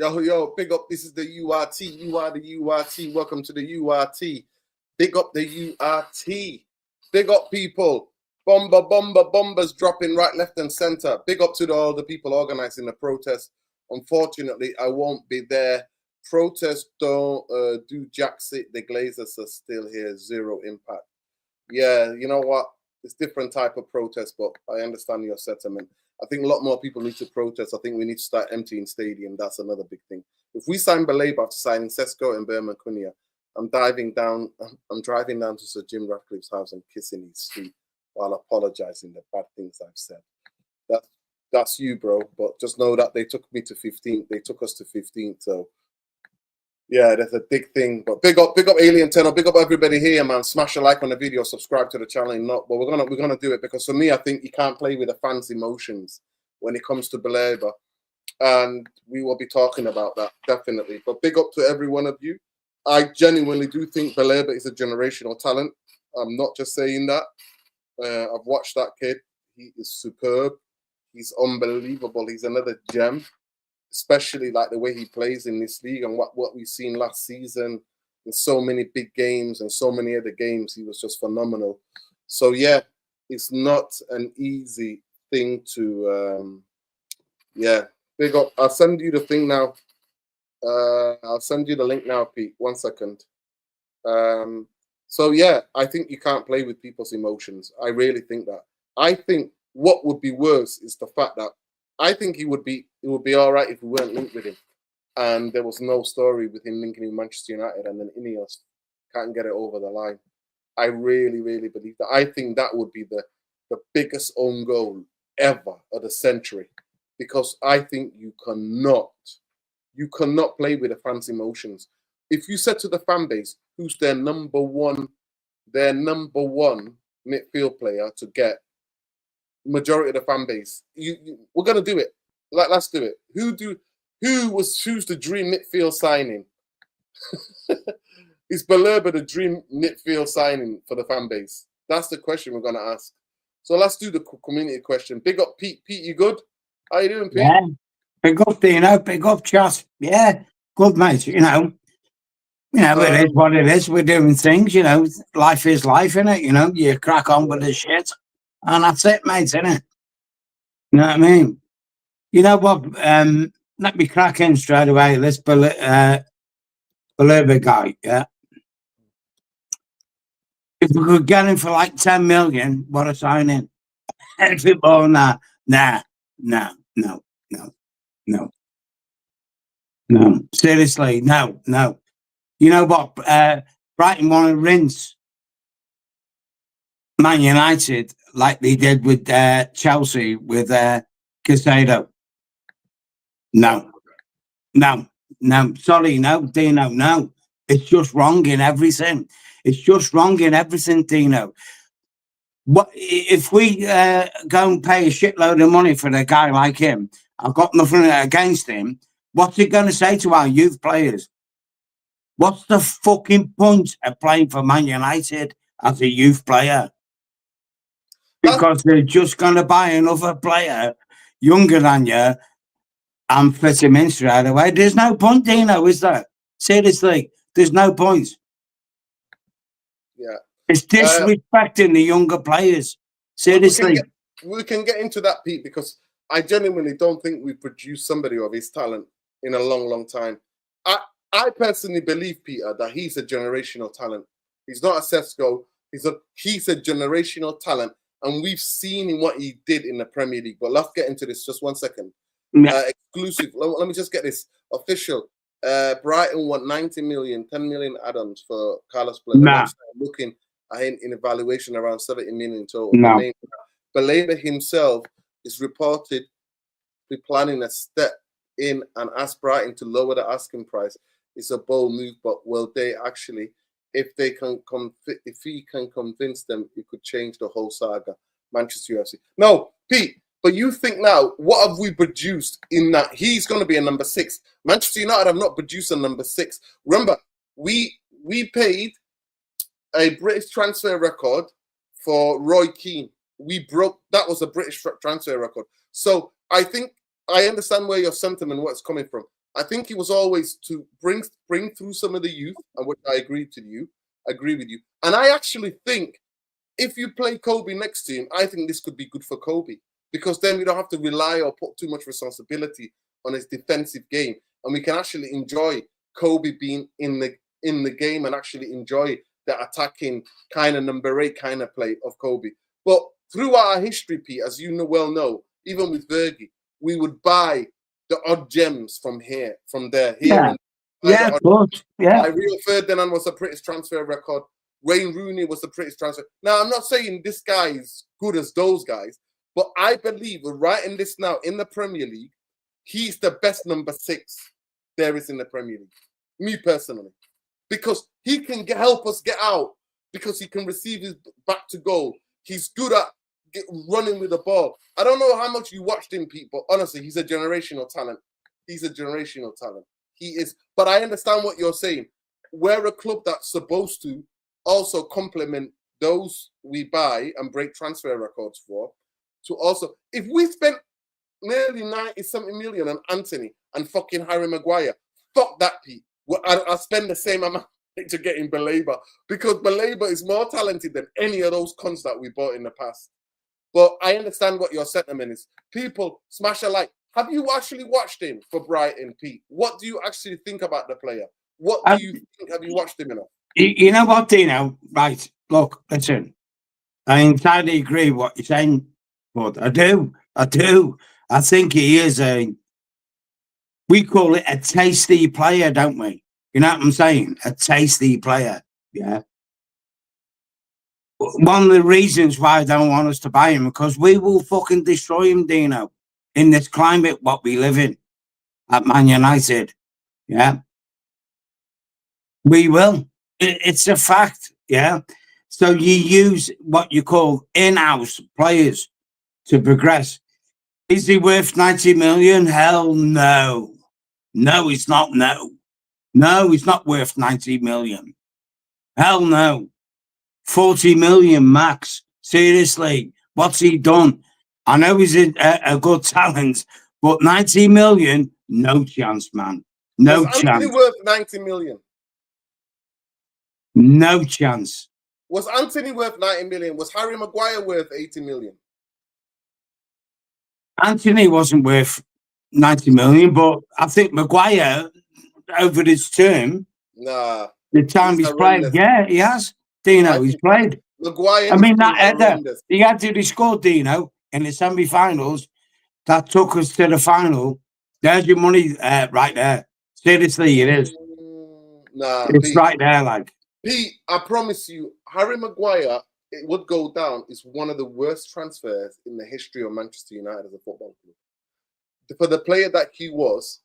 Yo, big up. This is the URT. You are the URT. Welcome to the URT. Big up the URT. Big up, people. Bombers dropping right, left, and center. Big up to all the people organizing the protest. Unfortunately, I won't be there. Protests don't do jack shit. The Glazers are still here. Zero impact. Yeah, you know what? It's different type of protest, but I understand your sentiment. I think a lot more people need to protest. I think we need to start emptying stadium. That's another big thing. If we sign Baleba after signing Sesko and Berman Cunha, I'm driving down to Sir Jim Ratcliffe's house and kissing his feet while apologizing the bad things I've said. That's you, bro. But just know that they took me to 15th. They took us to 15th. So yeah, that's a big thing. But big up Alien Tenor, big up everybody here, man. Smash a like on the video, subscribe to the channel. Not, but we're gonna do it because for me, I think you can't play with the fans' emotions when it comes to Baleba, and we will be talking about that definitely. But big up to every one of you. I genuinely do think Baleba is a generational talent. I'm not just saying that. I've watched that kid. He is superb. He's unbelievable. He's another gem. Especially like the way he plays in this league and what we've seen last season in so many big games and so many other games, he was just phenomenal. So yeah, it's not an easy thing to big up. I'll send you the thing now. I'll send you the link now, Pete. 1 second. So yeah, I think you can't play with people's emotions. I really think that. I think what would be worse is the fact that I think it would be all right if we weren't linked with him, and there was no story with him linking with Manchester United, and then Ineos can't get it over the line. I really, really believe that. I think that would be the biggest own goal ever of the century, because I think you cannot play with the fans' emotions. If you said to the fan base who's their number one midfield player to get majority of the fan base, we're gonna do it. Let's do it. Who's the dream midfield signing? Is Baleba the dream midfield signing for the fan base? That's the question we're gonna ask. So let's do the community question. Big up Pete. Pete, you good? How you doing, Pete? Yeah. Big up, Dino. Big up, Josh. Yeah, good, mate. You know, it is what it is. We're doing things. You know, life is life, innit? You know, you crack on with the shit. And that's it, mate, innit? You know what I mean? You know what? Let me crack in straight away. This Baleba guy, yeah? If we could get him for like 10 million, what a signing. People, no. Seriously, no. You know what? Brighton want to rinse Man United like they did with Chelsea with Casado. No. Sorry, no, Dino, no. It's just wrong in everything. Dino. What if we go and pay a shitload of money for a guy like him? I've got nothing against him. What's he going to say to our youth players? What's the fucking point of playing for Man United as a youth player? Because they're just going to buy another player younger than you and fit him in straight away. There's no point, Dino, is there? Seriously, there's no point. Yeah. It's disrespecting the younger players. Seriously. We can get into that, Pete, because I genuinely don't think we've produced somebody of his talent in a long, long time. I personally believe, Peter, that he's a generational talent. He's not a Sesko. He's a generational talent, and we've seen in what he did in the Premier League. But let's get into this. Just 1 second. Yeah. Exclusive. Let me just get this official. Brighton want 90 million, 10 million add-ons for Carlos Baleba. Nah. Looking at him in evaluation around 70 million total. No. Baleba himself is reported to be planning a step in and ask Brighton to lower the asking price. It's a bold move, but will they actually, if he can convince them, it could change the whole saga. Manchester UFC. No, Pete, but you think now, what have we produced in that he's going to be a number 6? Manchester United have not produced a number 6. Remember, we paid a British transfer record for Roy Keane. That was a British transfer record. So I think I understand where your sentiment, what's coming from. I think it was always to bring through some of the youth, and which I agree with you. And I actually think if you play Kobe next to him, I think this could be good for Kobe, because then we don't have to rely or put too much responsibility on his defensive game, and we can actually enjoy Kobe being in the game and actually enjoy the attacking kind of number 8 kind of play of Kobe. But throughout our history, Pete, as you know, even with Fergie, we would buy the odd gems from there. Yeah, of course. Yeah. Rio Ferdinand was the British transfer record. Wayne Rooney was the British transfer. Now, I'm not saying this guy is good as those guys, but I believe we're writing this now in the Premier League. He's the best number 6 there is in the Premier League. Me personally. Because he can help us get out, because he can receive his back to goal. He's good at running with the ball. I don't know how much you watched him, Pete, but honestly, he's a generational talent. He is. But I understand what you're saying. We're a club that's supposed to also complement those we buy and break transfer records for. To also, if we spent nearly 90-something million on Anthony and fucking Harry Maguire, fuck that, Pete. Well, I'll spend the same amount to get in Baleba, because Baleba is more talented than any of those cons that we bought in the past. But I understand what your sentiment is. People, smash a like. Have you actually watched him for Brighton, Pete? What do you actually think about the player? What do you think? Have you watched him enough? You know what, Dino? Right. Look, listen. I entirely agree with what you're saying, but I do. I think he is we call it a tasty player, don't we? You know what I'm saying? A tasty player. Yeah. One of the reasons why I don't want us to buy him, because we will fucking destroy him, Dino, in this climate what we live in at Man United. Yeah. We will. It's a fact. Yeah. So you use what you call in-house players to progress. Is he worth 90 million? Hell no. No, he's not. No, he's not worth 90 million. Hell no. 40 million max. Seriously, what's he done? I know he's a good talent, but 90 million, no chance, man. No chance. Anthony worth 90 million? No chance. Was Anthony worth 90 million? Was Harry Maguire worth 80 million? Anthony wasn't worth 90 million, but I think Maguire, over his term, the time he's played, yeah, he has. Dino, he's played. Maguire, I mean, he had to score, Dino, in the semi-finals. That took us to the final. There's your money right there. Seriously, it is. It's Pete, right there, like. Pete, I promise you, Harry Maguire, it would go down. It's one of the worst transfers in the history of Manchester United as a football club. For the player that he was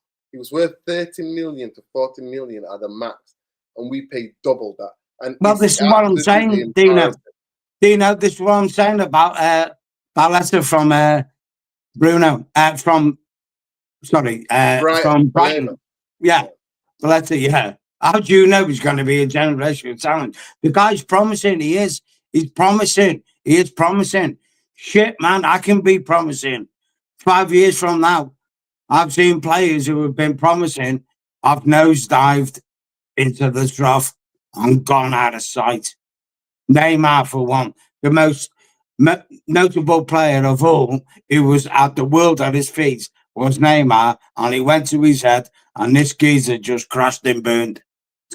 worth 30 million to 40 million at the max, and we paid double that. And well, this is what I'm saying, Dino. Dino, this is what I'm saying about Baleba from Bruno, from Brighton. Yeah, Baleba, yeah. How do you know he's going to be a generational talent? The guy's promising. He is. He's promising. He is promising. Shit, man, I can be promising. 5 years from now, I've seen players who have been promising. I've nosedived into the trough and gone out of sight. Neymar, for one, the most notable player of all, who was at the world at his feet, was Neymar, and he went to his head, and this geezer just crashed and burned.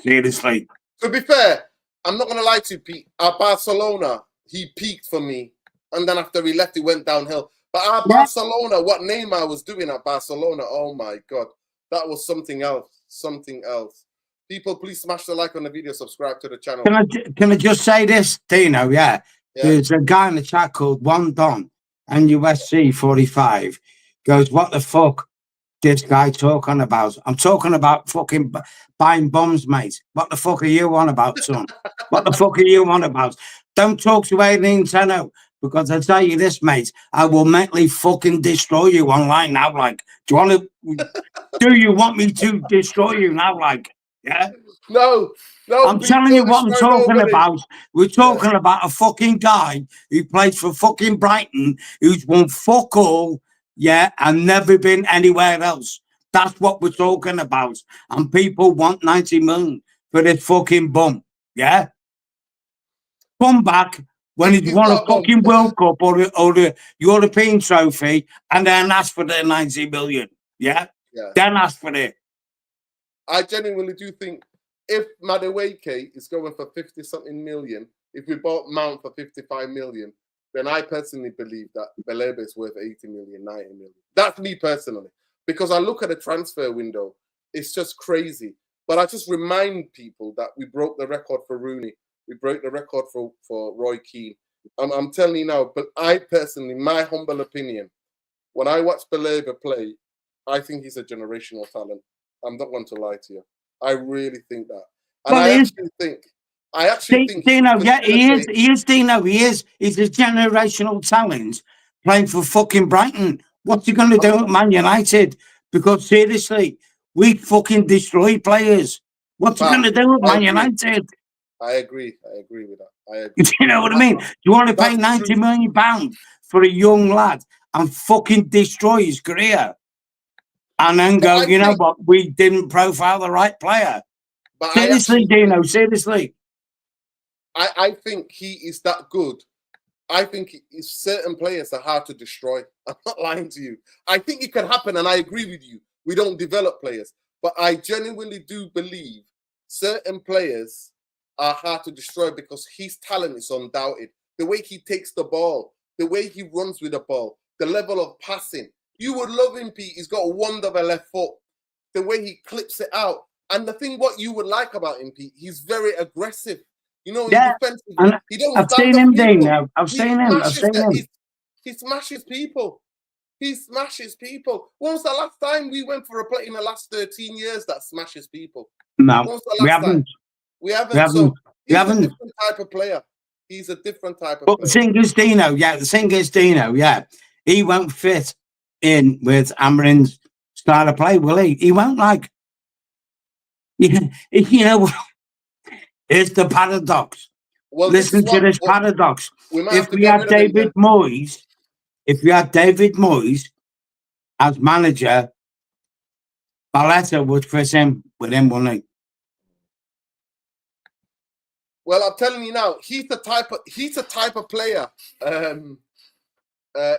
Seriously. To be fair, I'm not going to lie to you, Pete. At Barcelona, he peaked for me, and then after he left, he went downhill. But at Barcelona, what Neymar was doing at Barcelona, oh my God, that was something else. Something else. People, please smash the like on the video, subscribe to the channel. Can I just say this, Dino? Yeah. There's a guy in the chat called One Don, NUSC 45, goes, what the fuck this guy talking about? I'm talking about fucking buying bombs, mate. What the fuck are you on about, son? What the fuck are you on about? Don't talk to Aileen Tenno, because I tell you this, mate, I will mentally fucking destroy you online now. Like, do you want me to destroy you now? Like, yeah? No. I'm telling you what I'm talking about. We're talking about a fucking guy who plays for fucking Brighton, who's won fuck all, and never been anywhere else. That's what we're talking about. And people want 90 million for this fucking bum. Yeah? Come back when he's He's won a not a bum. fucking World Cup or the European trophy and then ask for the 90 million. Yeah? Yeah. Then ask for it. I genuinely do think if Madueke is going for 50-something million, if we bought Mount for 55 million, then I personally believe that Baleba is worth 80 million, 90 million. That's me personally. Because I look at the transfer window, it's just crazy. But I just remind people that we broke the record for Rooney. We broke the record for Roy Keane. I'm telling you now, but I personally, my humble opinion, when I watch Baleba play, I think he's a generational talent. I'm not one to lie to you. I really think that. And Well, I actually think Dino, yeah, he is, Dino, he is. He's a generational talent playing for fucking Brighton. What's he going to do at Man United? Because seriously, we fucking destroy players. What's he going to do at Man United? I agree with that. I agree. Do you know what I mean? Do you want to pay 90 million pounds for a young lad and fucking destroy his career? And then go, you know what, we didn't profile the right player. But seriously, Dino, seriously. I think he is that good. I think certain players are hard to destroy. I'm not lying to you. I think it can happen, and I agree with you. We don't develop players. But I genuinely do believe certain players are hard to destroy because his talent is undoubted. The way he takes the ball, the way he runs with the ball, the level of passing. You would love him, Pete. He's got a wonder of a left foot. The way he clips it out. And the thing what you would like about him, Pete, he's very aggressive. You know, yeah, defensively, he don't I've stand seen him, people. Dino. I've seen him. He smashes people. He smashes people. When was the last time we went for a play in the last 13 years that smashes people? No, we haven't. We haven't. So he's a different type of player. He's a different type of player. The thing is, Dino, he won't fit in with Amarin's style of play, will he? He won't like. You know, it's the paradox. Well, listen to this paradox. If we had David Moyes as manager, Baleba would fit in with him, wouldn't he? Well, I'm telling you now, he's the type of player,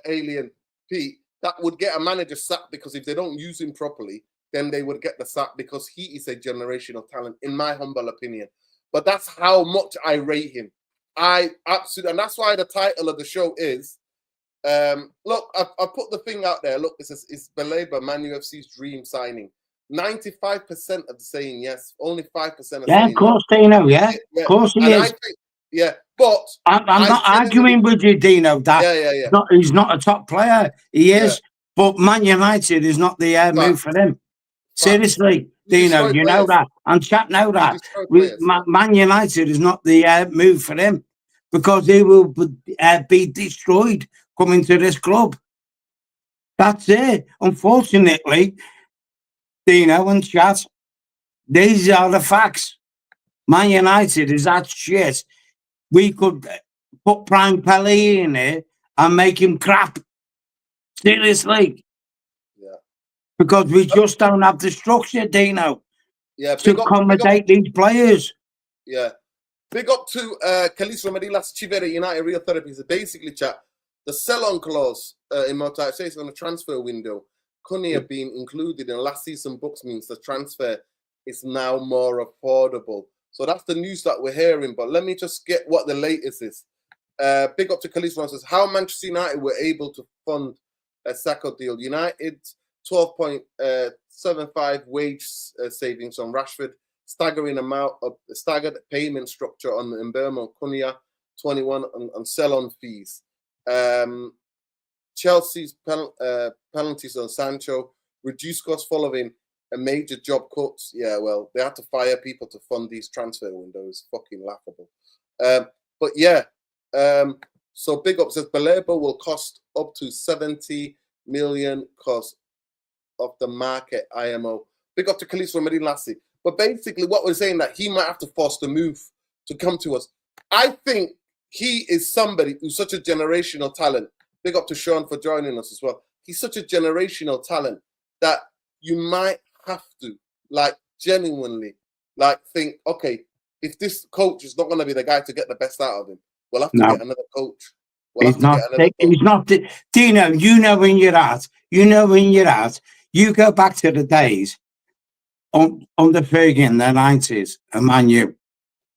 Alien Pete, that would get a manager sacked because if they don't use him properly, then they would get the sack because he is a generational talent, in my humble opinion. But that's how much I rate him. I absolutely, and that's why the title of the show is, look, I put the thing out there. Look, it's Baleba, Man UFC's dream signing. 95% of saying yes, only 5% of saying of course, Dino, of course he is. But I'm not arguing with you, Dino, that he's not a top player. He is, but Man United is not the move for him. Seriously, Dino, you know that. And chat know that. Man United is not the move for him because he will be destroyed coming to this club. That's it. Unfortunately, Dino and chat, these are the facts. Man United is that shit. We could put Prime Pelé in here and make him crap. Seriously. Yeah. Because we just don't have the structure, Dino, to accommodate these players. Yeah. Big up to Khalifa Medilas Chivere United Real Therapy. So basically, chat, the sell-on clause in motorization on the transfer window couldn't have been included in last season books means the transfer is now more affordable. So that's the news that we're hearing. But let me just get what the latest is. Big up to Khalifa says how Manchester United were able to fund a Sacco deal. United 12.75 wage savings on Rashford, staggering amount of staggered payment structure on Mbeumo, Cunha, 21 on sell-on fees. Chelsea's penalties on Sancho, reduced costs following a major job cuts. Yeah, well, they had to fire people to fund these transfer windows. Fucking laughable. But yeah, so big up says Baleba will cost up to 70 million cost of the market IMO. Big up to Khalifa Medina Lassie. But basically what we're saying that he might have to force the move to come to us. I think he is somebody who's such a generational talent. Big up to Sean for joining us as well. He's such a generational talent that you might have to, like, genuinely, like, think, okay, if this coach is not going to be the guy to get the best out of him, we'll have to No. get another coach. We'll He's have to not. get another coach. He's not. Dino, you know when you're at. You know when you're at. You go back to the days under Fergie in the 90s and Man U,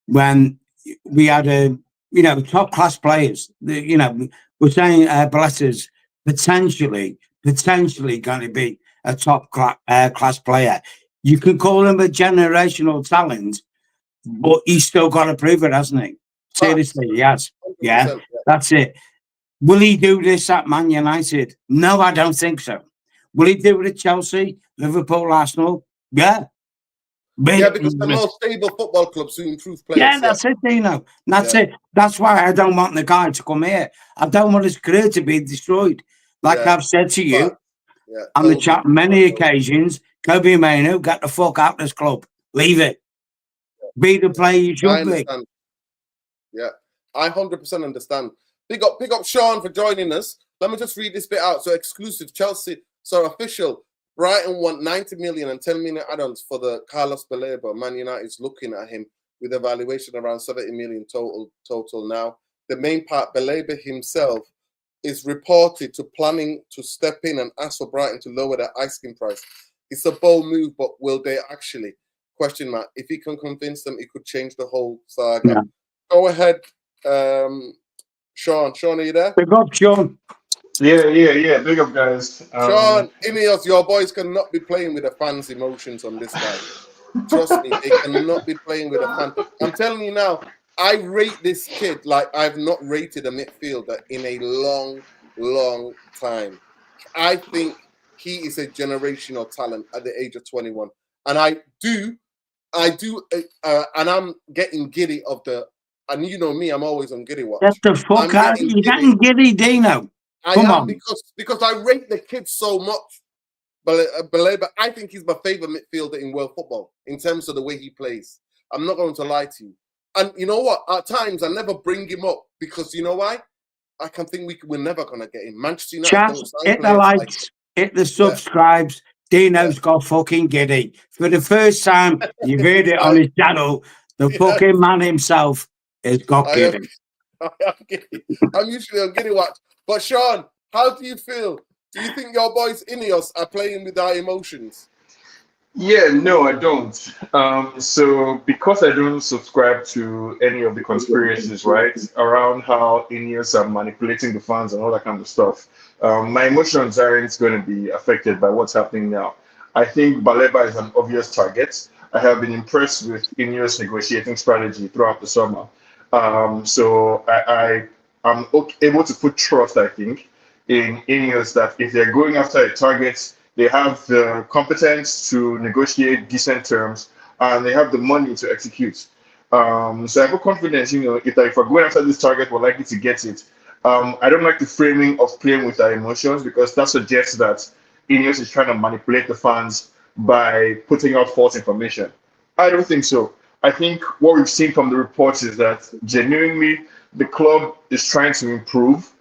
when we had top class players. We're saying Blesser's potentially going to be a top class player. You can call him a generational talent, but he's still got to prove it, hasn't he? Seriously, he has. Yeah, that's it. Will he do this at Man United? No, I don't think so. Will he do it at Chelsea, Liverpool, Arsenal? Yeah. Yeah, because the most stable football clubs who improve players. Yeah, that's it, Dino. That's it. That's why I don't want the guy to come here. I don't want his career to be destroyed. Like I've said to you on the chat many occasions, Kobe Mainu, get the fuck out of this club. Leave it. Be the player you should be. Yeah, I 100% understand. Big up Sean for joining us. Let me just read this bit out. So exclusive Chelsea, official. Brighton want 90 million and 10 million add-ons for the Carlos Baleba. Man United is looking at him with a valuation around 70 million total now. The main part, Baleba himself is reported to planning to step in and ask for Brighton to lower their asking price. It's a bold move, but will they actually? Question mark. If he can convince them, it could change the whole saga. Yeah. Go ahead, Sean. Sean, are you there? Big up, Sean. Yeah. Big up, guys. Sean, Ineos, your boys cannot be playing with the fans' emotions on this guy. Trust me, they cannot be playing with the fans. I'm telling you now, I rate this kid like I've not rated a midfielder in a long, long time. I think he is a generational talent at the age of 21. And I do, and I'm getting giddy of and you know me, I'm always on giddy watch. Get the fuck out. You're getting giddy, Dino. Come on. Because I rate the kid so much. Baleba, I think he's my favorite midfielder in world football in terms of the way he plays. I'm not going to lie to you. And you know what? At times, I never bring him up because you know why? I can think we're never going to get him. Manchester United. Hit the likes, hit the subscribes. Dino's got fucking giddy. For the first time, you've heard it on his channel. The fucking man himself has got giddy. I am giddy. I'm usually on giddy watch. But Sean, how do you feel? Do you think your boys Ineos are playing with our emotions? Yeah, no, I don't. So because I don't subscribe to any of the conspiracies, right, around how Ineos are manipulating the fans and all that kind of stuff, my emotions aren't going to be affected by what's happening now. I think Baleba is an obvious target. I have been impressed with Ineos' negotiating strategy throughout the summer. So I'm able to put trust, I think, in Ineos that if they're going after a target, they have the competence to negotiate decent terms, and they have the money to execute. So I have confidence, if we're going after this target, we're likely to get it. I don't like the framing of playing with our emotions because that suggests that Ineos is trying to manipulate the fans by putting out false information. I don't think so. I think what we've seen from the reports is that genuinely the club is trying to improve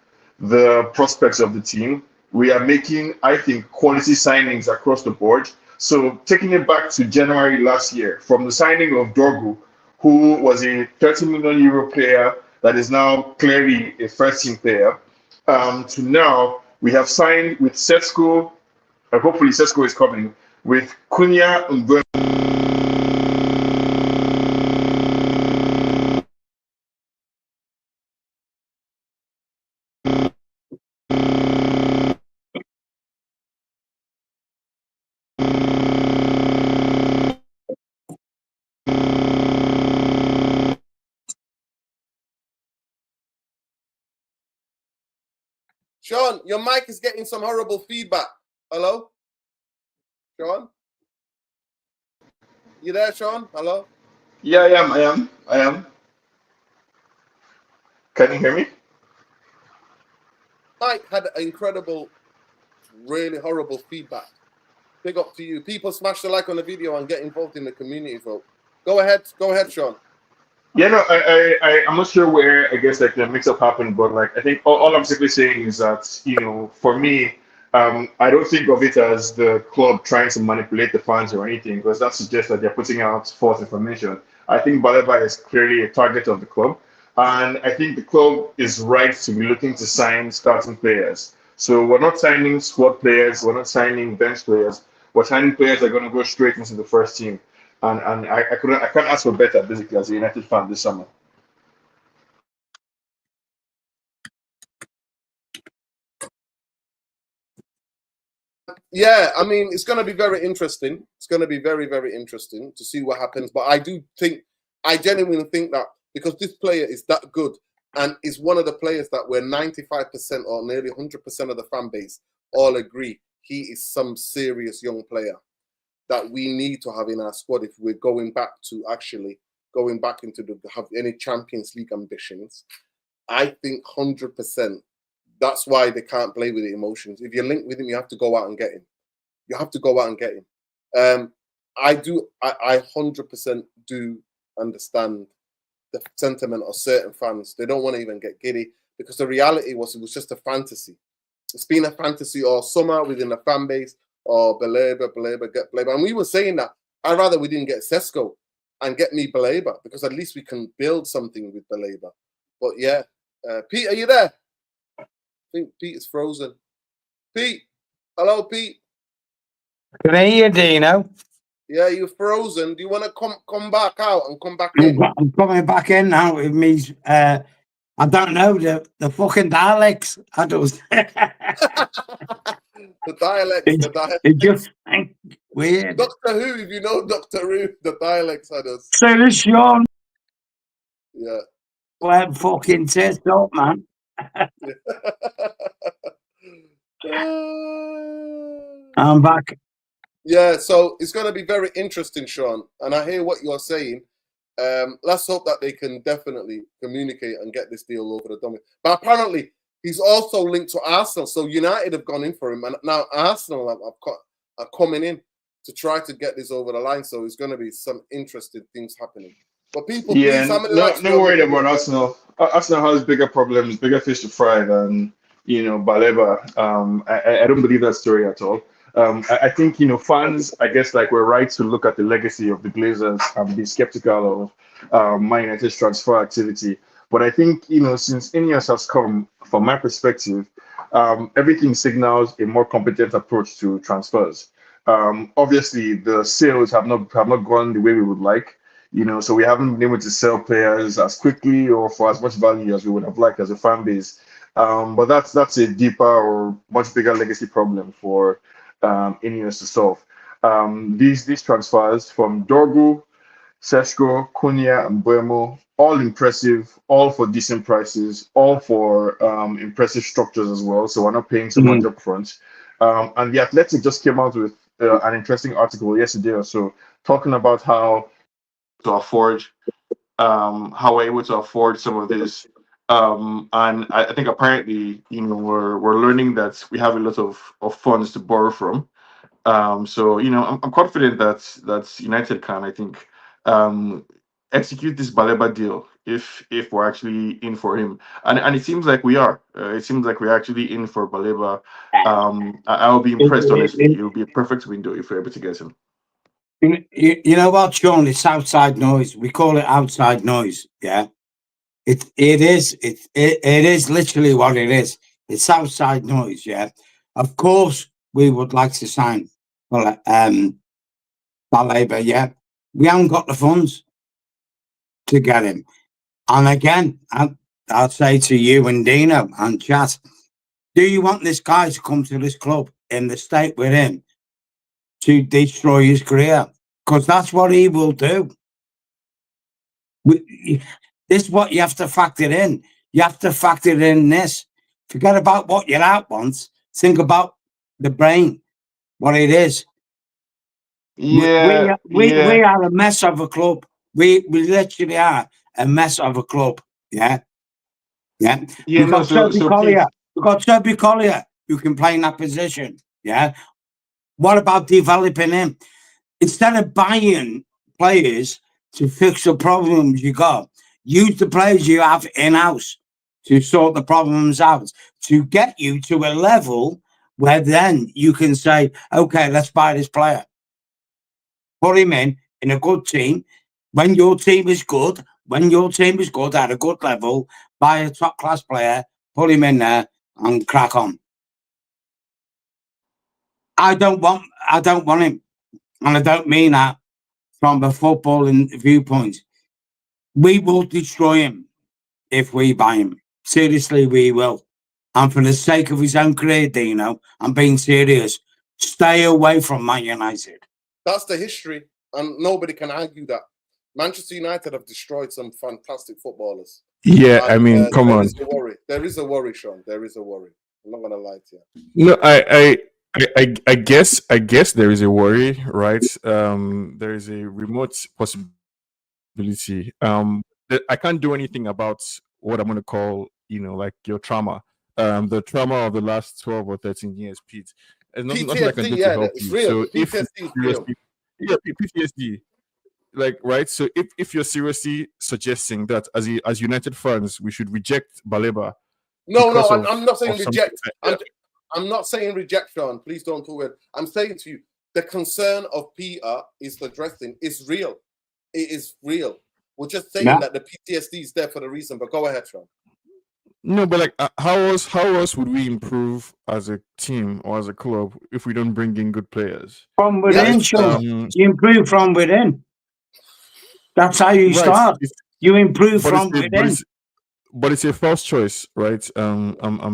the prospects of the team. We are making, I think, quality signings across the board. So taking it back to January last year, from the signing of Dorgu, who was a 30 million euro player that is now clearly a first-team player, to now we have signed with Sesko, hopefully Sesko is coming, with Cunha and Sean, your mic is getting some horrible feedback. Hello? Sean? You there, Sean? Hello? Yeah, I am. Can you hear me? Mike had incredible, really horrible feedback. Big up to you. People smash the like on the video and get involved in the community vote. Go ahead, Sean. Yeah, no, I'm not sure where I guess like the mix-up happened, but like I think all I'm simply saying is that for me, I don't think of it as the club trying to manipulate the fans or anything, because that suggests that they're putting out false information. I think Baleba is clearly a target of the club, and I think the club is right to be looking to sign starting players. So we're not signing squad players, we're not signing bench players, we're signing players that are going to go straight into the first team. And I can't ask for better basically as a United fan this summer. Yeah, I mean, it's going to be very interesting. It's going to be very, very interesting to see what happens. But I genuinely think that because this player is that good and is one of the players that where 95% or nearly 100% of the fan base all agree he is some serious young player that we need to have in our squad if we're going back into have any Champions League ambitions. I think 100%. That's why they can't play with the emotions. If you're linked with him, you have to go out and get him. You have to go out and get him. I 100% do understand the sentiment of certain fans. They don't want to even get giddy because the reality was it was just a fantasy. It's been a fantasy all summer within the fan base or Baleba, get Baleba. And we were saying that I'd rather we didn't get Sesko and get me Baleba because at least we can build something with Baleba. But yeah, Pete, are you there? I think Pete is frozen. Pete, hello, Pete. Can I hear you, Dino? Yeah, you're frozen. Do you want to come back out and come back in? I'm coming back in now. It means I don't know the fucking dialects. I don't. The dialects. It just weird. Doctor Who, if you know Doctor Who, the dialects are just. So this Sean. Yeah. Well, fucking tits up, man. I'm back. Yeah, so it's going to be very interesting, Sean. And I hear what you're saying. Let's hope that they can definitely communicate and get this deal over the dummy. But apparently, he's also linked to Arsenal. So United have gone in for him. And now Arsenal are coming in to try to get this over the line. So it's going to be some interesting things happening. But people, please, how many likes? No worry about Arsenal. Arsenal has bigger problems, bigger fish to fry than, Baleba. I don't believe that story at all. I think, fans, I guess, like, we're right to look at the legacy of the Glazers and be skeptical of Man United's transfer activity. But I think, since Ineos has come, from my perspective, everything signals a more competent approach to transfers. Obviously, the sales have not gone the way we would like. So we haven't been able to sell players as quickly or for as much value as we would have liked as a fan base. But that's a deeper or much bigger legacy problem for Ineos to solve. These transfers from Dorgu, Seshko, Cunha, and Buemo, all impressive, all for decent prices, all for impressive structures as well. So we're not paying so much up front. And the Athletic just came out with an interesting article yesterday or so talking about how we're able to afford some of this. And I think apparently, we're learning that we have a lot of funds to borrow from. So I'm confident that United can, I think, execute this Baleba deal if we're actually in for him, and it seems like we are. It seems like we're actually in for Baleba. I'll be impressed, honestly. It'll be a perfect window if we're able to get him. You know what, Sean? It's outside noise. We call it outside noise. Yeah, it is literally what it is. It's outside noise. Yeah, of course we would like to sign Baleba. Yeah, we haven't got the funds to get him. And again, I'll say to you and Dino and chat, do you want this guy to come to this club in the state we're in to destroy his career? Because that's what he will do. This is what you have to factor in. You have to factor in this. Forget about what your out wants. Think about the brain, what it is. Yeah, we are a mess of a club. We literally are a mess of a club. Yeah. We've got Toby Collier who can play in that position. Yeah. What about developing him? Instead of buying players to fix the problems you got, use the players you have in-house to sort the problems out, to get you to a level where then you can say, okay, let's buy this player. Put him in a good team. When your team is good, at a good level, buy a top class player, put him in there and crack on. I don't want him. And I don't mean that from a footballing viewpoint. We will destroy him if we buy him. Seriously, we will. And for the sake of his own career, Dino, I'm being serious. Stay away from Man United. That's the history, and nobody can argue that. Manchester United have destroyed some fantastic footballers. Yeah, And, I mean, come on. There is a worry, Sean. There is a worry. I'm not gonna lie to you. No, I guess there is a worry, right? There is a remote possibility. That I can't do anything about what I'm gonna call, like your trauma. The trauma of the last 12 or 13 years, Pete. There's nothing I can do to help you. Real. So if PTSD is real. yeah, PTSD, like, right. So if you're seriously suggesting that as United fans we should reject Baleba, no, I'm not saying reject. I'm not saying reject, Sean. Please don't do it. I'm saying to you, the concern of Peter is addressing is real. It is real. We're just saying that the PTSD is there for the reason. But go ahead, Sean. No, but like, how else would we improve as a team or as a club if we don't bring in good players? From within, Sean. You improve from within. That's how you start. You improve from within. But it's a false choice, right?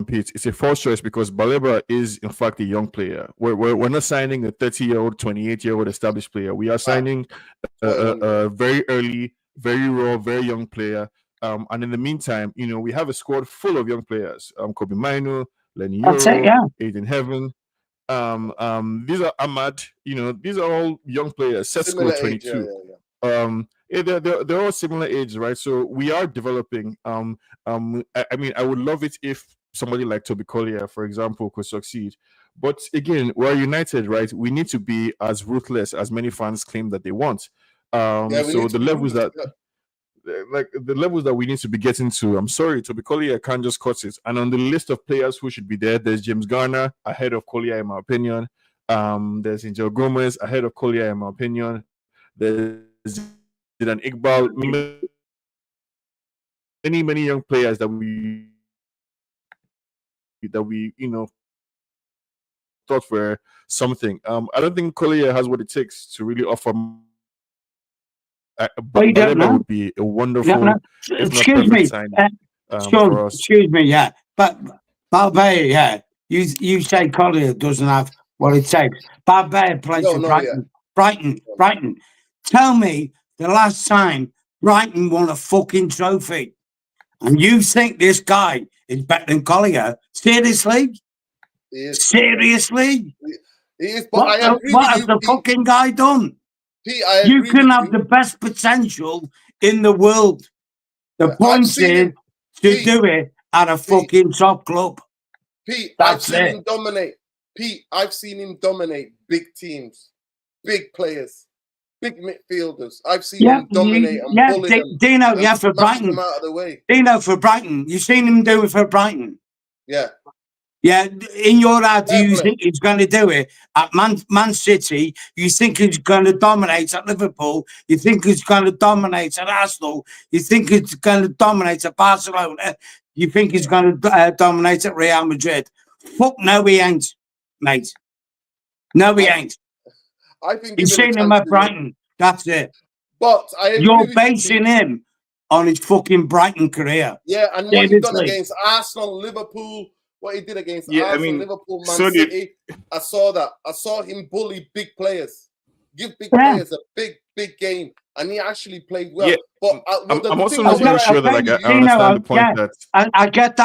Pete. It's a false choice because Baleba is in fact a young player. We're not signing a 30-year-old, 28-year-old established player. We are signing a very early, very raw, very young player. And in the meantime, we have a squad full of young players. Kobe Mainu, Lenny Yoro, Aiden Heaven. These are Ahmad. These are all young players. Sesko 22. They're all similar age, right? So we are developing. I mean, I would love it if somebody like Toby Collier, for example, could succeed. But again, we're United, right? We need to be as ruthless as many fans claim that they want. So the levels that. Like the levels that we need to be getting to, I'm sorry, Toby Collier can't just cut it. And on the list of players who should be there's James Garner ahead of Collier, in my opinion. There's Angel Gomez ahead of Collier, in my opinion. There's Zidan Iqbal, many young players that we thought were something. I don't think Collier has what it takes to really offer. But Baleba would be a wonderful, excuse me, for us. Excuse me, yeah. But Baleba, yeah. You say Collier doesn't have what it takes. Baleba plays for Brighton. Brighton. Tell me the last time Brighton won a fucking trophy, and you think this guy is better than Collier? Seriously? Seriously? He is. But what has the fucking guy done? Pete, you can have the best potential in the world. The point is to do it at a fucking top club. Pete, I've seen him dominate. Pete, I've seen him dominate big teams, big players, big midfielders. I've seen him dominate and bully them. Dino, for Brighton. Them out of the way. Dino, for Brighton. You've seen him do it for Brighton. Yeah. Yeah, in your head, do you think he's going to do it at Man City? You think he's going to dominate at Liverpool? You think he's going to dominate at Arsenal? You think he's going to dominate at Barcelona? You think he's going to dominate at Real Madrid? Fuck no, he ain't, mate. No, he ain't. I think you've seen him at Brighton. That's it. But you're basing him on his fucking Brighton career. Yeah, and what he done against Arsenal, Liverpool. What he did against Arsenal, Liverpool, Man City, I saw that. I saw him bully big players, give big players a big game, and he actually played well. Yeah. But I'm also not really sure that I understand the point that I get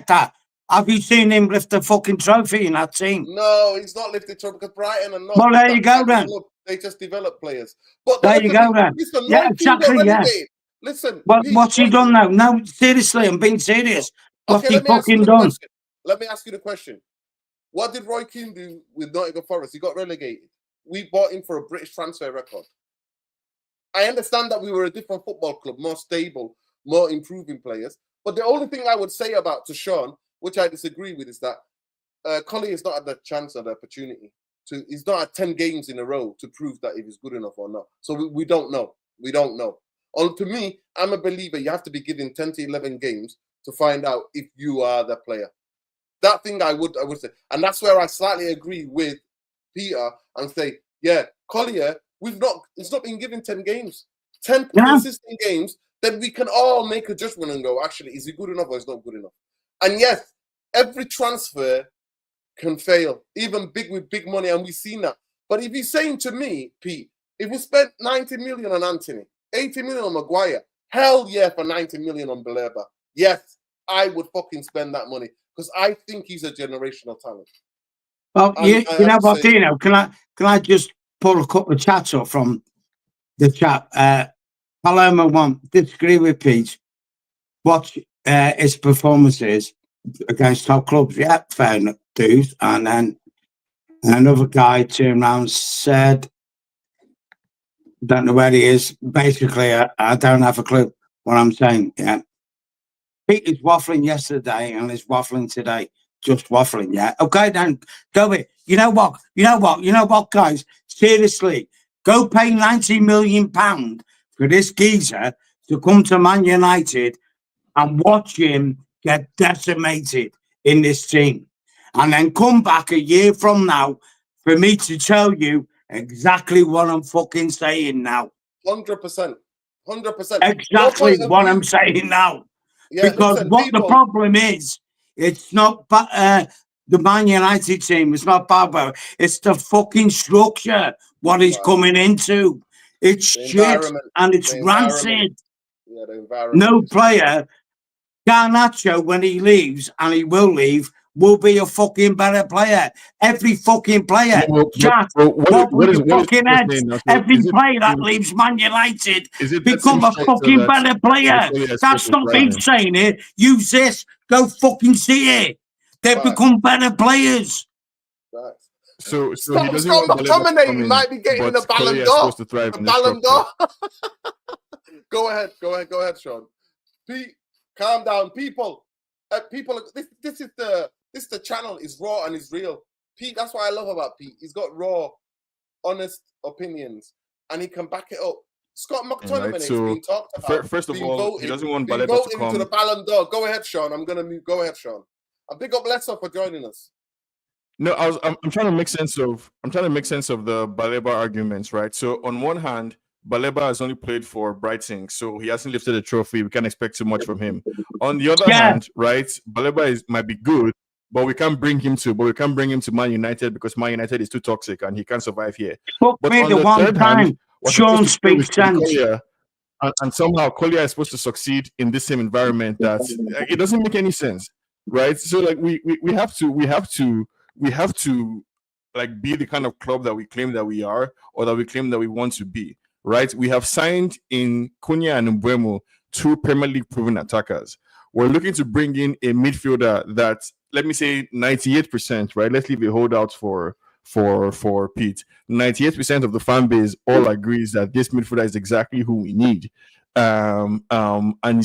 that. Have you seen him lift the fucking trophy in that team? No, he's not lifted trophy because Brighton and not. Well, there you go then. They just develop players. But there you go then. Listen, yeah, exactly. Yeah. Listen. What's he done now? No, seriously, I'm being serious. What's he fucking done? Let me ask you the question. What did Roy Keane do with Nottingham Forest? He got relegated. We bought him for a British transfer record. I understand that we were a different football club, more stable, more improving players. But the only thing I would say to Sean, which I disagree with, is that Collier's not had the chance or the opportunity to. He's not had 10 games in a row to prove that if he's good enough or not. So we don't know. We don't know. To me, I'm a believer. You have to be given 10 to 11 games to find out if you are the player. That thing I would say, and that's where I slightly agree with Peter and say, yeah, Collier, it's not been given 10 games, 10 consistent games. Then we can all make a judgment and go, actually, is he good enough or is not good enough? And yes, every transfer can fail, even with big money, and we've seen that. But if you're saying to me, Pete, if we spent 90 million on Anthony, 80 million on Maguire, hell yeah for 90 million on Baleba. Yes, I would fucking spend that money because I think he's a generational talent. Well, you know what, Dino? Can I just pull a couple of chats up from the chat? Palermo won't disagree with Pete. Watch his performances against top clubs. Yeah, fair enough, dude. And then another guy turned around and said, don't know where he is. Basically, I don't have a clue what I'm saying. Yeah. Pete is waffling yesterday and is waffling today. Just waffling, yeah. Okay, then go it. You know what, guys? Seriously, go pay £90 million for this geezer to come to Man United and watch him get decimated in this team. And then come back a year from now for me to tell you exactly what I'm fucking saying now. 100%. 100%. Exactly what I'm saying now. Yeah, because the problem is, it's not the Man United team. It's not bad. It's the fucking structure. What he's coming into. It's shit and it's rancid. Yeah, the environment. No player, Garnacho, when he leaves, and he will leave, will be a fucking better player. Every fucking player. Every player that leaves Man United become a fucking better player. That's not me saying it. Use this. Go fucking see it. They become better players. Right. So Scott McTominay might be getting the Ballon d'Or. Ballon d'Or. Go ahead, Sean. Pete, calm down, people. This is the channel is raw and is real. Pete, that's what I love about Pete. He's got raw, honest opinions, and he can back it up. Scott McTominay is being talked about. First of all, he doesn't want Baleba to come to the Ballon d'Or. Go ahead, Sean. I'm gonna move. Go ahead, Sean. And big up Lessa for joining us. No, I'm trying to make sense of the Baleba arguments, right? So on one hand, Baleba has only played for Brighton, so he hasn't lifted a trophy. We can't expect too much from him. On the other hand, right, Baleba might be good, but we can't bring him to Man United because Man United is too toxic and he can't survive here. But on the third hand, Sean speaks sense. And somehow Collier is supposed to succeed in this same environment that it doesn't make any sense, right? So like we have to like be the kind of club that we claim that we are or that we claim that we want to be, right? We have signed in Cunha and Mbeumo 2 Premier League proven attackers. We're looking to bring in a midfielder that, let me say 98%, right? Let's leave a holdout for Pete. 98% of the fan base all agrees that this midfielder is exactly who we need. And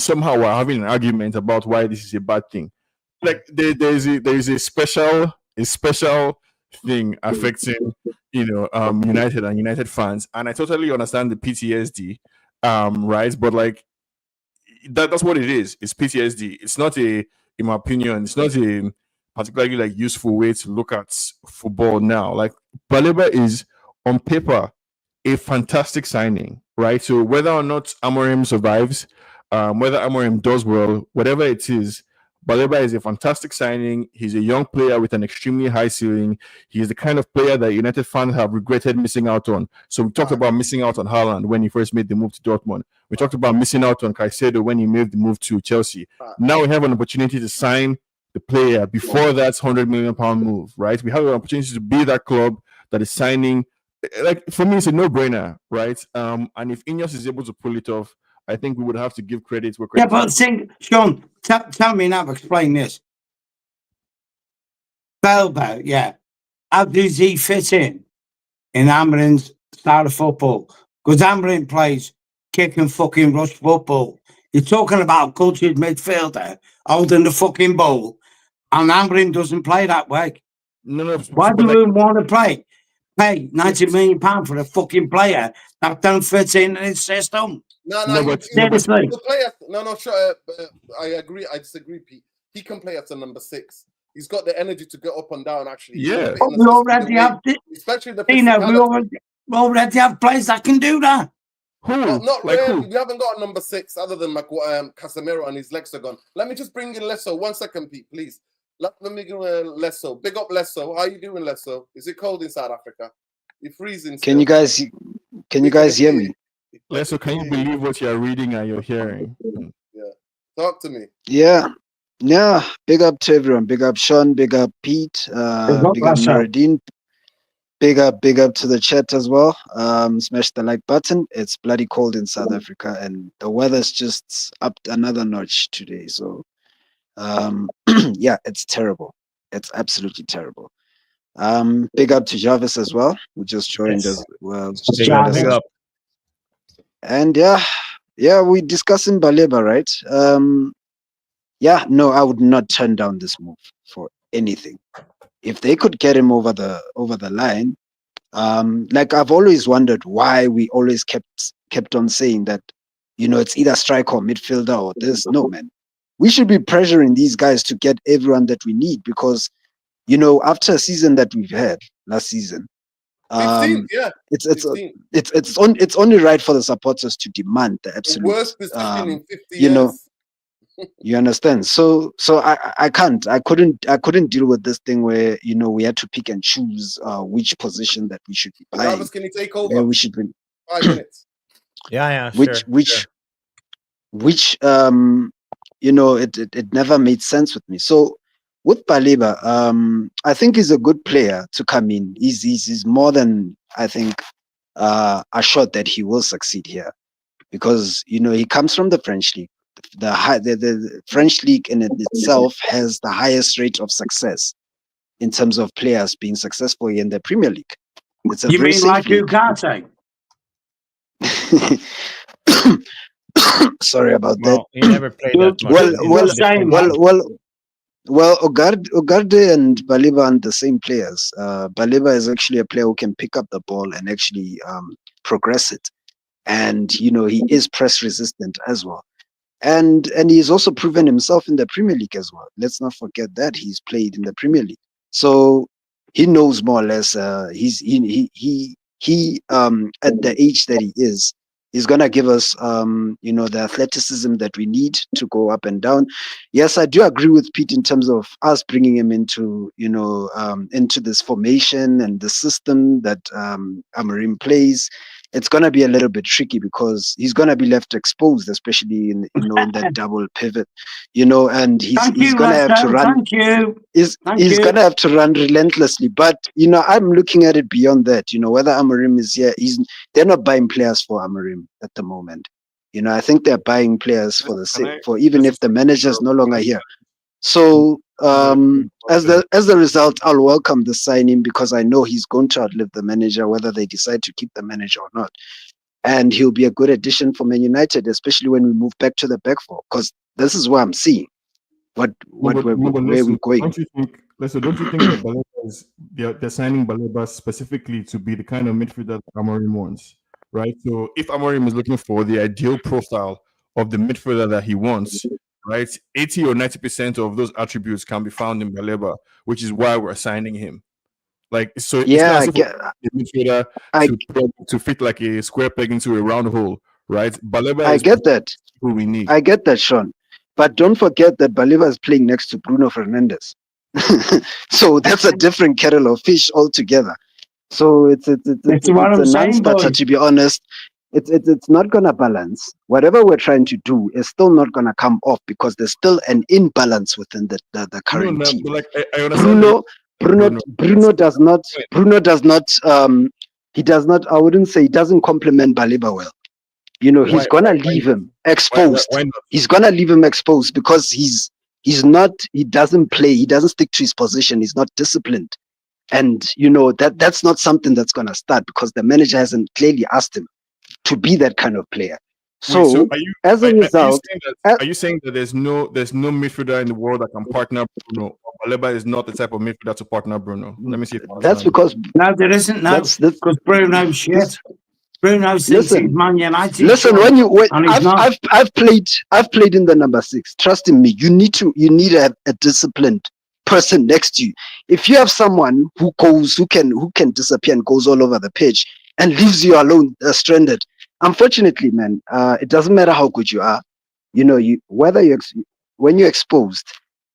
somehow we're having an argument about why this is a bad thing. Like there is a special thing affecting United and United fans, and I totally understand the PTSD, right? But like that's what it is. It's PTSD. It's not in my opinion, it's not a particularly like useful way to look at football now. Like Baleba is on paper a fantastic signing, right? So whether or not Amorim survives, whether Amorim does well, whatever it is, Baleba is a fantastic signing. He's a young player with an extremely high ceiling. He's the kind of player that United fans have regretted missing out on. So we talked about missing out on Haaland when he first made the move to Dortmund. We talked about missing out on Caicedo when he made the move to Chelsea. Now we have an opportunity to sign the player before that £100 million move, right? We have an opportunity to be that club that is signing. Like for me, it's a no-brainer, right? And if Ineos is able to pull it off, I think we would have to give credit where credit. Yeah, but Sean, tell me now, explain this. Baleba, yeah. How does he fit in Amorim's style of football? Because Amorim plays kick and fucking rush football. You're talking about cultured midfielder holding the fucking ball, and Amorim doesn't play that way. No. Why but do we want to pay 90 million pounds for a fucking player that don't fit in his system? Seriously. Sure. I agree. I disagree, Pete. He can play at a number 6. He's got the energy to go up and down. Actually, Yeah. But we already have, especially the we already have players that can do that. Who? Well, not like really. who? We haven't got a number 6 other than Casemiro and his legs are gone. Let me just bring in Lesso. 1 second, Pete, please. Let me go Lesso. Big up Lesso. How you doing, Lesso? Is it cold in South Africa? You're freezing. Can you guys hear me? Lesso, can you believe what you're reading and you're hearing? Yeah. Talk to me. Yeah. Big up to everyone. Big up Sean. Big up Pete. Big up Nuruddin. Big up to the chat as well. Smash the like button. It's bloody cold in South Africa, and the weather's just up another notch today. So, yeah, it's terrible. It's absolutely terrible. Big up to Jarvis as well, who just joined us. Well, Big up. And yeah, we're discussing Baleba, right? No, I would not turn down this move for anything. If they could get him over the line, like I've always wondered why we always kept on saying that, it's either striker or midfielder or this. No, man, we should be pressuring these guys to get everyone that we need because, after a season that we've had last season, 15, yeah, it's only right for the supporters to demand the absolute worst position in 50 years. You understand? So I couldn't deal with this thing where we had to pick and choose which position that we should be playing. Travis, can you take over? Where we should be 5 minutes. Yeah, which it never made sense with me. So with Baleba, I think he's a good player to come in. He's more than I think assured that he will succeed here because he comes from the French league. The French league in itself has the highest rate of success in terms of players being successful in the Premier League. It's a you mean like Ugarte? Sorry about that. He never played that much. Well, Ogarde and Baleba aren't the same players. Baleba is actually a player who can pick up the ball and actually progress it, and he is press resistant as well. And he's also proven himself in the Premier League as well. Let's not forget that he's played in the Premier League, so he knows more or less. He at the age that he is, he's gonna give us the athleticism that we need to go up and down. Yes, I do agree with Pete in terms of us bringing him into into this formation and the system that Amorim plays. It's gonna be a little bit tricky because he's gonna be left exposed, especially in in that double pivot, and he's gonna have to run. He's gonna have to run relentlessly. But I'm looking at it beyond that. Whether Amorim is here, they're not buying players for Amorim at the moment. I think they're buying players for the sake for even if the manager is no longer here. So as the result, I'll welcome the signing because I know he's going to outlive the manager, whether they decide to keep the manager or not. And he'll be a good addition for Man United, especially when we move back to the back four, because this is what I'm seeing. Where we're going. Don't you think that Baleba they're signing Baleba specifically to be the kind of midfielder that Amorim wants, right? So if Amorim is looking for the ideal profile of the midfielder that he wants, right, 80 or 90% of those attributes can be found in Baleba, which is why we're signing him. Like, so it's not as if a midfielder to fit like a square peg into a round hole, right? Baleba I get that. Who we need. I get that, Sean. But don't forget that Baleba is playing next to Bruno Fernandes. So that's a different kettle of fish altogether. So it's a non-starter, to be honest. It's not gonna balance. Whatever we're trying to do is still not gonna come off because there's still an imbalance within the current team. But like, I understand Bruno does not he does not, I wouldn't say he doesn't complement Baleba well. He's gonna leave him exposed. Why not? He's gonna leave him exposed because he doesn't play, he doesn't stick to his position, he's not disciplined. And that's not something that's gonna start because the manager hasn't clearly asked him to be that kind of player. So, are you as a result, are you saying that there's no midfielder in the world that can partner Bruno? Baleba is not the type of midfielder to partner Bruno. Let me see if I that's understand. because No, there isn't. No, that's because Bruno's shit. Bruno thinks he's listen. Man United. Listen, when and he's not. I've played in the number 6. Trust in me, you need to have a disciplined person next to you. If you have someone who can disappear and goes all over the pitch and leaves you alone, stranded, unfortunately, man, it doesn't matter how good you are. You know, when you're exposed,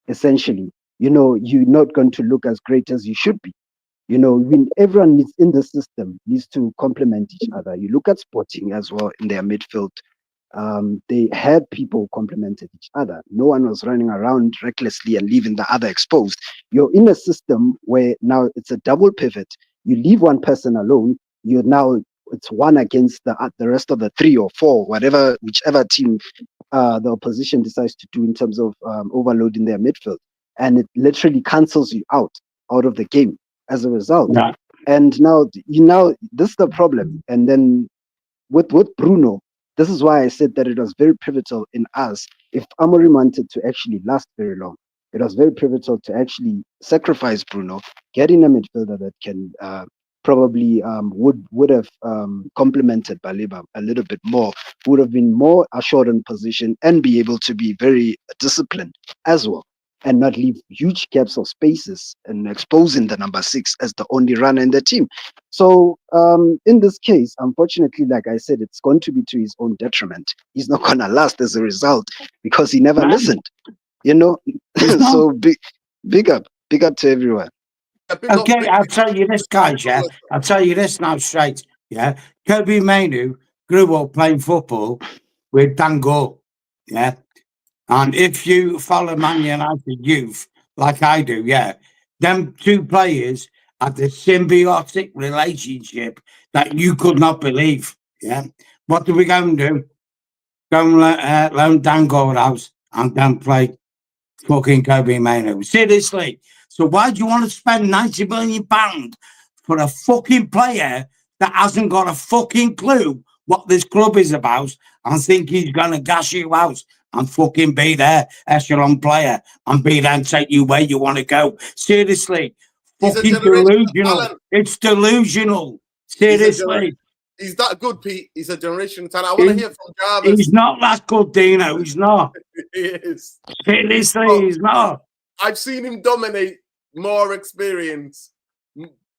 essentially, you're not going to look as great as you should be. When everyone needs in the system needs to complement each other. You look at Sporting as well in their midfield. They had people complemented each other. No one was running around recklessly and leaving the other exposed. You're in a system where now it's a double pivot. You leave one person alone. It's one against the rest of the 3 or 4, whichever team the opposition decides to do in terms of overloading their midfield, and it literally cancels you out of the game as a result. Yeah. And now this is the problem. And then with Bruno, this is why I said that it was very pivotal in us. If Amorim wanted to actually last very long, it was very pivotal to actually sacrifice Bruno, getting a midfielder that can probably would have complemented Baleba a little bit more, would have been more assured in position and be able to be very disciplined as well, and not leave huge gaps of spaces and exposing the number 6 as the only runner in the team. So in this case, unfortunately, like I said, it's going to be to his own detriment. He's not going to last as a result because he never listened. So big up to everyone. Okay, I'll tell you this, guys, yeah? I'll tell you this now straight, yeah? Kobe Mainu grew up playing football with Dango, yeah? And if you follow Man United youth, like I do, yeah, them 2 players had a symbiotic relationship that you could not believe, yeah? What do we go and do? Go and loan Dango out and then play fucking Kobe Mainu. Seriously. So why do you want to spend £90 million for a fucking player that hasn't got a fucking clue what this club is about and think he's going to gas you out and fucking be there, echelon player, and be there and take you where you want to go? Seriously. Fucking delusional. It's delusional. Seriously. He's that good, Pete. He's a generation talent. I want to hear from Jarvis. He's not that good, Dino. He's not. He is. Seriously, he's not. I've seen him dominate more experienced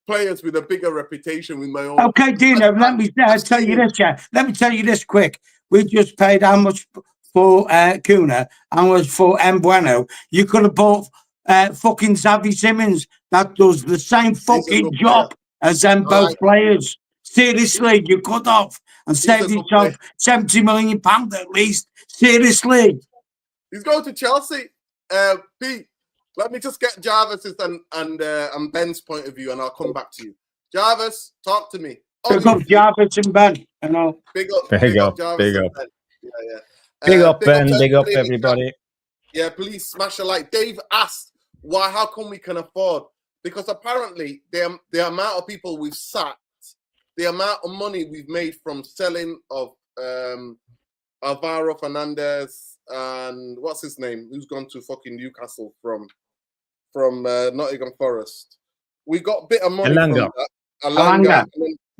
players with a bigger reputation with my own. Okay, Dino, let me tell you this, yeah. Let me tell you this quick. We just paid how much for Kuna, how much for Mbueno. You could have bought fucking Xavi Simmons that does the same fucking job as them both players. Seriously, you could have and saved yourself £70 million at least. Seriously. He's going to Chelsea. Pete, let me just get Jarvis's and Ben's point of view, and I'll come back to you. Jarvis, talk to me. Big up Jarvis and Ben. Big up Jarvis big and up. Ben. Yeah. Big up Ben, big up everybody. Yeah, please smash a like. Dave asked, how come we can afford? Because apparently the amount of people we've sacked, the amount of money we've made from selling of Alvaro Fernandez and what's his name, who's gone to fucking Newcastle from Nottingham Forest. We got a bit of money from that. Alanga.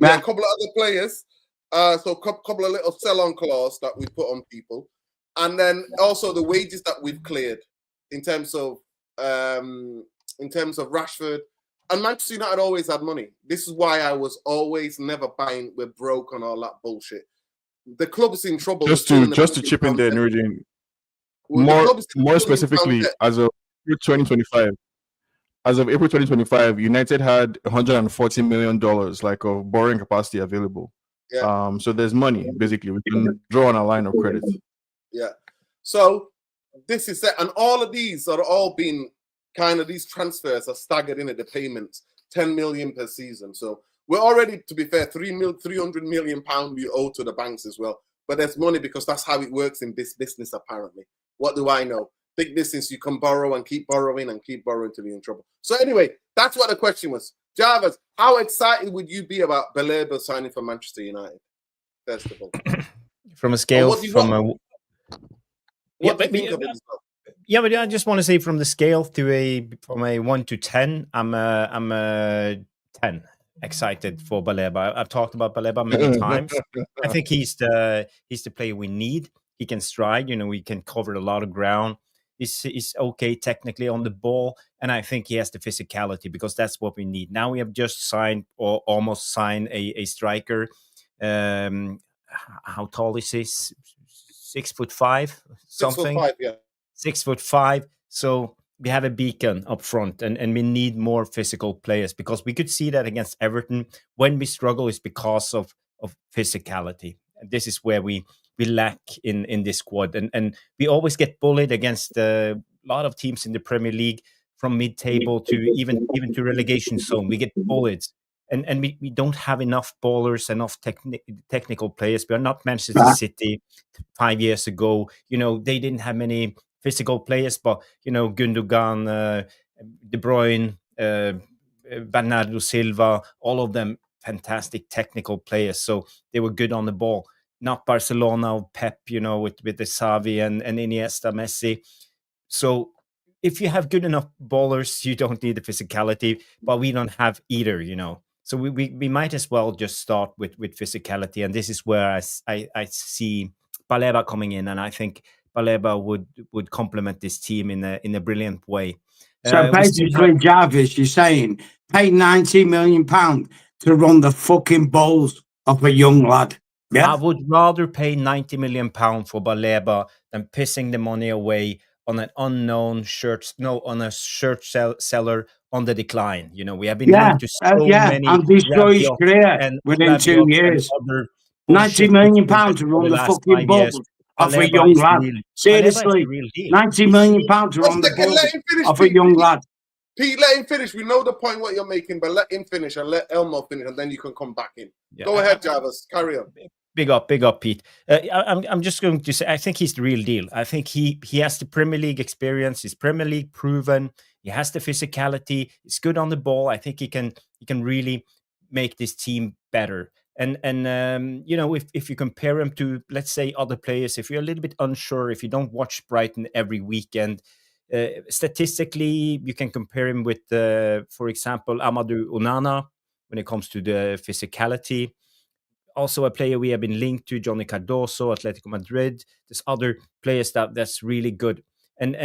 And then, a couple of other players. So a couple of little sell-on clause that we put on people. And then also the wages that we've cleared in terms of Rashford. And Manchester United always had money. This is why I was always never buying. We're broke and all that bullshit. The club's in trouble. Just to chip in there, Nuruddin. More specifically, as of 2025. As of April 2025, United had $140 million of borrowing capacity available. Yeah. So there's money, basically. We can draw on a line of credit. Yeah. So this is it. And all of these are all being these transfers are staggered in at the payments, 10 million per season. So we're already, to be fair, £300 million we owe to the banks as well. But there's money because that's how it works in this business, apparently. What do I know? Big business, you can borrow and keep borrowing till you're in trouble. So anyway, that's what the question was. Jarvis, how excited would you be about Baleba signing for Manchester United? First of all. From a scale, what do you think of it as well? Yeah, but I just want to say from the scale from a 1 to 10, I'm a 10. Excited for Baleba. I've talked about Baleba many times. I think he's the player we need. He can stride. He can cover a lot of ground. He's okay technically on the ball, and I think he has the physicality because that's what we need. Now we have just signed or almost signed a striker. How tall is he? 6'5", something. 6'5", yeah. 6'5". So we have a beacon up front, and we need more physical players because we could see that against Everton. When we struggle, is because of physicality. And this is where we lack in this squad, and we always get bullied against a lot of teams in the Premier League from mid-table to even to relegation zone. We get bullied. And we don't have enough ballers, enough technical players. We are not Manchester City 5 years ago. They didn't have many physical players, but Gundogan, De Bruyne, Bernardo Silva, all of them fantastic technical players. So they were good on the ball. Not Barcelona or Pep, with the Xavi and Iniesta, Messi. So if you have good enough ballers, you don't need the physicality, but we don't have either, So we might as well just start with physicality, and this is where I see Baleba coming in, and I think Baleba would complement this team in a brilliant way. So basically, Jarvis, you're saying pay £90 million to run the fucking balls of a young lad. Yeah, I would rather pay £90 million for Baleba than pissing the money away on an unknown shirt seller on the decline. We have been linked to so many. And destroy his career within 2 years. £90 million to run the fucking balls of a young lad. Seriously, £90 million to run the balls of a young lad. Pete, let him finish. We know the point what you're making, but let him finish and let Elmo finish, and then you can come back in. Yeah. Go ahead, Jarvis. Carry on. Big up, Pete. I'm just going to say I think he's the real deal. I think he has the Premier League experience. He's Premier League proven. He has the physicality. He's good on the ball. I think he can really make this team better. And if you compare him to, let's say, other players, if you're a little bit unsure, if you don't watch Brighton every weekend, statistically, you can compare him with, for example, Amadou Onana when it comes to the physicality. Also a player we have been linked to, Johnny Cardoso, Atletico Madrid. There's other players that's really good. And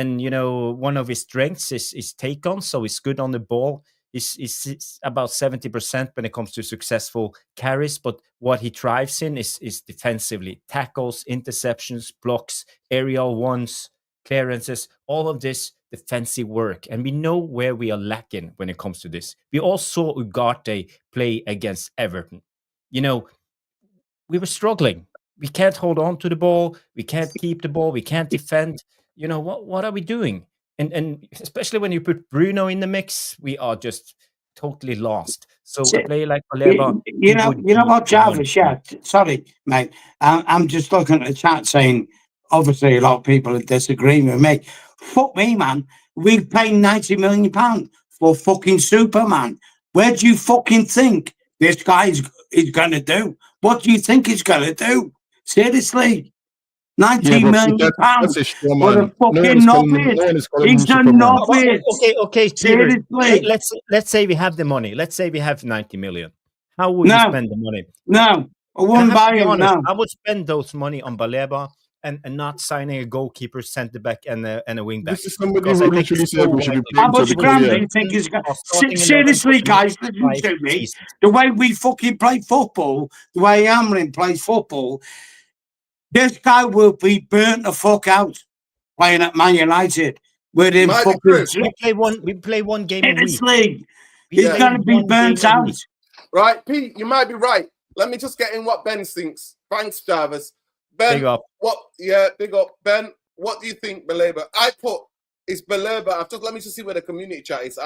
one of his strengths is take on, so he's good on the ball. He's about 70% when it comes to successful carries, but what he thrives in is defensively. Tackles, interceptions, blocks, aerial ones, clearances, all of this defensive work. And we know where we are lacking when it comes to this. We all saw Ugarte play against Everton. We were struggling. We can't hold on to the ball. We can't keep the ball. We can't defend. What are we doing? And especially when you put Bruno in the mix, we are just totally lost. So a player like Baleba, you know what, Jarvis? Yeah, sorry, mate. I'm just looking at the chat saying, obviously, a lot of people are disagreeing with me. Fuck me, man. We paid £90 million for fucking Superman. Where do you fucking think this guy is going to do? What do you think he's going to do? Seriously? £90 million for a fucking novice. He's a novice. Okay, seriously. Let's say we have the money. Let's say we have 90 million. How would you spend the money? No, I wouldn't buy him. No. I would spend those money on Baleba and not signing a goalkeeper, centre back, and a wing back. This is somebody who literally said we should be playing. How much grand do you think he's got? Seriously, guys, listen to me. The way we fucking play football, the way Amorim plays football, this guy will be burnt the fuck out playing at Man United. We play one game a week. Seriously, he's going to be burnt out. Right, Pete, you might be right. Let me just get in what Ben thinks. Thanks, Jarvis. Ben, big up. Big up. Ben, what do you think, Baleba? Is Baleba, let me just see where the community chat is.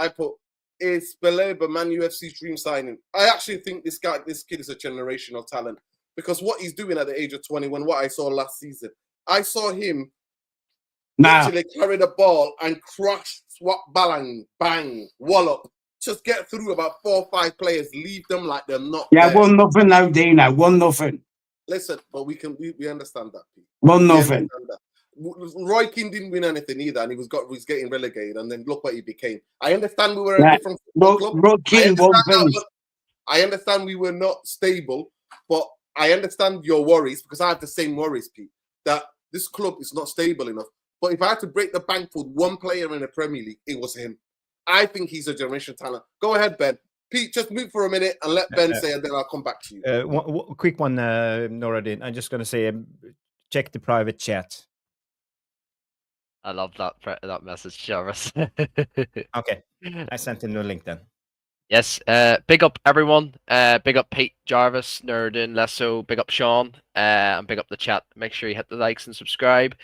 Is Baleba Man UFC's dream signing? I actually think this kid is a generational talent because what he's doing at the age of 21, what I saw last season, I saw him actually carry the ball and crush, swap, bang, wallop. Just get through about 4 or 5 players, leave them like they're not. Yeah, there. 1-0 now, Dino. 1-0. Listen, but we understand that, Pete. 1-0. We understand that. Roy Keane didn't win anything either, and he was getting relegated, and then look what he became. I understand we were a different football club. I understand we were not stable, but I understand your worries because I have the same worries, Pete, that this club is not stable enough. But if I had to break the bank for one player in the Premier League, it was him. I think he's a generation talent. Go ahead, Ben. Pete, just mute for a minute and let Ben say, and then I'll come back to you. One quick one, Noradin. I'm just going to say, check the private chat. I love that message, Jarvis. Okay, I sent him the link then. Yes, big up everyone. Big up Pete, Jarvis, Nerdin, Lesso. Big up Sean, and big up the chat. Make sure you hit the likes and subscribe.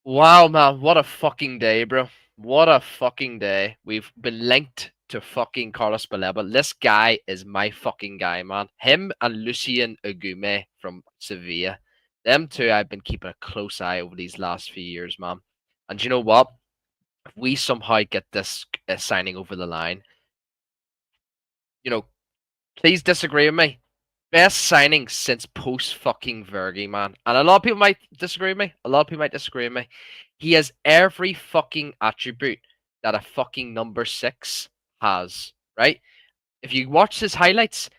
Wow, man, what a fucking day, bro. What a fucking day. We've been linked to fucking Carlos Baleba. This guy is my fucking guy, man. Him and Lucien Agume from Sevilla. Them two I've been keeping a close eye over these last few years, man. And you know what? If we somehow get this signing over the line, you know, please disagree with me. Best signing since post fucking Vergi, man. And a lot of people might disagree with me. A lot of people might disagree with me. He has every fucking attribute that a fucking number 6 has, right? If you watch his highlights,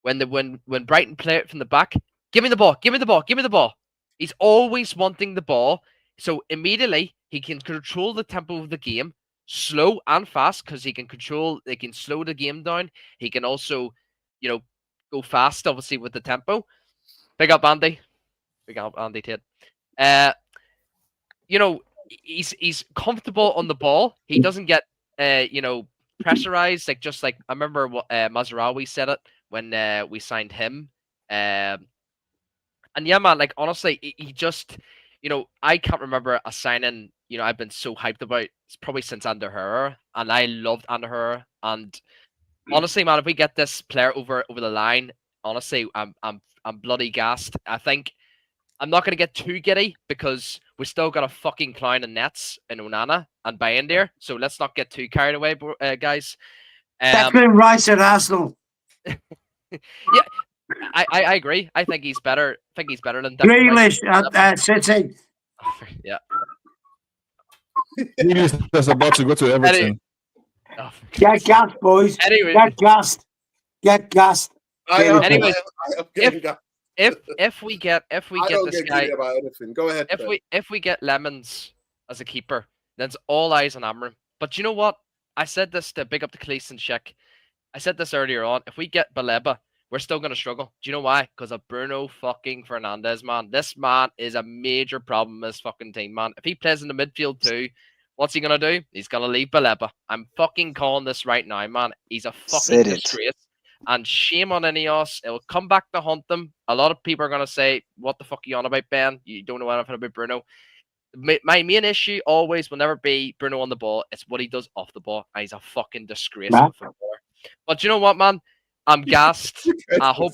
when Brighton play it from the back, give me the ball, give me the ball, give me the ball. He's always wanting the ball. So immediately he can control the tempo of the game, slow and fast, because he can slow the game down. He can also, go fast, obviously, with the tempo. Big up Andy. Big up Andy Tate. He's comfortable on the ball. He doesn't get pressurized, just like I remember what Mazraoui said it when we signed him. And yeah, man, honestly, he just, I can't remember a signing, I've been so hyped about. It's probably since Ander Herrera, and I loved Ander Herrera. And honestly, man, if we get this player over the line, honestly, I'm bloody gassed. I think I'm not going to get too giddy because we still got a fucking clown in nets in Onana and Bayendir. So let's not get too carried away, guys. Declan Rice at Arsenal. Yeah, I agree. I think he's better. I think he's better than Grealish at City. Yeah. That's about to go to Everton. Get gassed, boys. Anyway. Get gassed. Get gassed. Anyways, if we get this guy, about anything. Go ahead. If we get Lemons as a keeper, then it's all eyes on Amram. But you know what? I said this to big up the Cleese and Sheck. I said this earlier on. If we get Baleba, we're still going to struggle. Do you know why? Because of Bruno fucking Fernandes, man. This man is a major problem in this fucking team, man. If he plays in the midfield too, what's he going to do? He's going to leave Baleba. I'm fucking calling this right now, man. He's a fucking disgrace. And shame on Ineos. It will come back to haunt them. A lot of people are going to say, what the fuck are you on about, Ben? You don't know anything about Bruno. My main issue always will never be Bruno on the ball. It's what he does off the ball. And he's a fucking disgrace of a footballer. But you know what, man? I'm gassed. I hope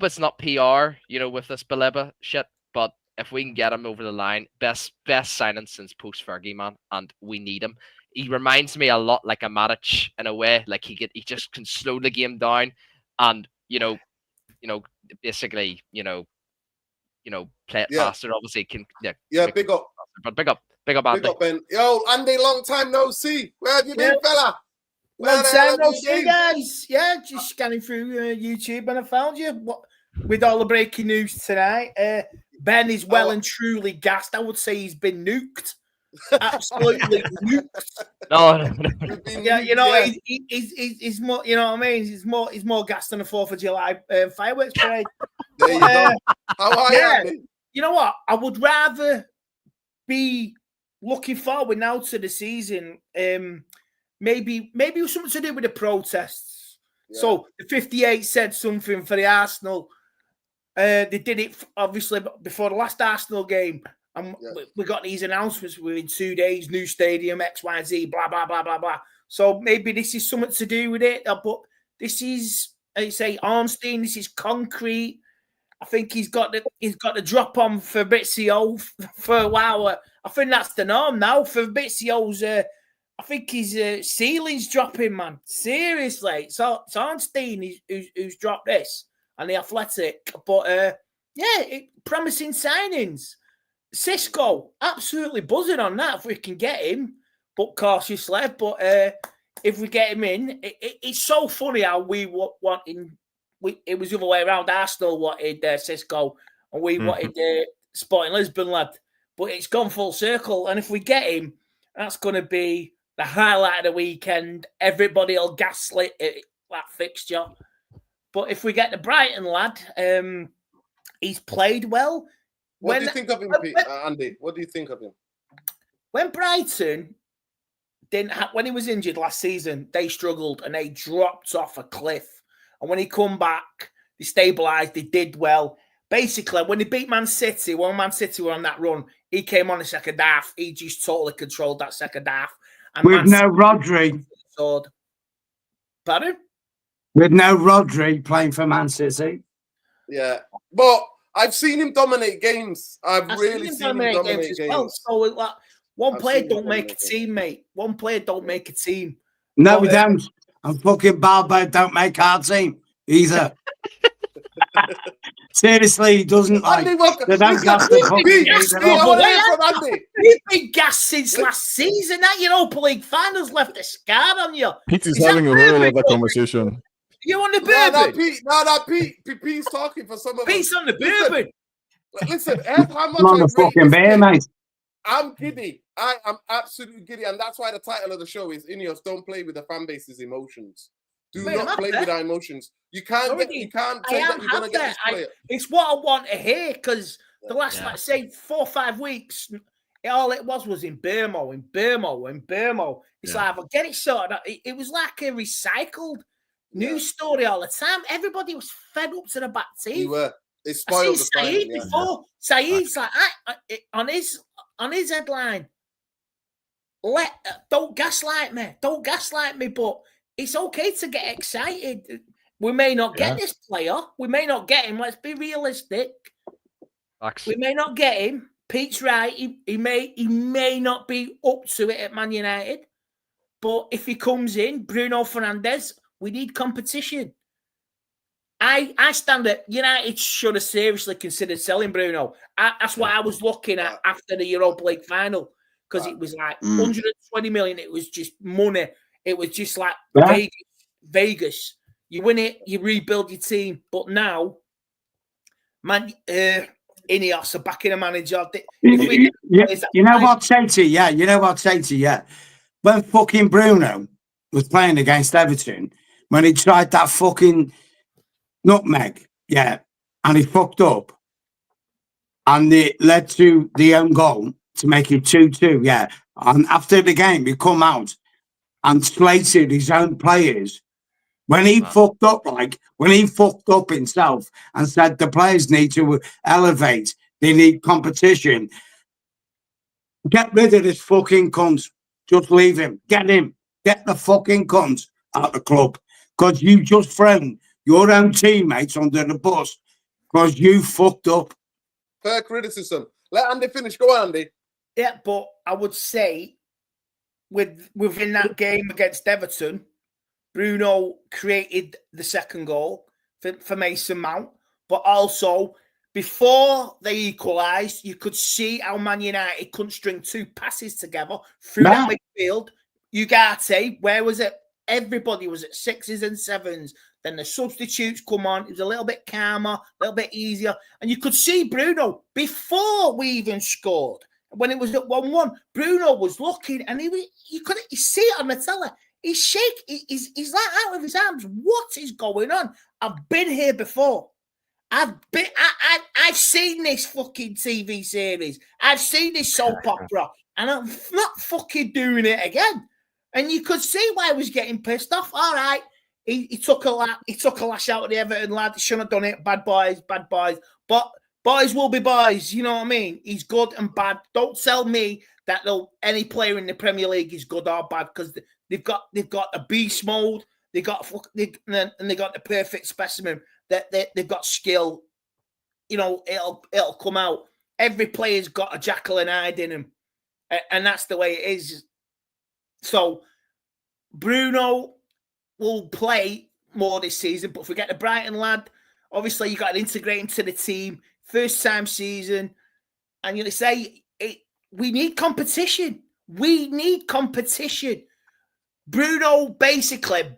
it's not PR, with this Baleba shit. But if we can get him over the line, best signing since post Fergie, man, and we need him. He reminds me a lot like a Matic in a way. Like he just can slow the game down, and basically play it faster. Obviously, can big up. But big up, Andy. Big up, Ben. Yo, Andy, long time no see. Where have you been, fella? Long time no see, guys. Yeah, just scanning through YouTube and I found you. With all the breaking news tonight, Ben is well and truly gassed. I would say he's been nuked. Absolutely nuked. No. Yeah, he's more. You know what I mean? He's more gassed than the 4th of July fireworks parade. There you go. How are you? You know what? I would rather be looking forward now to the season. Maybe it was something to do with the protests. Yeah. So the 58 said something for the Arsenal. They did it obviously before the last Arsenal game. We got these announcements within 2 days, new stadium, X, Y, Z, blah, blah, blah, blah, blah. So maybe this is something to do with it. But this is, I say, Ornstein, this is concrete. I think he's got the drop on Fabrizio for a while. I think that's the norm now. Fabrizio's I think his ceiling's dropping, man. Seriously. So it's Arnstein who's dropped this and the Athletic. But promising signings. Cisco, absolutely buzzing on that if we can get him, but cautiously. But if we get him in, it's so funny how we wanted. It was the other way around. Arsenal wanted Cisco, and we wanted Sporting Lisbon lad. But it's gone full circle, and if we get him, that's going to be the highlight of the weekend. Everybody will gaslit that fixture. But if we get the Brighton lad, he's played well. What do you think of him, Andy? What do you think of him? When Brighton when he was injured last season, they struggled and they dropped off a cliff. And when he come back, they stabilised, they did well. Basically, when they beat Man City, when Man City were on that run, he came on the second half. He just totally controlled that second half. And with no Rodri. Pardon? With no Rodri playing for Man City. Yeah. But I've seen him dominate games. I've really seen him dominate games. Well. So one player don't make a team, mate. One player don't make a team. No, we don't. And fucking Baleba don't make our team either. Seriously, he doesn't like. Andy, they don't gas the You've been gassed since last season. That Europa League finals left a scar on you. Pete is having a whole other conversation. You on the bourbon? No, Pete's talking for some of us. Pete's on the bourbon. Listen, how much on the fucking beer, mate. I'm giddy. I am absolutely giddy, and that's why the title of the show is Ineos. Don't play with the fan base's emotions. Do not play with our emotions. You can't say that you're gonna get this player. It's what I want to hear because the last, let's say, 4 or 5 weeks, all it was in Burmo. It's like, well, get it sorted out. It was like a recycled news story all the time. Everybody was fed up to the back teeth. You were. It spoiled the Saeed before. Saeed's like on his headline. Don't gaslight me, but it's okay to get excited. We may not get this player. We may not get him. Let's be realistic. We may not get him. Pete's right. He may not be up to it at Man United. But if he comes in, Bruno Fernandes, we need competition. I stand at United should have seriously considered selling Bruno. That's what I was looking at after the Europa League final because it was like 120 million. It was just money. It was just like Vegas. You win it, you rebuild your team. But now, Ineos are backing a manager. You know what, Tatey? Yeah, you know what, Tatey? Yeah. When fucking Bruno was playing against Everton, when he tried that fucking nutmeg, and he fucked up, and it led to the own goal to make it 2-2, And after the game, he come out and slated his own players. When he fucked up himself and said the players need to elevate, they need competition. Get rid of this fucking cunt. Just leave him. Get him. Get the fucking cunt out of the club. Because you just thrown your own teammates under the bus because you fucked up. Fair criticism. Let Andy finish. Go on, Andy. Yeah, but I would say within that game against Everton, Bruno created the second goal for Mason Mount, but also before they equalised, you could see how Man United couldn't string 2 passes together through that midfield. Ugarte, where was it? Everybody was at 6s and 7s. Then the substitutes come on. It was a little bit calmer, a little bit easier. And you could see Bruno before we even scored. When it was at 1-1, Bruno was looking and you see it on the telly. He's shaking. He's like out of his arms. What is going on? I've been here before. I've seen this fucking TV series. I've seen this soap opera, and I'm not fucking doing it again. And you could see why he was getting pissed off. All right, he took a lash out of the Everton lad. He shouldn't have done it. Bad boys. But boys will be boys. You know what I mean? He's good and bad. Don't tell me that any player in the Premier League is good or bad because they've got a beast mode. They got the perfect specimen. That they've got skill. You know, it'll come out. Every player's got a Jekyll and Hyde in him, and that's the way it is. So Bruno will play more this season, but forget the Brighton lad. Obviously, you got to integrate into the team. First time season. And you say, we need competition. We need competition. Bruno basically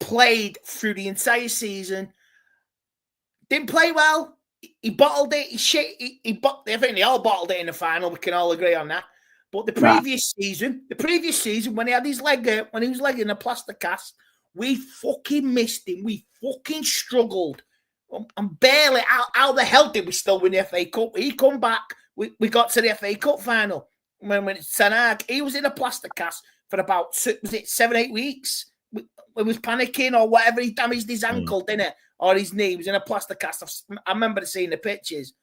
played through the entire season. Didn't play well. He bottled it. I think they all bottled it in the final. We can all agree on that. But the previous season, when he had his leg, when he was legging a plaster cast, we fucking missed him. We fucking struggled. And barely, how the hell did we still win the FA Cup? He come back. We got to the FA Cup final. When Ten Hag, he was in a plaster cast for about 7-8 weeks. We was panicking or whatever. He damaged his ankle, didn't it? Or his knee. He was in a plaster cast. I remember seeing the pictures.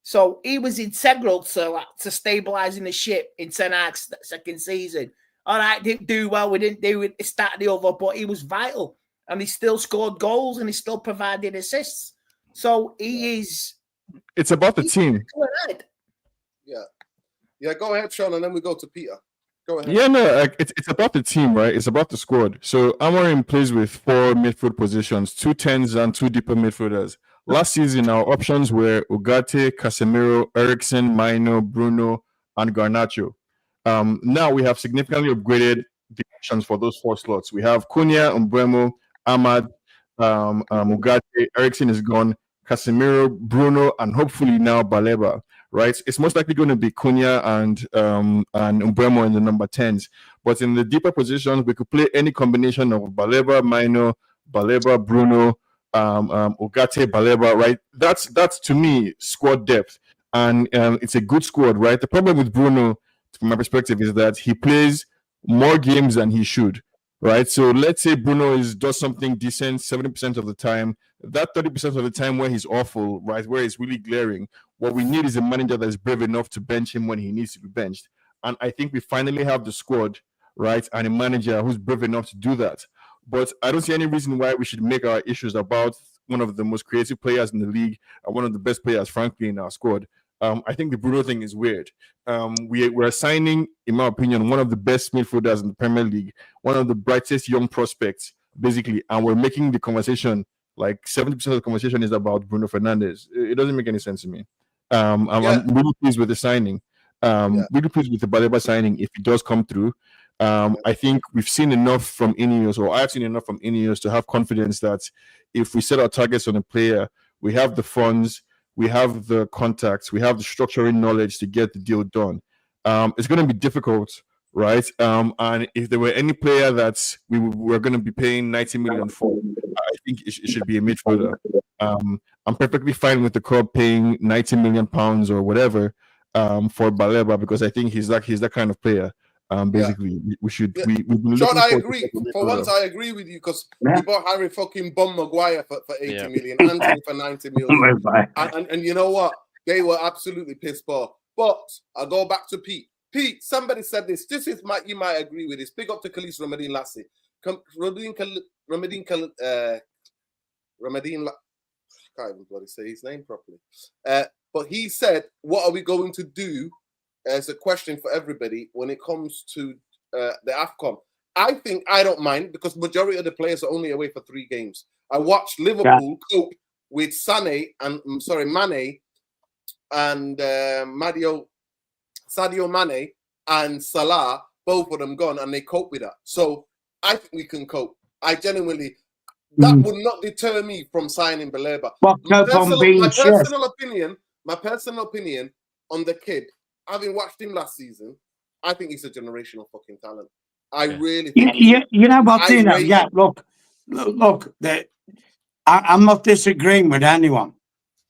So he was integral to stabilising the ship in Ten Hag's second season. All right, didn't do well. We didn't do it. It started the over, but he was vital. And he still scored goals and he still provided assists. So he is. It's about the team. Yeah, go ahead, Sean, and then we go to Peter. Go ahead. Yeah, no, it's about the team, right? It's about the squad. So Amorim plays with 4 midfield positions, 2 10s and 2 deeper midfielders. Last season, our options were Ugarte, Casemiro, Eriksen, Maino, Bruno, and Garnacho. Now we have significantly upgraded the options for those 4 slots. We have Cunha, Mbeumo, Ahmad, Ugarte, Eriksen is gone, Casemiro, Bruno, and hopefully now Baleba. Right, it's most likely going to be Cunha and Mbeumo in the number 10s. But in the deeper positions, we could play any combination of Baleba, Maino, Baleba, Bruno, Ugarte, Baleba. Right, that's to me squad depth, and it's a good squad. Right, the problem with Bruno, from my perspective, is that he plays more games than he should. Right, so let's say Bruno does something decent 70% of the time. That 30% of the time where he's awful, right, where he's really glaring, what we need is a manager that is brave enough to bench him when he needs to be benched. And I think we finally have the squad, right, and a manager who's brave enough to do that. But I don't see any reason why we should make our issues about one of the most creative players in the league and one of the best players, frankly, in our squad. I think the Bruno thing is weird. We're signing, in my opinion, one of the best midfielders in the Premier League, one of the brightest young prospects, basically, and we're making the conversation, like 70% of the conversation is about Bruno Fernandes. It doesn't make any sense to me. I'm really pleased with the signing. Really pleased with the Baleba signing if it does come through. I think we've seen enough from Ineos, or I've seen enough from Ineos to have confidence that if we set our targets on a player, we have the funds, we have the contacts, we have the structuring knowledge to get the deal done. It's going to be difficult, right? And if there were any player that we were going to be paying 90 million for, I think it should be a midfielder. I'm perfectly fine with the club paying 90 million pounds or whatever for Baleba, because I think he's that kind of player. Basically, we should. We've been John, I looking agree. For once, I agree with you, because we bought Harry fucking Bum Maguire for 80 million, Anthony for 90 million, and you know what? They were absolutely pissed off. But I'll go back to Pete. Pete, somebody said this. You might agree with this. Big up to Khalis Ramadeen Lassie. Ramadeen, I can't even bloody say his name properly. But he said, "What are we going to do?" As a question for everybody when it comes to the AFCON. I think I don't mind, because majority of the players are only away for 3 games. I watched Liverpool cope with Mane and Sadio Mane and Salah, both of them gone, and they cope with that. So I think we can cope. I genuinely, that would not deter me from signing Baleba. My personal opinion on the kid, having watched him last season, I think he's a generational fucking talent. I really think. You know what, Dino? Yeah, look. I'm not disagreeing with anyone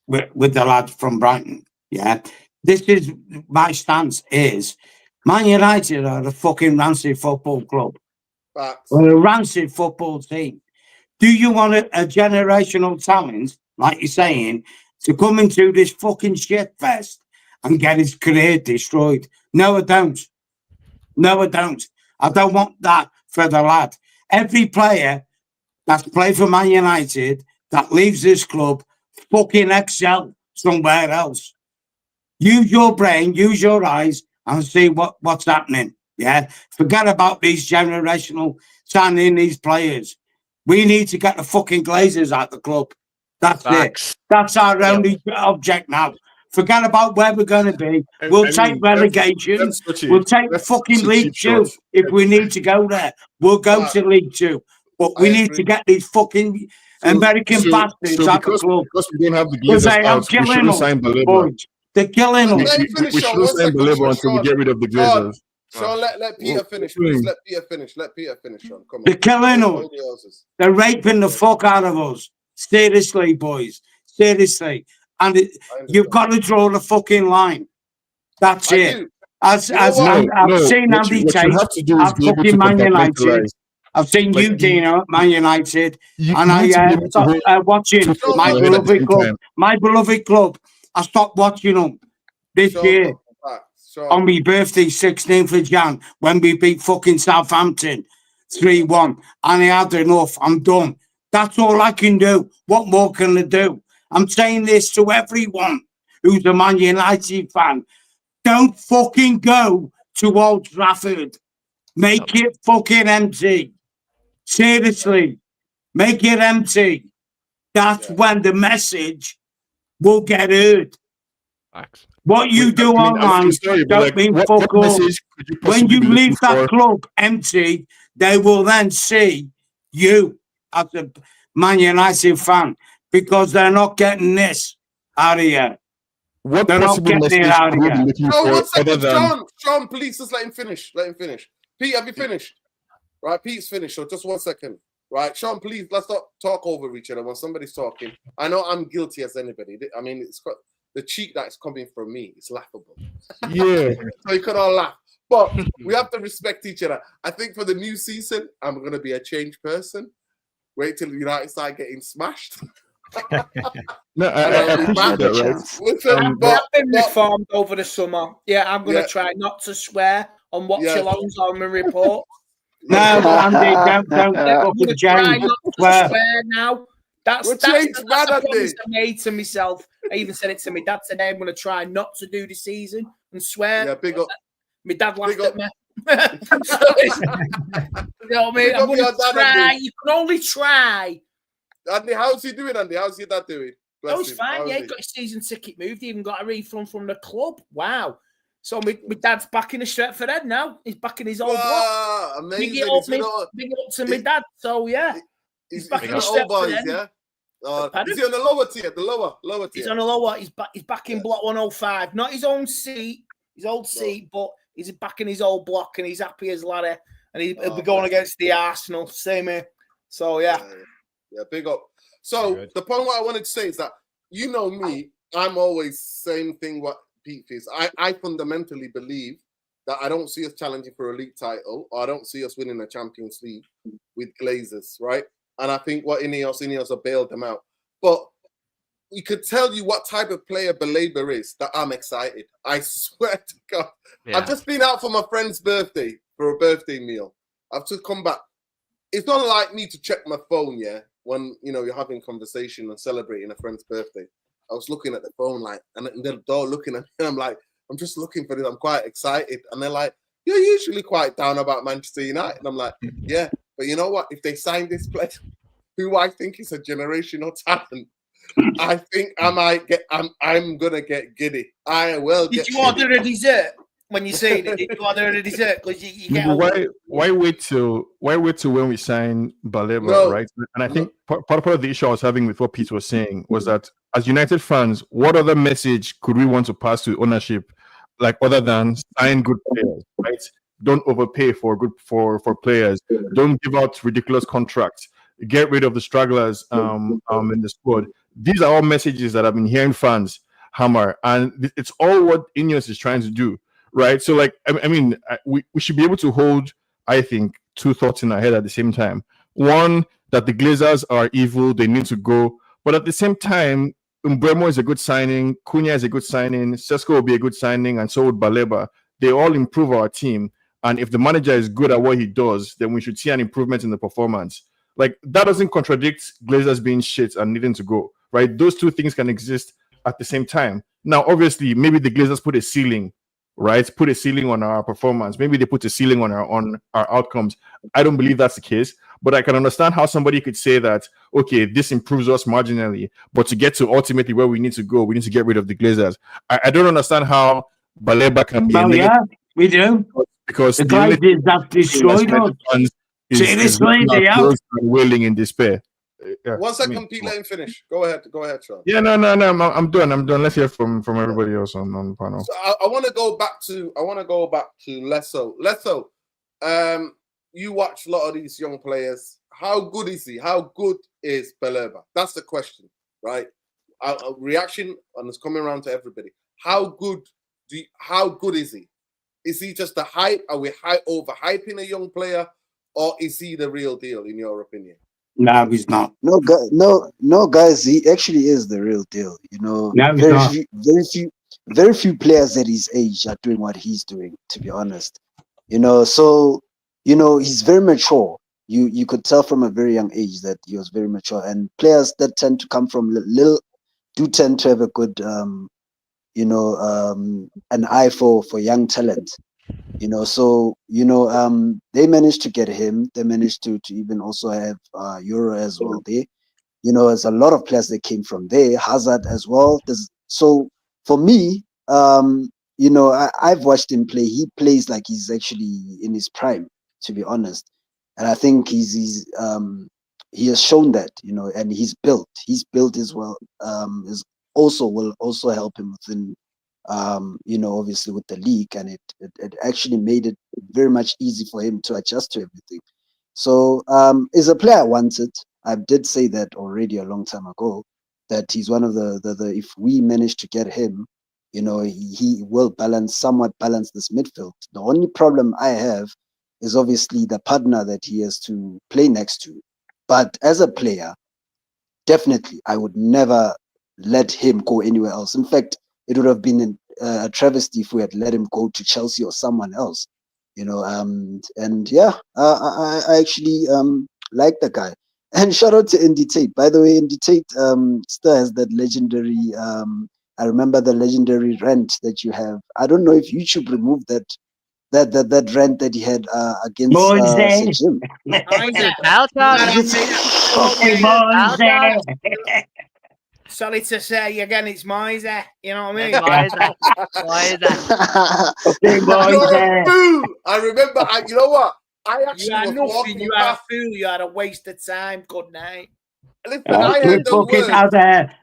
with the lad from Brighton. Yeah, this is my stance. Is Man United are a fucking rancid football club, or a rancid football team. Do you want a generational talent, like you're saying, to come into this fucking shit fest and get his career destroyed? No, I don't. No, I don't. I don't want that for the lad. Every player that's played for Man United that leaves this club fucking excel somewhere else. Use your brain, use your eyes, and see what's happening. Yeah, forget about these generational signing these players. We need to get the fucking Glazers out the club. That's Facts. it. That's our Yep. only object now. Forget about where we're going to be. I We'll mean, take relegation. that's such a We'll take that's fucking such a League cheap shot. 2 if we need to go there. We'll go Right. to League 2. But I we need agree. to get these fucking American bastards out the club. because we don't have the Because Glazers they are out, we killing shouldn't us, sign Baleba. boys. They're killing Let us. him finish, We Sean. shouldn't One sign second, Baleba until we Sean. get rid of the Sean, Glazers. Sean, let Peter finish, what are you please. doing? Let Peter finish. Let Peter finish, Sean. Come on. They're killing us. Hold the horses. They're raping the fuck out of us. Seriously, boys. Seriously. And I understand. you've got to draw the fucking line. That's I it. do. As You know what? I've seen What Andy you Tate have to do is at be able to fucking Man United. compartmentalize. I've seen Like, you, Dino, at Man United. You And need to be I able to hold stopped watching two thoughts my in your head at the beloved same club. time. My beloved club. I stopped watching them this Sean, year welcome back. Sean. on my birthday, 16th of Jan, when we beat fucking Southampton 3-1. And I had enough. I'm done. That's all I can do. What more can I do? I'm saying this to everyone who's a Man United fan. Don't fucking go to Old Trafford. Make it fucking empty. Seriously. Make it empty. That's Yeah. when the message will get heard. Facts. What you do I'm online sorry, but don't like, mean what fuck all. message could you When possibly you be looking leave that for? club empty, they will then see you as a Man United fan because they're not getting this out of you. What They're not possible getting it message out could of we be you. looking Oh, for one other second, than Sean, please just let him finish. Let him finish. Pete, have you finished? Right, Pete's finished. So just 1 second. Right, Sean, please let's not talk over each other when somebody's talking. I know I'm guilty as anybody. I mean, it's got the cheek that's coming from me. It's laughable. yeah? So you could all laugh. But we have to respect each other. I think for the new season, I'm going to be a changed person. Wait till United start getting smashed. No, I And I'll be appreciate back. that, right? Chance. Listen, I've been reformed over the summer. Yeah, I'm going to Yeah. try not to swear on Watch Yeah. Along's on my report. No, Andy, don't I'm going fucking to try change. not to Swear. swear now. That's We're that's changed, man, a promise Andy. I made to myself. I even said it to my dad today. I'm going to try not to do the season and swear. Yeah, big up. My dad laughed Big up. at me. So you know what I mean? Big I'm up going your to dad, try. Andy. You can only try. Andy, how's he doing, Andy? How's your dad doing? Bless Oh, he's him. fine. How's Yeah, he he? got his season ticket moved. He even got a refund from the club. Wow. So my dad's back in the Stretford Head now. He's back in his old block. Wow, Big amazing. it up, He's been on, big it up to my dad. So yeah, he's back in in the the old Stretford boys, End. yeah? Pardon? Is he on the lower tier? The lower tier? He's on a lower. He's back in block 105. Not his own seat, his old seat, but he's back in his old block and he's happy as Larry. And he'll be going against the Arsenal. Same here. So yeah. Yeah, big up. So Good. the point what I wanted to say is that you know me, I'm always same thing what Pete is. I fundamentally believe that I don't see us challenging for a league title, or I don't see us winning a Champions League with Glazers, right? And I think what Ineos have bailed them out. But we could tell you what type of player Baleba is that I'm excited. I swear to God. Yeah. I've just been out for my friend's birthday for a birthday meal. I've just come back. It's not like me to check my phone, yeah, when you're having conversation and celebrating a friend's birthday. I was looking at the phone and they're looking at me, and I'm like, I'm just looking for this. I'm quite excited. And they're like, you're usually quite down about Manchester United. And I'm like, yeah, but you know what? If they sign this player, who I think is a generational talent, I think I might get. I'm gonna get giddy. I will. Did you order a dessert when you say it? Did you order a dessert? Because you get Why wait till when we sign Baleba, No. right? And I think part of the issue I was having with what Pete was saying was that as United fans, what other message could we want to pass to ownership, like other than sign good players, right? Don't overpay for players. Don't give out ridiculous contracts. Get rid of the stragglers in the squad. These are all messages that I've been hearing fans hammer, and it's all what Ineos is trying to do, right? So, like, I mean, we should be able to hold, I think, two thoughts in our head at the same time. One, that the Glazers are evil; they need to go. But at the same time, Mbeumo is a good signing. Cunha is a good signing. Sesko will be a good signing, and so would Baleba. They all improve our team. And if the manager is good at what he does, then we should see an improvement in the performance. Like, that doesn't contradict Glazers being shit and needing to go, right? Those two things can exist at the same time. Now, obviously, maybe the Glazers put a ceiling, right, put a ceiling on our performance. Maybe they put a ceiling on our outcomes. I don't believe that's the case, but I can understand how somebody could say that, okay, this improves us marginally, but to get to ultimately where we need to go, we need to get rid of the Glazers. I don't understand how Baleba can be a Well, negative, yeah, we do. because The the only Glazers have destroyed us. fans is Seriously, they have. close and wailing in despair. Yeah, One second, Pete, let him finish. Go ahead, Sean. Yeah, no, I'm done. Let's hear from everybody else on the panel. So I want to go back to Lesso. Lesso, you watch a lot of these young players. How good is he? How good is Baleba? That's the question, right? A reaction, and it's coming around to everybody. How good is he? Is he just a hype? Are we overhyping a young player, or is he the real deal in your opinion? No, he's not. No, guys. He actually is the real deal. You know, No, he's not. very few players at his age are doing what he's doing. To be honest, you know. So, you know, he's very mature. You could tell from a very young age that he was very mature. And players that tend to come from little do tend to have a good, an eye for young talent. You know, so they managed to get him. They managed to even also have Euro as well. There's a lot of players that came from there. Hazard as well. So for me, I've watched him play. He plays like he's actually in his prime, to be honest. And I think he has shown that, and he's built as well. Will also help him within. Obviously with the league, and it actually made it very much easy for him to adjust to everything. So is a player I wanted. I did say that already a long time ago, that he's one of the if we manage to get him, he will somewhat balance this midfield. The only problem I have is obviously the partner that he has to play next to. But as a player, definitely I would never let him go anywhere else. In fact, it would have been a travesty if we had let him go to Chelsea or someone else, I actually like the guy. And shout out to Indy Tate. By the way, Indy Tate still has that legendary, I remember the legendary rant that you have. I don't know if YouTube removed that rant that he had against Sir Jim. Sorry to say again, it's Miser. You know what I mean? You're a fool. I remember. You know what? I actually you are was nothing. walking You are a fool. You are a waste of time. Good night. Listen, I heard the words.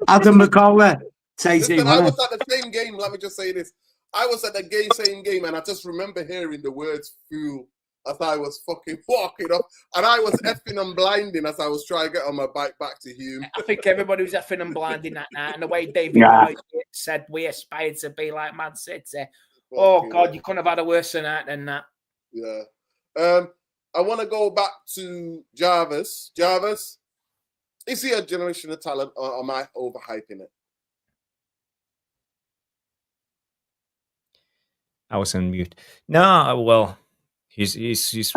Adam McCullough. Listen, I was at the same game. Let me just say this. I was at the same game, and I just remember hearing the words "fool" as I was fucking walking up, and I was effing and blinding as I was trying to get on my bike back to Hume. I think everybody was effing and blinding that night, and the way David Moyes said we aspired to be like Man City. Oh God, you couldn't have had a worse night than that. Yeah. I want to go back to Jarvis. Jarvis, is he a generational talent, or am I overhyping it? I was on mute. No, well, he's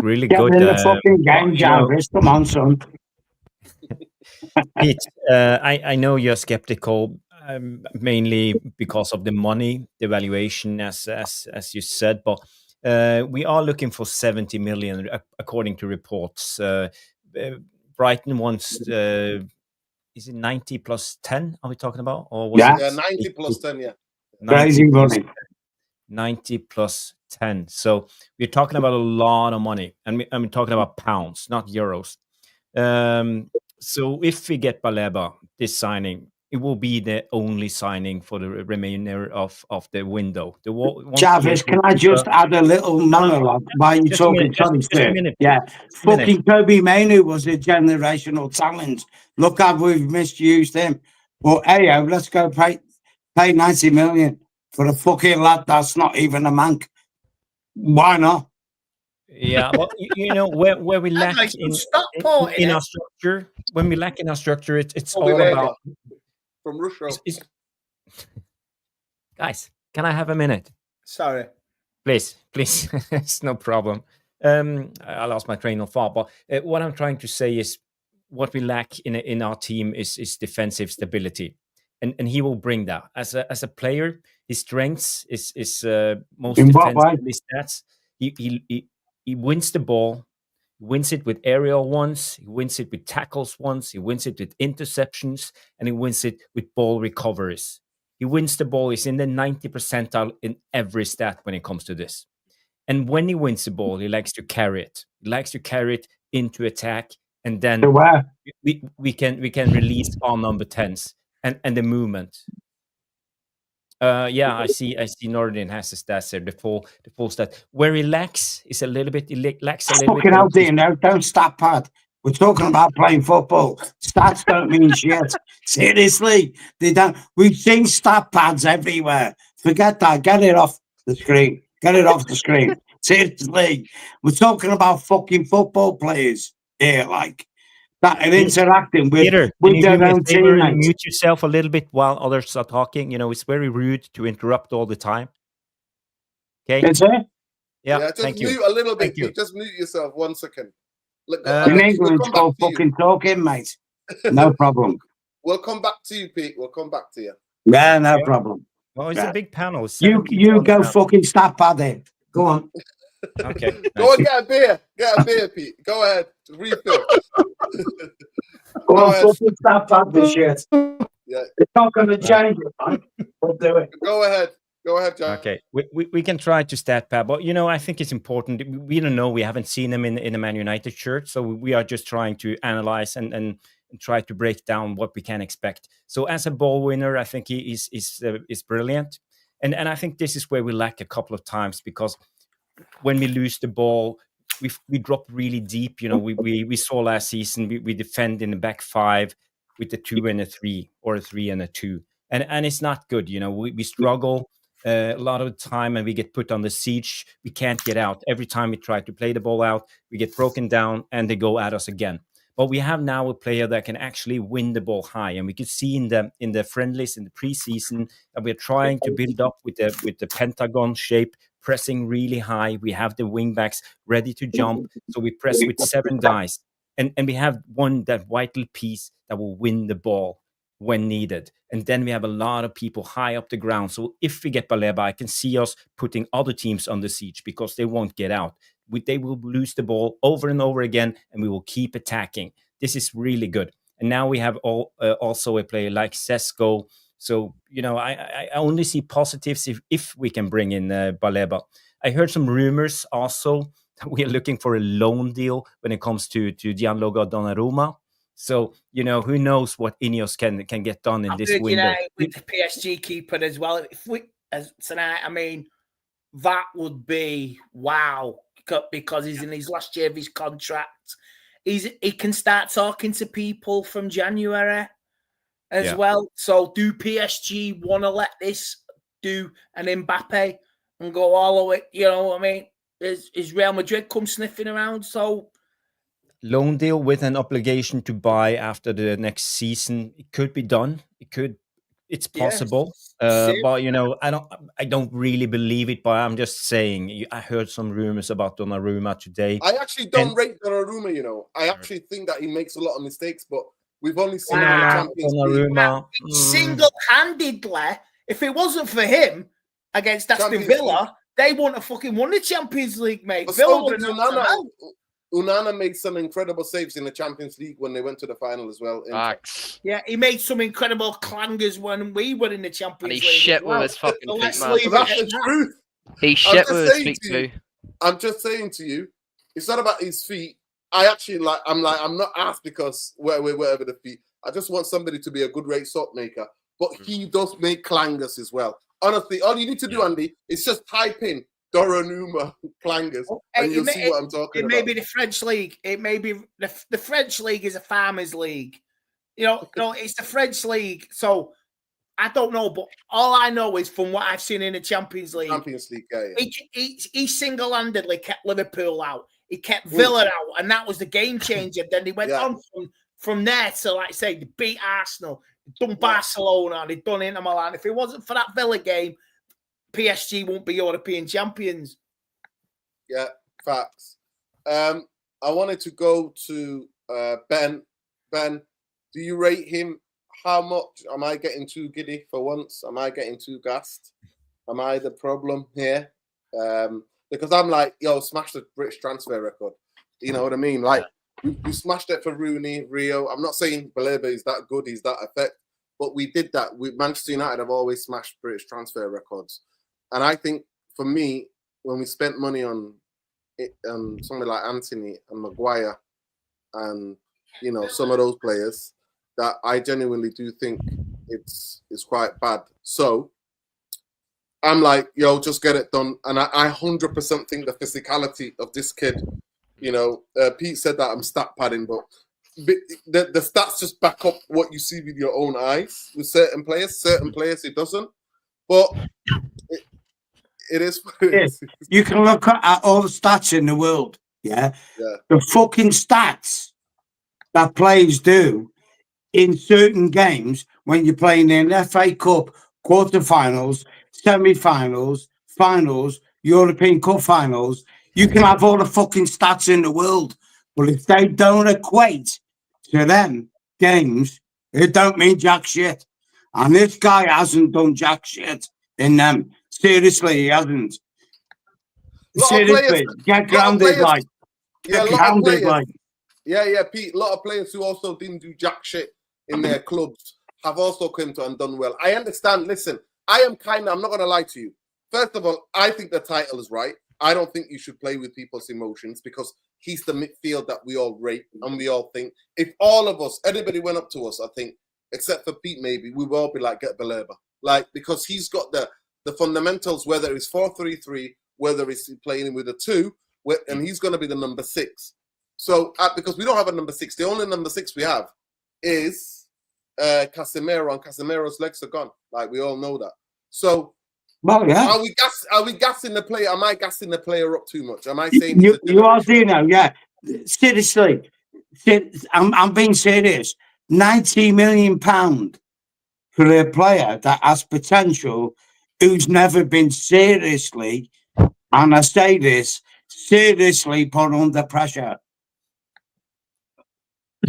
really Get good. in the fucking game, Jarvis. Come on, son. Pete, I know you're skeptical, mainly because of the money, the valuation, as you said, but we are looking for 70 million, according to reports. Brighton wants, is it 90 plus 10? Are we talking about? Or was it 90 plus 10, yeah. 90 plus 10. So we're talking about a lot of money, and I'm talking about pounds, not euros. So if we get Baleba, this signing, it will be the only signing for the remainder of the window. Jarvis, can I just add a little monologue while you're talking? Just a minute. Yeah, fucking Kobe Mainoo was a generational talent. Look how we've misused him. But hey, let's go pay 90 million for a fucking lad that's not even a mank. Why not? Yeah, well, where we lack in our structure, when we lack in our structure, it's all about from Russia. Guys, can I have a minute? Sorry, please, it's no problem. I lost my train of thought, but what I'm trying to say is what we lack in our team is defensive stability. and he will bring that as a player. His strengths is most In what way? defensively stats. He wins the ball. He wins it with aerial ones. He wins it with tackles once. He wins it with interceptions, and he wins it with ball recoveries. He wins the ball. He's in the 90th percentile in every stat when it comes to this. And when he wins the ball, he likes to carry it. He likes to carry it into attack, and then To where? we can release our number 10s and the movement. Yeah, I see Nordin has the stats there, the full stat. Where he lacks is a little bit, lacks a little bit. Fucking out there now, don't stat pad. We're talking about playing football. Stats don't mean shit. Seriously, they don't. We've seen stat pads everywhere. Forget that. Get it off the screen. Get it off the screen. Seriously, we're talking about fucking football players here, like that, and interacting with Peter, with their own and teammates. mute yourself a little bit while others are talking. It's very rude to interrupt all the time. Okay. Is it? Yeah. Just thank mute you. a little bit. Thank you. Just mute yourself 1 second. Look, In England, it's called fucking talking, mate. No problem. We'll come back to you, Pete. We'll come back to you. Yeah, no problem. Well, it's a big panel. You go fucking stat pad in. Go on. Okay. Go and get a beer. Get a beer, Pete. Go ahead. Refill. Go on, fucking stat pad this shit. Yeah. It's not going to change it, man. We'll do it. Go ahead. Go ahead, John. Okay, we can try to stat pad, but I think it's important. We don't know. We haven't seen him in a Man United shirt, so we are just trying to analyze and try to break down what we can expect. So as a ball winner, I think he is brilliant, and I think this is where we lack a couple of times, because when we lose the ball, we drop really deep. We saw last season we defend in the back five with the 2 and a 3 or a 3 and a 2, and it's not good. We struggle a lot of the time, and we get put on the siege. We can't get out. Every time we try to play the ball out, we get broken down, and they go at us again. But we have now a player that can actually win the ball high, and we could see in the friendlies in the preseason that we're trying to build up with the pentagon shape, pressing really high. We have the wing backs ready to jump, so we press with 7 guys, and we have that vital piece that will win the ball when needed. And then we have a lot of people high up the ground. So if we get Baleba, I can see us putting other teams under siege because they won't get out. They will lose the ball over and over again, and we will keep attacking. This is really good. And now we have also a player like Sesko. So, I only see positives if we can bring in Baleba. I heard some rumors also that we are looking for a loan deal when it comes to Gianluca Donnarumma. So, who knows what Ineos can get done in this window. With the PSG keeper as well. If we tonight, I mean, that would be wow, because he's in his last year of his contract. He can start talking to people from January as well. So do PSG want to let this do an Mbappe and go all the way? You know what I mean? Is Real Madrid come sniffing around? So loan deal with an obligation to buy after the next season. It could be done. It's possible. But I don't really believe it. But I'm just saying. I heard some rumors about Donnarumma today. I actually don't rate Donnarumma. I actually think that he makes a lot of mistakes, but we've only seen him in the Champions League. Single-handedly, if it wasn't for him against Aston Villa, they wouldn't have fucking won the Champions League, mate. But Villa would have Onana made some incredible saves in the Champions League when they went to the final as well. Yeah, he made some incredible clangers when we were in the Champions League. And he shit with his fucking feet, man. That's the truth. He shit with his feet too. I'm just saying to you, it's not about his feet. I'm not asked because wherever the feet. I just want somebody to be a good rate salt maker. But he does make clangers as well. Honestly, all you need to do, Andy, is just type in Donnarumma clangers, and you'll see what I'm talking about. It may be the French league. It may be the French league is a farmers' league. It's the French league. So I don't know, but all I know is from what I've seen in the Champions League. He single-handedly kept Liverpool out. He kept Villa out, and that was the game changer. Then he went on from there to, like I say, they beat Arsenal, done Barcelona, they'd done Inter Milan. If it wasn't for that Villa game, PSG won't be European champions. Yeah, facts. I wanted to go to Ben. Ben, do you rate him how much am I getting too giddy for once? Am I getting too gassed? Am I the problem here? Because I'm like, yo, smash the British transfer record. You know what I mean? Like, we smashed it for Rooney, Rio. I'm not saying Baleba is that good, he's that effect, but we did that. Manchester United have always smashed British transfer records. And I think, for me, when we spent money on somebody like Anthony and Maguire and, you know, some of those players, that I genuinely do think it's quite bad. So I'm like, yo, just get it done. And I 100% think the physicality of this kid, you know, Pete said that I'm stat padding, but the stats just back up what you see with your own eyes with certain players it doesn't. But it is what it is. You can look at all the stats in the world, yeah? The fucking stats that players do in certain games when you're playing in FA Cup quarterfinals, semi-finals, finals, European Cup finals, you can have all the fucking stats in the world, but if they don't equate to them games, it don't mean jack shit. And this guy hasn't done jack shit in them. Seriously, he hasn't. Seriously, get grounded, like. Yeah, a lot of players. Yeah, Pete. A lot of players who also didn't do jack shit in their clubs have also come to and done well. I understand. Listen, I'm not going to lie to you. First of all, I think the title is right. I don't think you should play with people's emotions because he's the midfield that we all rate and we all think. If all of us, anybody went up to us, I think, except for Pete maybe, we will all be like, get Baleba. Like, because he's got the fundamentals, whether it's 4-3-3, whether it's playing with a 2, and he's going to be the number 6. So, because we don't have a number 6, the only number 6 we have is Casemiro, and Casemiro's legs are gone. Like, we all know that. So, well, yeah. Are we gassing the player? Am I gassing the player up too much? Am I saying you are, Dino? Yeah. Seriously, I'm being serious. £90 million for a player that has potential, who's never been seriously, and I say this, seriously put under pressure.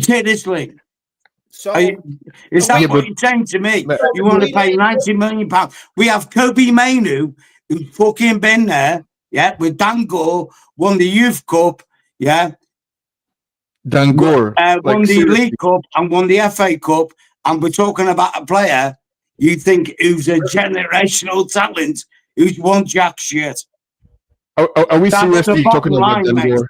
Seriously. So is that what you're saying to me? You want to pay £90 million? We have Kobe Mainu, who's fucking been there, yeah, with Dangor, won the Youth Cup, yeah. Dangor won the League Cup and won the FA Cup, and we're talking about a player you think who's a generational talent who's won jack shit. Are we seriously talking about Dangor?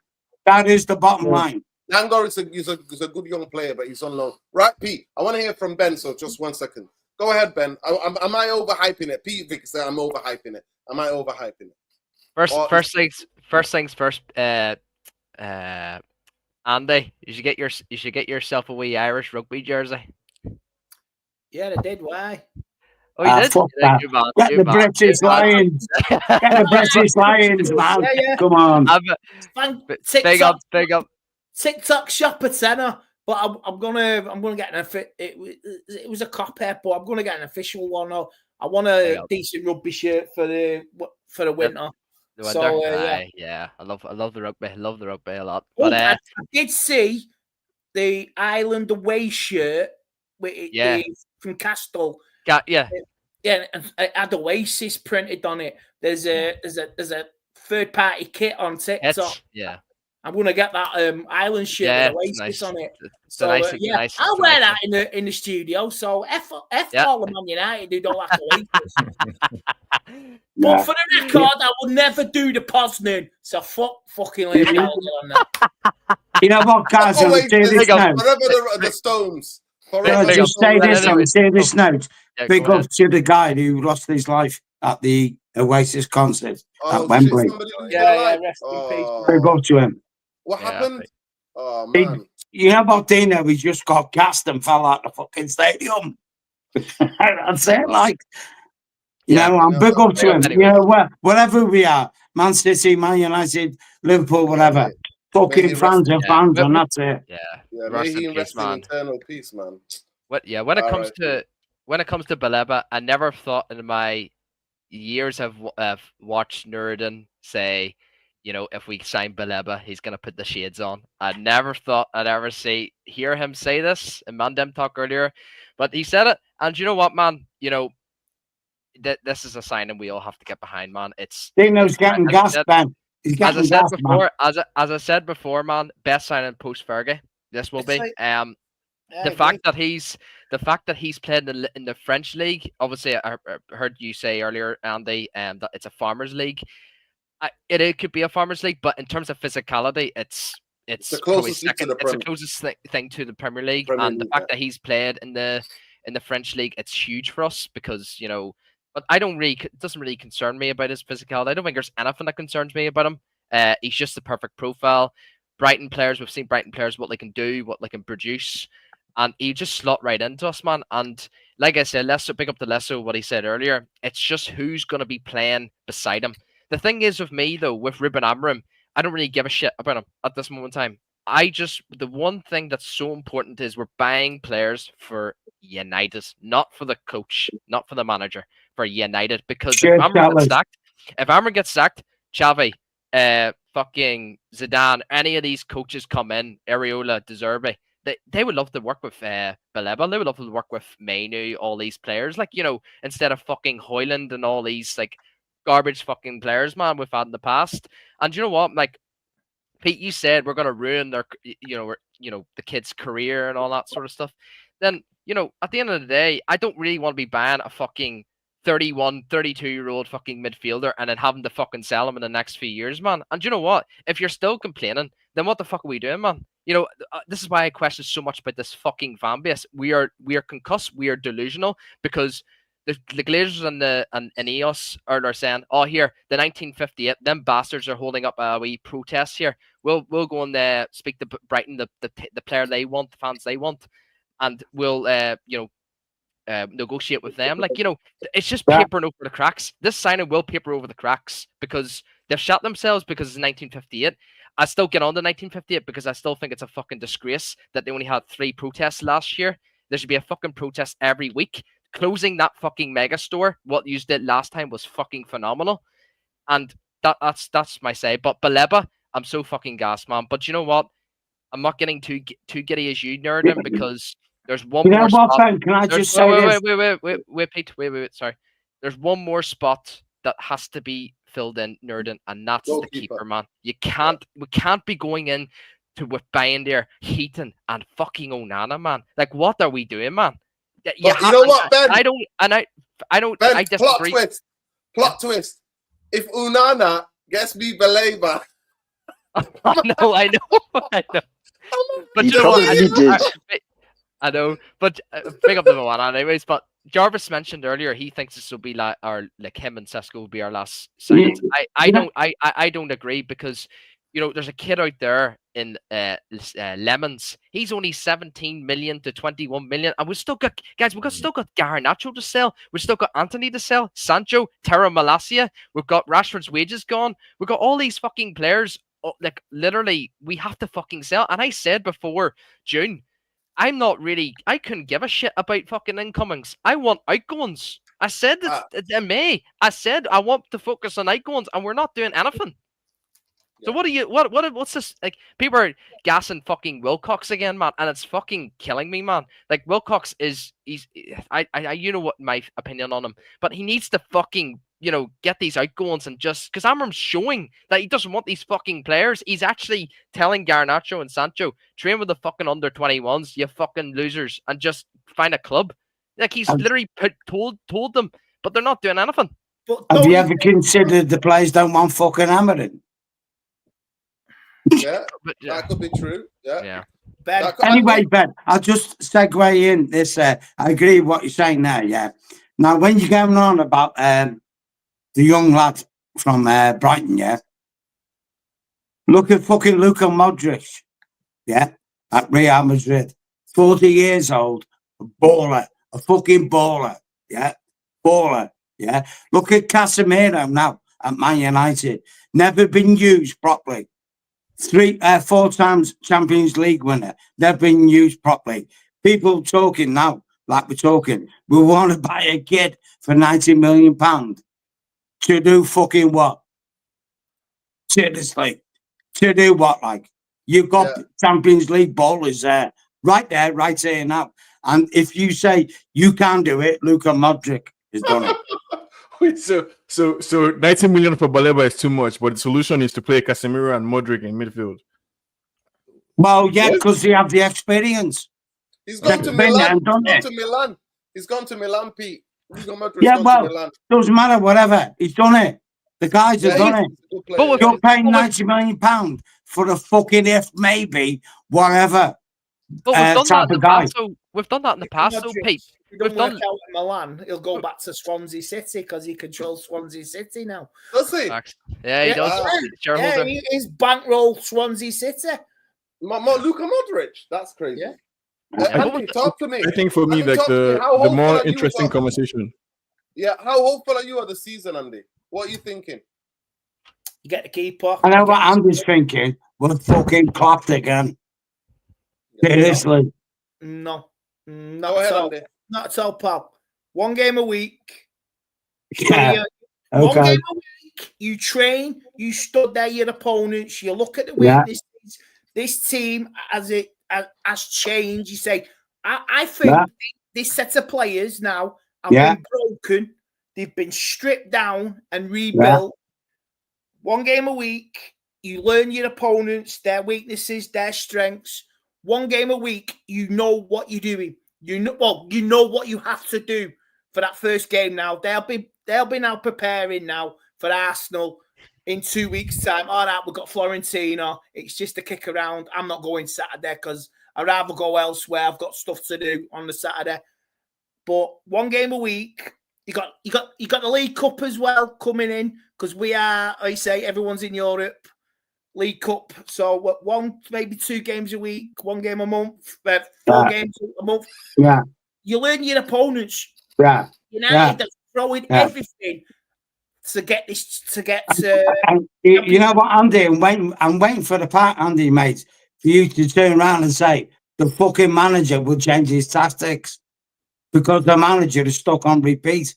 That is the bottom line. Dangor is a good young player, but he's on loan. Right, Pete? I want to hear from Ben, so just 1 second. Go ahead, Ben. Am I overhyping it? Pete Vick said I'm overhyping it. Am I overhyping it? First things first. Andy, you should get yourself a wee Irish rugby jersey. Yeah, I did. Why? Oh, you did? Get the British Lions. Get the British Lions, man. Yeah. Come on. Big up. TikTok shop at tenner, but I'm gonna get an it was a cop out, but I'm gonna get an official one. I want a decent rugby shirt for the winter. So yeah, I love the rugby. I love the rugby a lot. But I did see the Ireland away shirt with from Castle. Yeah, and it had Oasis printed on it. There's a third party kit on TikTok. I'm gonna get that Island shirt with Oasis on it. So nice, I'll wear that in the studio. So F all the Man United who don't like Oasis. But for the record, I will never do the Poznan. So fucking leave me on that. You know what, guys? Forever the Stones. Just say this note. Big up to the guy who lost his life at the Oasis concert at Wembley. Rest in peace. Big up to him. What happened? Oh, man. You know about Dino? He just got gassed and fell out the fucking stadium. That's it, like. I'm big up to him. Anyway. Whatever we are, Man City, Man United, Liverpool, whatever. Fucking fans are fans, and that's it. Yeah, may he rest in eternal peace, man. When it comes to Baleba, I never thought in my years of watched Nuruddin say you know, if we sign Baleba, he's gonna put the shades on. I never thought I'd ever hear him say this in Mandem talk earlier, but he said it. And you know what, man? You know, this is a signing we all have to get behind, man. Dino's getting as I gas, said, man. He's as I getting said gas, man. before, as I said before, man, best signing post Fergie. This will It's be. like- Yeah, I The agree. fact that he's played in the French league. Obviously, I heard you say earlier, Andy, that it's a farmers league. It could be a farmers league, but in terms of physicality, it's the probably closest league to second. the It's the Premier. closest thing to the Premier League, Premier and the League, fact that he's played in the French league, it's huge for us because, you know. But I don't really. It doesn't really concern me about his physicality. I don't think there's anything that concerns me about him. He's just the perfect profile. Brighton players, we've seen Brighton players, what they can do, what they can produce, and he just slot right into us, man. And like I said, Lesso, pick up the Lesso, what he said earlier. It's just who's going to be playing beside him. The thing is with me, though, with Ruben Amorim, I don't really give a shit about him at this moment in time. The one thing that's so important is we're buying players for United, not for the coach, not for the manager, for United. Because Sure, if Amorim gets sacked, Xavi, fucking Zidane, any of these coaches come in, Areola, De Zerbi, they would love to work with Baleba. They would love to work with Mainu, all these players. Like, you know, instead of fucking Hoyland and all these like garbage fucking players, man, we've had in the past. And you know what? Like, Pete, you said we're gonna ruin their, the kid's career and all that sort of stuff. Then, you know, at the end of the day, I don't really want to be buying a fucking 31, 32-year-old fucking midfielder and then having to fucking sell him in the next few years, man. And you know what? If you're still complaining, then what the fuck are we doing, man? You know, this is why I question so much about this fucking fan base. We are concussed, we are delusional because the Glazers and Ineos are saying, oh, here, the 1958, them bastards are holding up a wee protest here. We'll go and speak to Brighton, the player they want, the fans they want, and we'll negotiate with them. Like, you know, it's just papering over the cracks. This signing will paper over the cracks because they've shot themselves because it's 1958. I still get on to 1958 because I still think it's a fucking disgrace that they only had 3 protests last year. There should be a fucking protest every week. Closing that fucking mega store, what you did last time, was fucking phenomenal. And that's my say. But Baleba, I'm so fucking gassed, man. But you know what? I'm not getting too giddy as you, Nerdin, because there's one You know more what, spot. Ben? Can I just say this? Wait, Pete. Wait. Sorry. There's one more spot that has to be filled in, Nerdin, and that's the keeper, man. We can't be going in with Binder, Heaton, and fucking Onana, man. Like, what are we doing, man? You know what, Ben? I don't. Ben, I disagree. Plot twist. If Onana gets me Baleba. I know. But He you know what? probably did. I know, but big up the one anyways. But Jarvis mentioned earlier he thinks this will be like him and Sesko will be our last signing. I don't agree because, you know, there's a kid out there in Lemons. He's only 17 million to 21 million, and we've still got Garnacho to sell. We've still got Anthony to sell, Sancho, Terra Malacia. We've got Rashford's wages gone. We've got all these fucking players. Like, literally, we have to fucking sell. And I said before June, I couldn't give a shit about fucking incomings. I want outgoings. I said it in May. I said I want to focus on outgoings, and we're not doing anything. So what's this? Like, people are gassing fucking Wilcox again, man, and it's fucking killing me, man. Like, Wilcox I you know what my opinion on him, but he needs to fucking, you know, get these outgoings and just, because Amorim's showing that he doesn't want these fucking players. He's actually telling Garnacho and Sancho, train with the fucking under-21s, you fucking losers, and just find a club. Like, he's literally told them, but they're not doing anything. Have you ever considered the players don't want fucking Amorim? Yeah, that could be true. Yeah. Ben. Anyway, Ben, I'll just segue in this. I agree with what you're saying there, yeah. Now, when you're going on about the young lad from Brighton, yeah, look at fucking Luka Modric, yeah, at Real Madrid. 40 years old, a baller, a fucking baller, yeah, baller, yeah. Look at Casemiro now at Man United. Never been used properly. 4 times Champions League winner. Never been used properly. People talking now, like we're talking, we want to buy a kid for £90 million to do fucking what? Seriously. To do what, like? You've got Champions League ballers there, right here now. And if you say you can do it, Luka Modric has done it. Wait, so 90 million for Baleba is too much, but the solution is to play Casemiro and Modric in midfield. Well, yeah, because they have the experience. He's gone to Milan. He's gone to Milan. He's gone to Milan, Pete. Yeah, well, doesn't matter, whatever. He's done it. The guys have done it. But you're paying £90 million for a fucking if, maybe, whatever. But we've done that in the past. So we've done that in the past, so Pete. We've done out in Milan. He'll go back to Swansea City because he controls Swansea City now. Does he? Yeah, he does. Yeah, he's bankroll Swansea City. Luka Modric. That's crazy. Yeah. Andy, talk to me. I think for me, like the more interesting conversation. Yeah, how hopeful are you of the season, Andy? What are you thinking? You get the keeper. I know what Andy's thinking. We're fucking clapped again. Seriously. No. Not at all. Not at all, pal. One game a week. Yeah. One game a week. You train. You study your opponents. You look at the weaknesses. This team, as it has changed, you say, I think this set of players now have been broken. They've been stripped down and rebuilt. One game a week. You learn your opponents, their weaknesses, their strengths. One game a week, you know what you're doing. You know what you have to do for that first game now. They'll be now preparing now for Arsenal in 2 weeks' time. All right, we've got Florentina. It's just a kick around. I'm not going Saturday because I'd rather go elsewhere. I've got stuff to do on the Saturday. But one game a week. You got the League Cup as well coming in because we are, I say, everyone's in Europe. League Cup, so maybe 2 games a week, 1 game a month, 4 games a month. Yeah, you learn your opponents. Yeah, United are throwing everything to get this. You know what, Andy? I'm waiting for the part, Andy, mate, for you to turn around and say the fucking manager will change his tactics because the manager is stuck on repeat.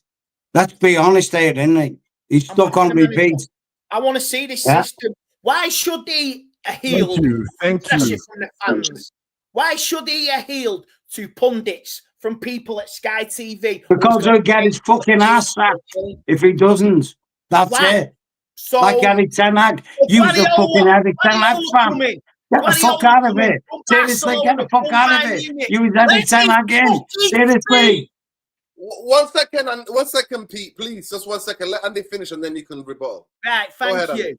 Let's be honest here, isn't he? He's stuck on repeat. I want to see this system. Why should he yield pressure from the fans? Why should he yield to pundits from people at Sky TV? Because he'll get his fucking ass sacked if he doesn't. That's it. So, like Eric Ten Hag. Use the fucking Eric Ten Hag fan. Get the fuck out of it. Seriously, get the fuck out of it. Use Eric Ten Hag in. Seriously. 1 second, Pete, please. Just 1 second. Let Andy finish and then you can rebuttal. Right, thank you. Andy.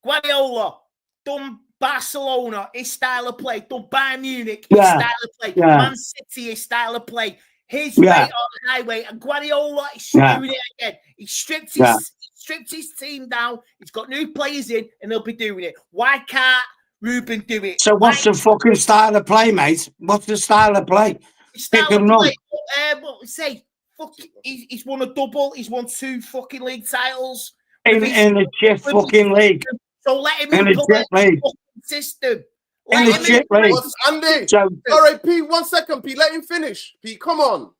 Guardiola done Barcelona, his style of play. Done Bayern Munich, his style of play. Man City, his style of play. His way on the highway. And Guardiola is doing it again. He stripped his team down. He's got new players in, and he'll be doing it. Why can't Ruben do it? So what's the fucking style of play, mate? What's the style of play? Style of play. He's won a double. He's won 2 fucking league titles. In a shit fucking league. So let him implement the system. In the shit league. Andy. All right, Pete, 1 second, Pete. Let him finish. Pete, come on.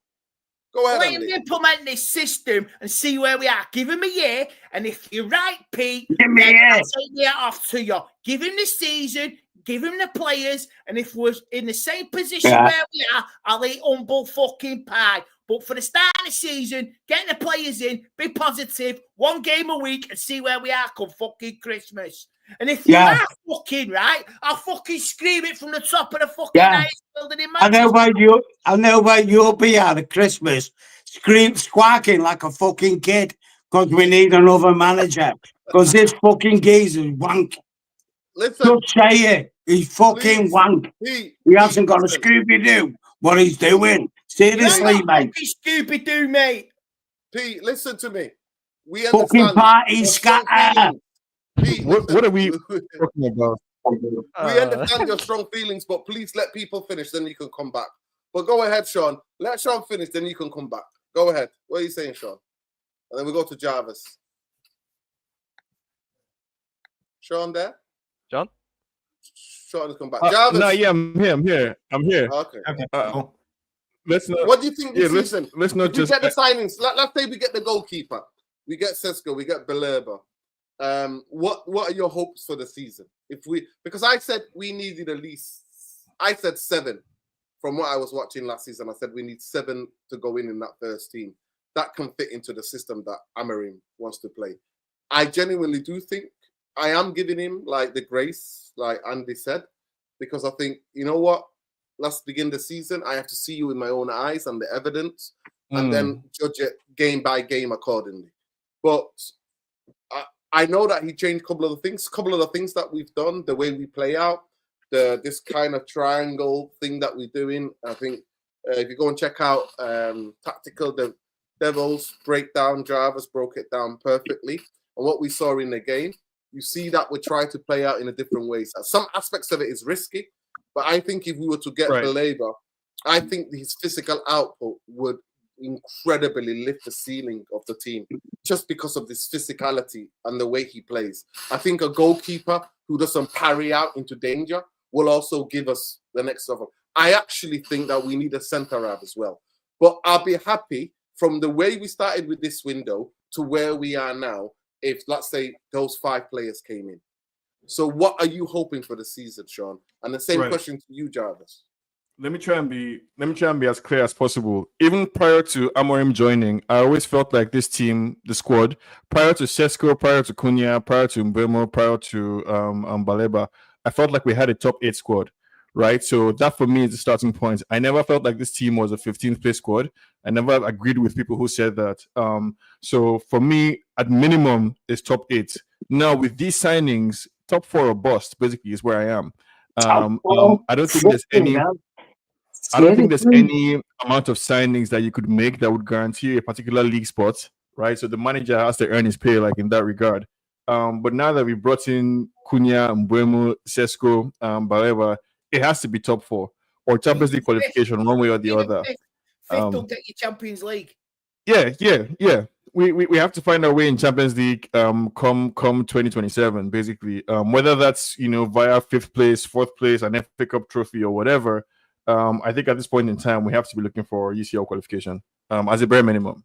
Go ahead, Let him implement this system and see where we are. Give him a year. And if you're right, Pete, give me a year. I'll take the hat off to you. Give him the season. Give him the players. And if we're in the same position where we are, I'll eat humble fucking pie. But for the start of the season, getting the players in, be positive, 1 game a week, and see where we are come fucking Christmas. And if you are fucking right, I'll fucking scream it from the top of the fucking highest building in Manchester. I know where you'll be at Christmas, squawking like a fucking kid, because we need another manager. Because this fucking geezer's wank. Listen, just say it. He's fucking wank. He hasn't got a Scooby-Doo. What he's doing. Seriously, mate. Scooby-Doo, mate. Pete, listen to me. We fucking party scatter. Pete, what are we talking about? We understand your strong feelings, but please let people finish, then you can come back. But go ahead, Sean. Let Sean finish, then you can come back. Go ahead. What are you saying, Sean? And then we go to Jarvis. Sean there? John? Sean has come back. Jarvis. No, yeah, I'm here. Okay. Let's not. What do you think this season? Let's not just get the signings. Let's say we get the goalkeeper, we get Sesko, we get Baleba, what are your hopes for the season? Because I said we needed at least, I said 7 from what I was watching last season. I said we need 7 to go in that first team that can fit into the system that Amorim wants to play. I genuinely do think I am giving him like the grace, like Andy said, because I think, you know what? Let's begin the season. I have to see you in my own eyes and the evidence, and then judge it game by game accordingly. But I know that he changed a couple of the things that we've done, the way we play out, this kind of triangle thing that we're doing. I think if you go and check out Tactical Devils Breakdown, Jarvis broke it down perfectly. And what we saw in the game, you see that we try to play out in a different ways. Some aspects of it is risky, but I think if we were to get Baleba, I think his physical output would incredibly lift the ceiling of the team just because of this physicality and the way he plays. I think a goalkeeper who doesn't parry out into danger will also give us the next level. I actually think that we need a centre half as well. But I'll be happy from the way we started with this window to where we are now if, let's say, those 5 players came in. So what are you hoping for the season, Sean? And the same question to you, Jarvis. Let me try and be as clear as possible. Even prior to Amorim joining, I always felt like this team, the squad, prior to Sesko, prior to Cunha, prior to Mbeumo, prior to Baleba, I felt like we had a top 8 squad, right? So that for me is the starting point. I never felt like this team was a 15th place squad. I never agreed with people who said that. So for me, at minimum, it's top 8. Now with these signings, top 4 or bust basically is where I am. I don't think there's any. I don't think there's any amount of signings that you could make that would guarantee a particular league spot, right? So the manager has to earn his pay, like in that regard. But now that we brought in Cunha, Mbeumo, Sesko, Baleba, it has to be top 4 or Champions League qualification, one way or the other. Fifth don't get you Champions League. Yeah. We have to find our way in Champions League come 2027, basically. Whether that's via 5th place, 4th place, an FA Cup trophy or whatever. I think at this point in time we have to be looking for UCL qualification as a bare minimum.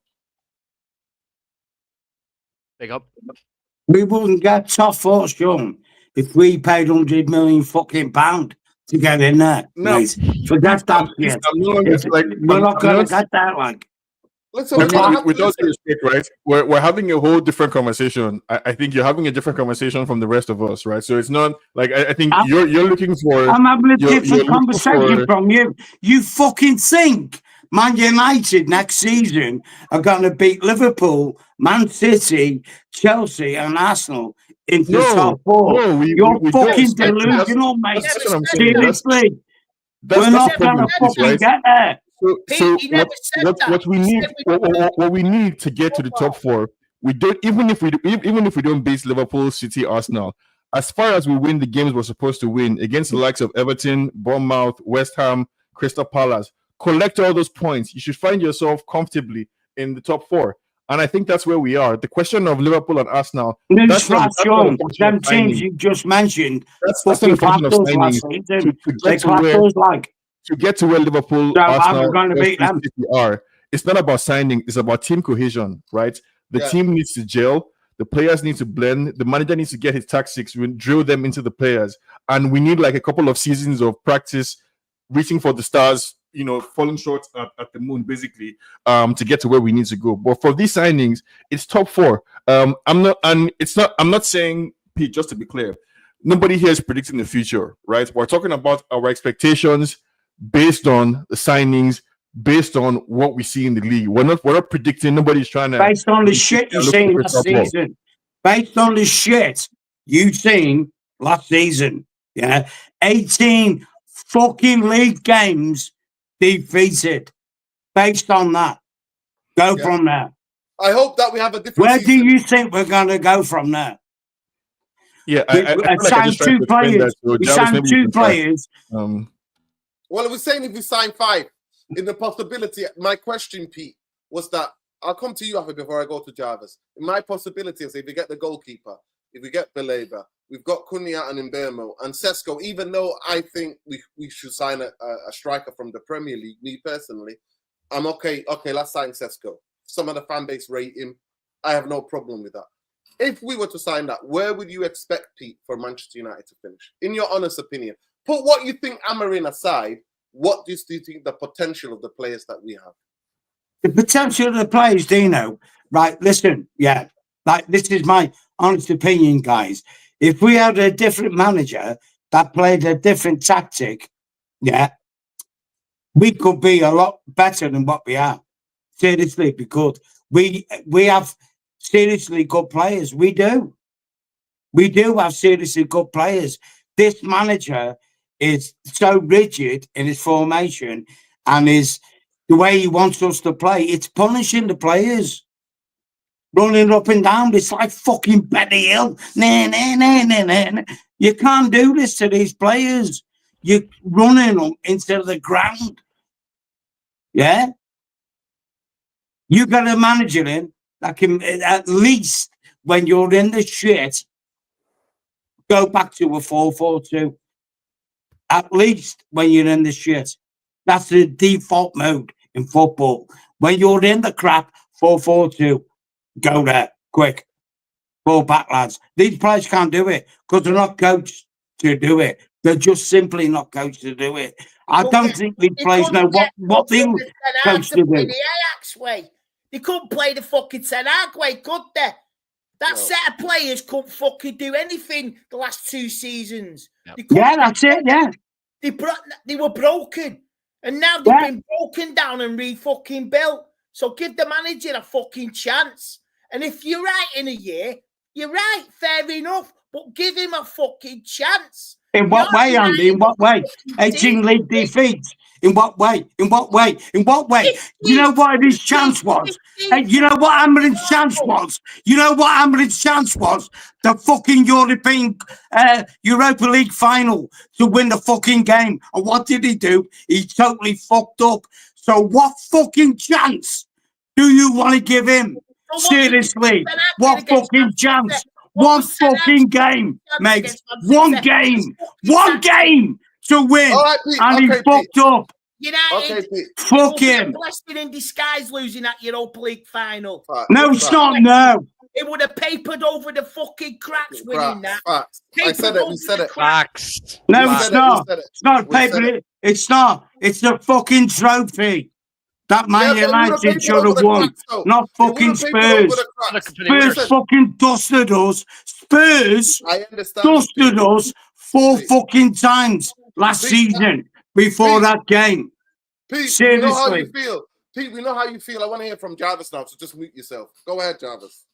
Big up. We wouldn't get top 4, Sean, if we paid £100 million fucking pound to get in there. No, mate. Forget that shit. We're not going to get that, like. With all due respect, right? We're having a whole different conversation. I think you're having a different conversation from the rest of us, right? So it's not like I think you're looking for. I'm having a different conversation from you. You fucking think Man United next season are going to beat Liverpool, Man City, Chelsea, and Arsenal into the top 4? No, you're fucking delusional, mate. Seriously, we're not going to fucking get there. So what we need to get to the top 4, we don't even if we don't beat Liverpool, City, Arsenal. As far as we win the games we're supposed to win against the likes of Everton, Bournemouth, West Ham, Crystal Palace, collect all those points. You should find yourself comfortably in the top 4. And I think that's where we are. The question of Liverpool and Arsenal. That's not them teams you just mentioned. That's not a function of signings. To get to where Liverpool, Arsenal, are, it's not about signing. It's about team cohesion, right? The team needs to gel. The players need to blend. The manager needs to get his tactics, drill them into the players. And we need like a couple of seasons of practice, reaching for the stars, falling short at the moon, basically, to get to where we need to go. But for these signings, it's top 4. I'm not saying, Pete, just to be clear, nobody here is predicting the future, right? We're talking about our expectations based on the signings, based on what we see in the league. We're not predicting. Nobody's trying to. Based on the shit you've seen last season. Based on the shit you've seen last season. 18 fucking league games defeated. Based on that. Go from there. I hope that we have a different Where do you think we're going to go from there? Yeah, I signed 2 players. We signed 2 players. Well, I was saying if we sign 5, in the possibility, my question, Pete, was that I'll come to you, Afi, before I go to Jarvis. In my possibility is if we get the goalkeeper, if we get Baleba, we've got Cunha and Mbeumo and Sesko, even though I think we should sign a striker from the Premier League, me personally, I'm okay, let's sign Sesko. Some of the fan base rate him. I have no problem with that. if we were to sign that, where would you expect, Pete, for Manchester United to finish? In your honest opinion, put what you think Amorim aside. What do you think the potential of the players that we have? The potential of the players, Dino. Right, listen, yeah. Like, this is my honest opinion, guys. If we had a different manager that played a different tactic, yeah, we could be a lot better than what we are. Seriously, because we have seriously good players. We do. We do have seriously good players. This manager is so rigid in his formation and the way he wants us to play. It's punishing the players. Running up and down. It's like fucking Betty Hill. Nah, nah, nah, nah, nah. You can't do this to these players. You're running them into the ground. Yeah? You got a manager in that can, at least when you're in the shit, go back to a 4-4-2. At least when you're in the shit. That's the default mode in football. When you're in the crap, 4-4-2. Go there, quick. Fall back, lads. These players can't do it because they're not coached to do it. They're just simply not coached to do it. I don't think these players know what they coached to do. The Ajax way. They couldn't play the fucking Ten Hag way, could they? That set of players couldn't fucking do anything the last 2 seasons. Yeah, that's it, yeah. They were broken. And now they've been broken down and re-fucking built. So give the manager a fucking chance. And if you're right in a year, you're right, fair enough. But give him a fucking chance. In what way, Andy? In what way? 18 league defeats. In what way? In what way? In what way? You know what his chance was? You know what Amorim's chance was? You know what Amorim's chance was? The fucking European Europa League final to win the fucking game. And what did he do? He totally fucked up. So what fucking chance do you want to give him? Seriously, what fucking chance? One fucking game, mate. One game to win. Right, Pete. And he fucked up. United, fuck him. Blessing in disguise losing that Europa League final. No, it's not. No. It would have papered over the fucking cracks winning that. I said it. We said it. Facts. No, it's not. It's not paper. It's not. It's a fucking trophy. That Man United should have won, not fucking Spurs. Spurs fucking dusted us. Spurs dusted us 4 fucking times last season before that game. Pete, seriously. We know how you feel. Pete, we know how you feel. I want to hear from Jarvis now, so just mute yourself. Go ahead, Jarvis.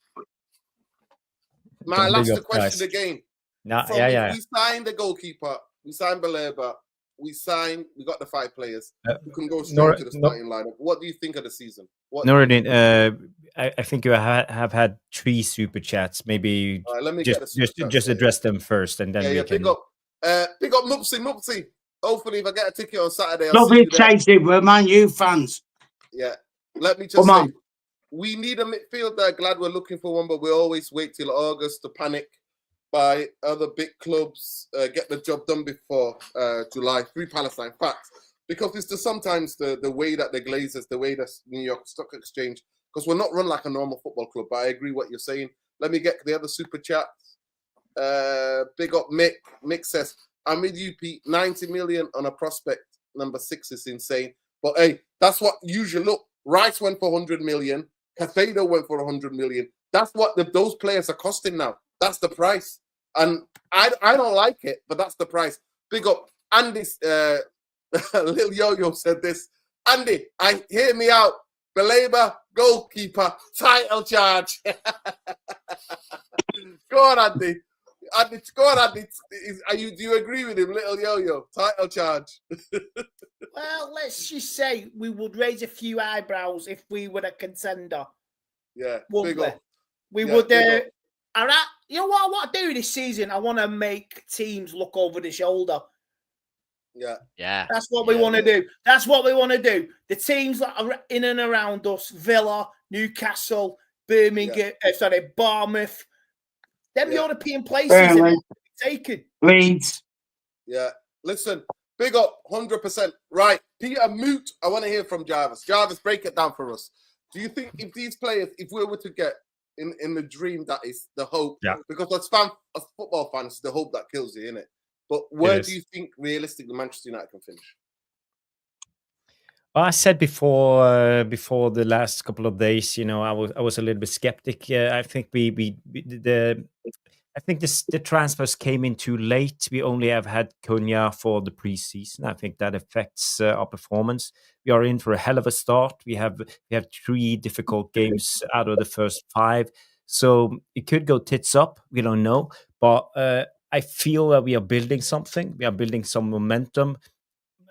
My last question again. We signed the goalkeeper. We signed Baleba. We got the 5 players who can go straight to the starting lineup. What do you think of the season? Noradin, I think you have had 3 super chats. Maybe let me just address them first, and then we can. Big up Mupsy. Hopefully, if I get a ticket on Saturday, I'll be chasing. We're Man U fans. Yeah, let me just say, we need a midfielder. Glad we're looking for one, but we always wait till August to panic. By other big clubs, get the job done before July. Free Palestine, facts. Because it's just sometimes the way that the Glazers, the way the New York Stock Exchange, because we're not run like a normal football club, but I agree what you're saying. Let me get the other super chats. Big up Mick. Mick says, I'm with you, Pete. 90 million on a prospect. Number 6 is insane. But hey, that's what usually, look, Rice went for 100 million. Cafedo went for 100 million. That's what those players are costing now. That's the price. And I don't like it, but that's the price. Big up Andy. Little Yo-Yo said this. Andy, hear me out. Baleba, goalkeeper, title charge. Go on, Andy. Go on, Andy. Do you agree with him, Little Yo-Yo? Title charge. Well, let's just say we would raise a few eyebrows if we were a contender. Yeah, big up. We would. All right, you know what I want to do this season? I want to make teams look over the shoulder. Yeah. That's what we want to do. That's what we want to do. The teams that are in and around us, Villa, Newcastle, Birmingham, Bournemouth, them European places are taken. Leeds. Yeah. Listen, big up, 100%. Right. Peter Moot, I want to hear from Jarvis. Jarvis, break it down for us. Do you think if these players, if we were to get in the dream that is the hope. Yeah. Because as football fans, it's the hope that kills you, innit? But where do you think realistically Manchester United can finish? Well, I said before the last couple of days, you know, I was a little bit skeptic. I think I think the transfers came in too late. We only have had Cunha for the preseason. I think that affects our performance. We are in for a hell of a start. We have 3 difficult games out of the first 5, so it could go tits up. We don't know, but I feel that we are building something. We are building some momentum.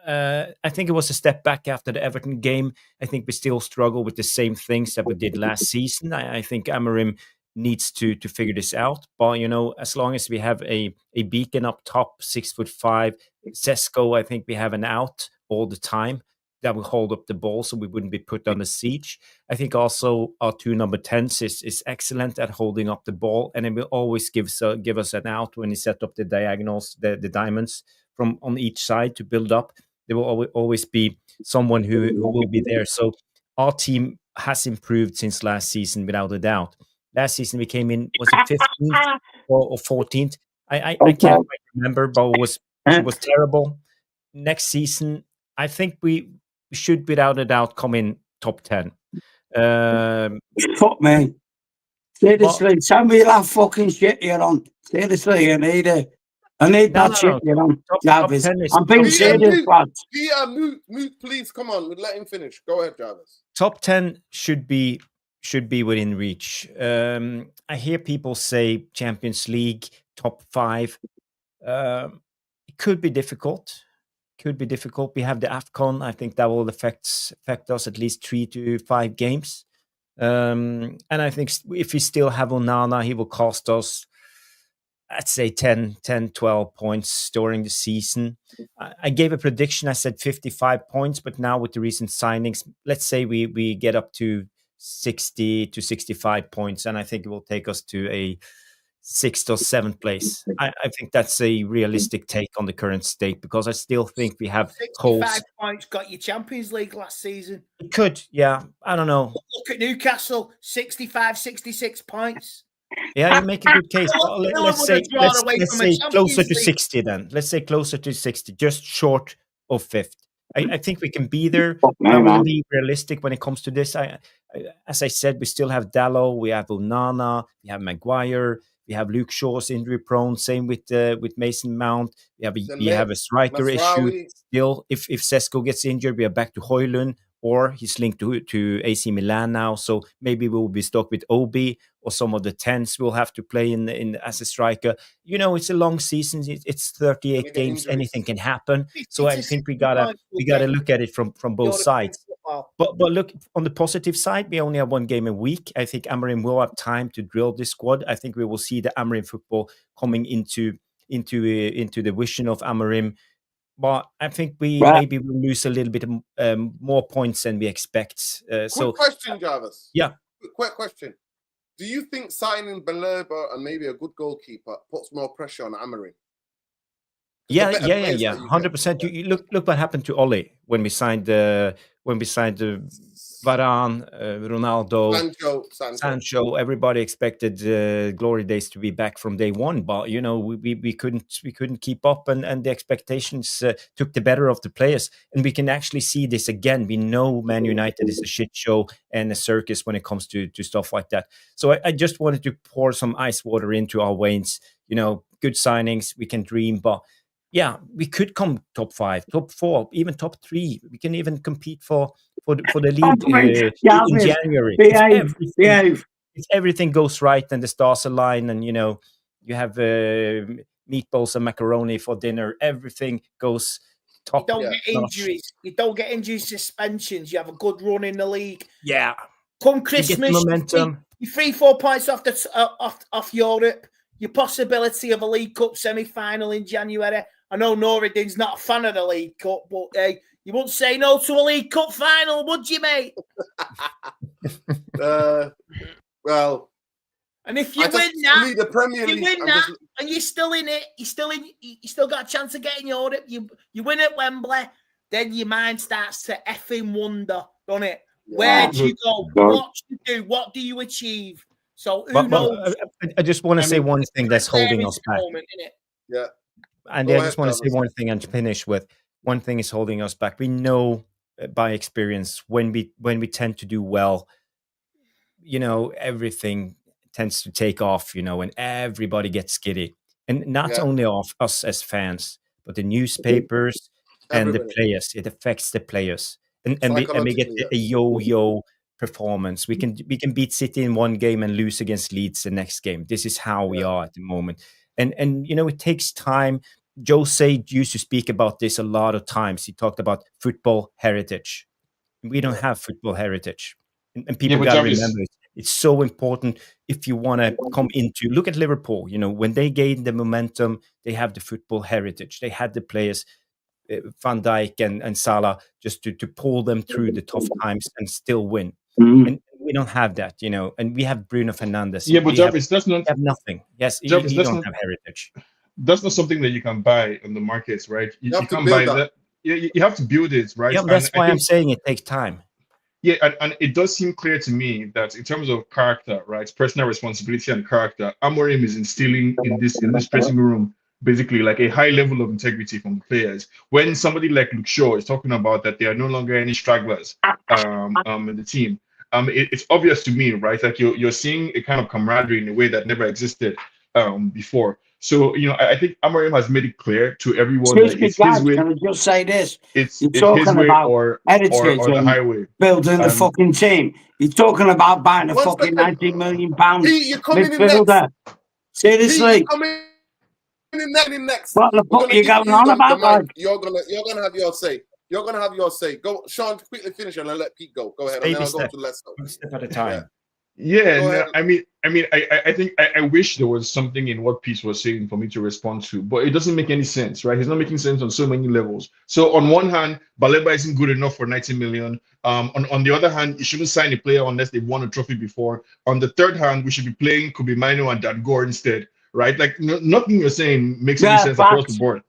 I think it was a step back after the Everton game. I think we still struggle with the same things that we did last season. I think Amorim needs to figure this out. But you know, as long as we have a beacon up top, 6'5", Sesko, I think we have an out all the time that will hold up the ball, so we wouldn't be put under siege. I think also our 2 number 10s is excellent at holding up the ball, and it will always give us an out when he set up the diagonals, the diamonds from on each side to build up. There will always be someone who will be there. So our team has improved since last season, without a doubt. Last season we came in, was it 15th or 14th? I can't quite remember, but it was terrible. Next season, I think we should, without a doubt, come in top 10. Fuck me. Seriously, tell me that fucking shit you're on. Seriously, I need it. I need that shit, you know. Jarvis. I'm being serious, lads. Yeah, mute, please. Come on, let him finish. Go ahead, Jarvis. Top 10 should be within reach. I hear people say Champions League, top 5. It could be difficult. We have the AFCON. I think that will affect us at least 3 to 5 games. And I think if we still have Onana, he will cost us, I'd say 10, 12 points during the season. I gave a prediction. I said 55 points, but now with the recent signings, let's say we get up to 60 to 65 points, and I think it will take us to a 6th or 7th place. I think that's a realistic take on the current state, because I still think we have 65 points got you Champions League last season. It could, yeah. I don't know. Look at Newcastle, 65, 66 points. Yeah, you make a good case. Let's say closer to 60 then. Let's say closer to 60, just short of 5th. I think we can be there. I want to be realistic when it comes to this. As I said, we still have Dalot, we have Onana, we have Maguire, we have Luke Shaw's injury prone. Same with Mason Mount. We have a striker issue still. If Sesko gets injured, we are back to Højlund, or he's linked to AC Milan now. So maybe we'll be stuck with Obi, or some of the 10s will have to play in as a striker. You know, it's a long season. It's 38 games. Anything can happen. So I think we gotta look at it from both sides. But look, on the positive side, we only have 1 game a week. I think Amorim will have time to drill this squad. I think we will see the Amorim football coming into the vision of Amorim. But I think maybe we'll lose a little bit more points than we expect. Quick question, Jarvis. Yeah. Quick question. Do you think signing Baleba and maybe a good goalkeeper puts more pressure on Amorim? Yeah, 100%. You look what happened to Ole when we signed Varane, Ronaldo, Sancho. Everybody expected Glory Days to be back from day one, but you know we couldn't keep up, and the expectations took the better of the players. And we can actually see this again. We know Man United is a shit show and a circus when it comes to stuff like that. So I just wanted to pour some ice water into our veins. You know, good signings, we can dream, but yeah, we could come top 5, top 4, even top 3. We can even compete for the league in January. If everything goes right and the stars align, and you know you have meatballs and macaroni for dinner, everything goes top. You don't get injuries. You don't get injuries, suspensions. You have a good run in the league. Yeah. Come Christmas, momentum. You're 3-4 points off Europe. Your possibility of a League Cup semi-final in January. I know Noureddin's not a fan of the League Cup, but you wouldn't say no to a League Cup final, would you, mate? Well, and if you win that, the Premier League, and you're still in it, you still got a chance of getting Europe. You win at Wembley, then your mind starts to effing wonder, doesn't it? Where do you go? What do you do? What do you achieve? So who knows? I just want to say one thing that's holding us back. Moment, innit? Yeah. And Go I ahead, just want to say Jarvis. one thing and to finish with one thing is holding us back. We know by experience when we tend to do well, you know, everything tends to take off, you know, and everybody gets giddy. And not Yeah. only of us as fans, but the newspapers and the Everybody. players. It affects the players. And we get Psychologically, a yo-yo performance. We can beat City in one game and lose against Leeds the next game. This is how we are at the moment. And you know, it takes time. Jose used to speak about this a lot of times. He talked about football heritage. We don't have football heritage. And people but got to Jarvis, remember it's so important if you want to come into look at Liverpool. You know, when they gained the momentum, they have the football heritage. They had the players, Van Dijk and Salah, just to pull them through the tough times and still win. And we don't have that, you know. And we have Bruno Fernandes. yeah, but Jarvis, that's not We have nothing. Yes, Jarvis, you that's don't not have heritage. that's not something that you can buy on the markets, right? You have to can't build buy that. that. You have to build it, right? Yeah, that's why I'm saying it takes time. Yeah, and it does seem clear to me that in terms of character, right, personal responsibility and character, Amorim is instilling in this dressing room basically like a high level of integrity from the players. When somebody like Luke Shaw is talking about that there are no longer any stragglers in the team, it's obvious to me, right? Like you're seeing a kind of camaraderie in a way that never existed before. So you know, I think Amorim has made it clear to everyone that it's his way. Can I just say this? It's You're his talking way about or heritage the and highway. building the fucking team. You're talking about buying a 1 fucking second. £90 million Pete, you're coming in next. midfielder. Pete, Seriously, you're coming in next. what the We're fuck gonna are you give going you on the about, mic. lad? You're gonna have your say. You're gonna have your say. Go, Sean, quickly finish and I'll let Pete go. Go ahead, and then I'll go to Leicester. One step at a time. Yeah, Go no, ahead. I think I wish there was something in what Pete was saying for me to respond to, but it doesn't make any sense, right? He's not making sense on so many levels. So on one hand, Baleba isn't good enough for 90 million. On the other hand, you shouldn't sign a player unless they've won a trophy before. On the third hand, we should be playing Kobe Mino and Dan Gore instead, right? Like nothing you're saying makes any sense across the board.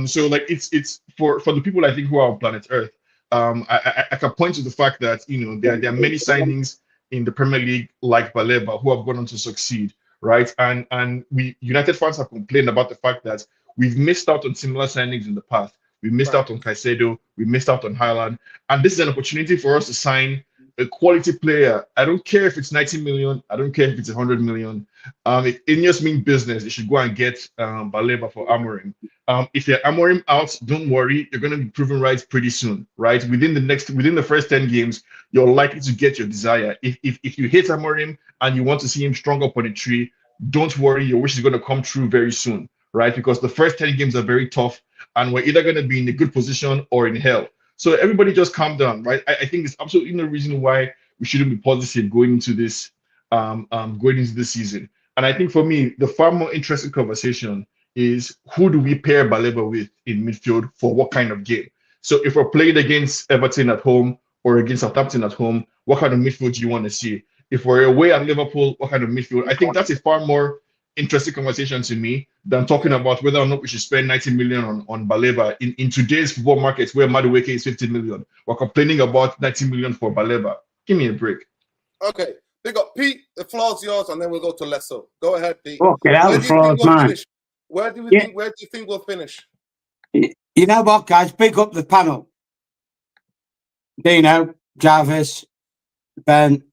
So like it's for the people I think who are on planet Earth. I can point to the fact that you know there are many signings in the Premier League like Baleba who have gone on to succeed, right? And we United fans have complained about the fact that we've missed out on similar signings in the past. We missed out on Caicedo, we missed out on Haaland, and this is an opportunity for us to sign a quality player. I don't care if it's 90 million, I don't care if it's 100 million. If Ineos mean business, they should go and get Baleba for Amorim. If you're Amorim out, don't worry, you're going to be proven right pretty soon, right? Within the first 10 games, you're likely to get your desire. If you hate Amorim and you want to see him strong up on the tree, don't worry, your wish is going to come true very soon, right? Because the first 10 games are very tough, and we're either going to be in a good position or in hell. So everybody just calm down, right? I think there's absolutely no reason why we shouldn't be positive going into this season. And I think for me, the far more interesting conversation is who do we pair Baleba with in midfield for what kind of game? So if we're playing against Everton at home or against Southampton at home, what kind of midfield do you want to see? If we're away at Liverpool, what kind of midfield? I think that's a far more interesting conversation to me than talking about whether or not we should spend 90 million on Baleba in today's football markets where Madueke is 50 million. We're complaining about 90 million for Baleba. Give me a break. Okay. Big up, Pete. The floor's yours, and then we'll go to Leicester. Go ahead, Pete. Okay, Where do you think we'll finish? Where do you think we'll finish? You know what, guys? Pick up the panel. Dino, Jarvis, Ben,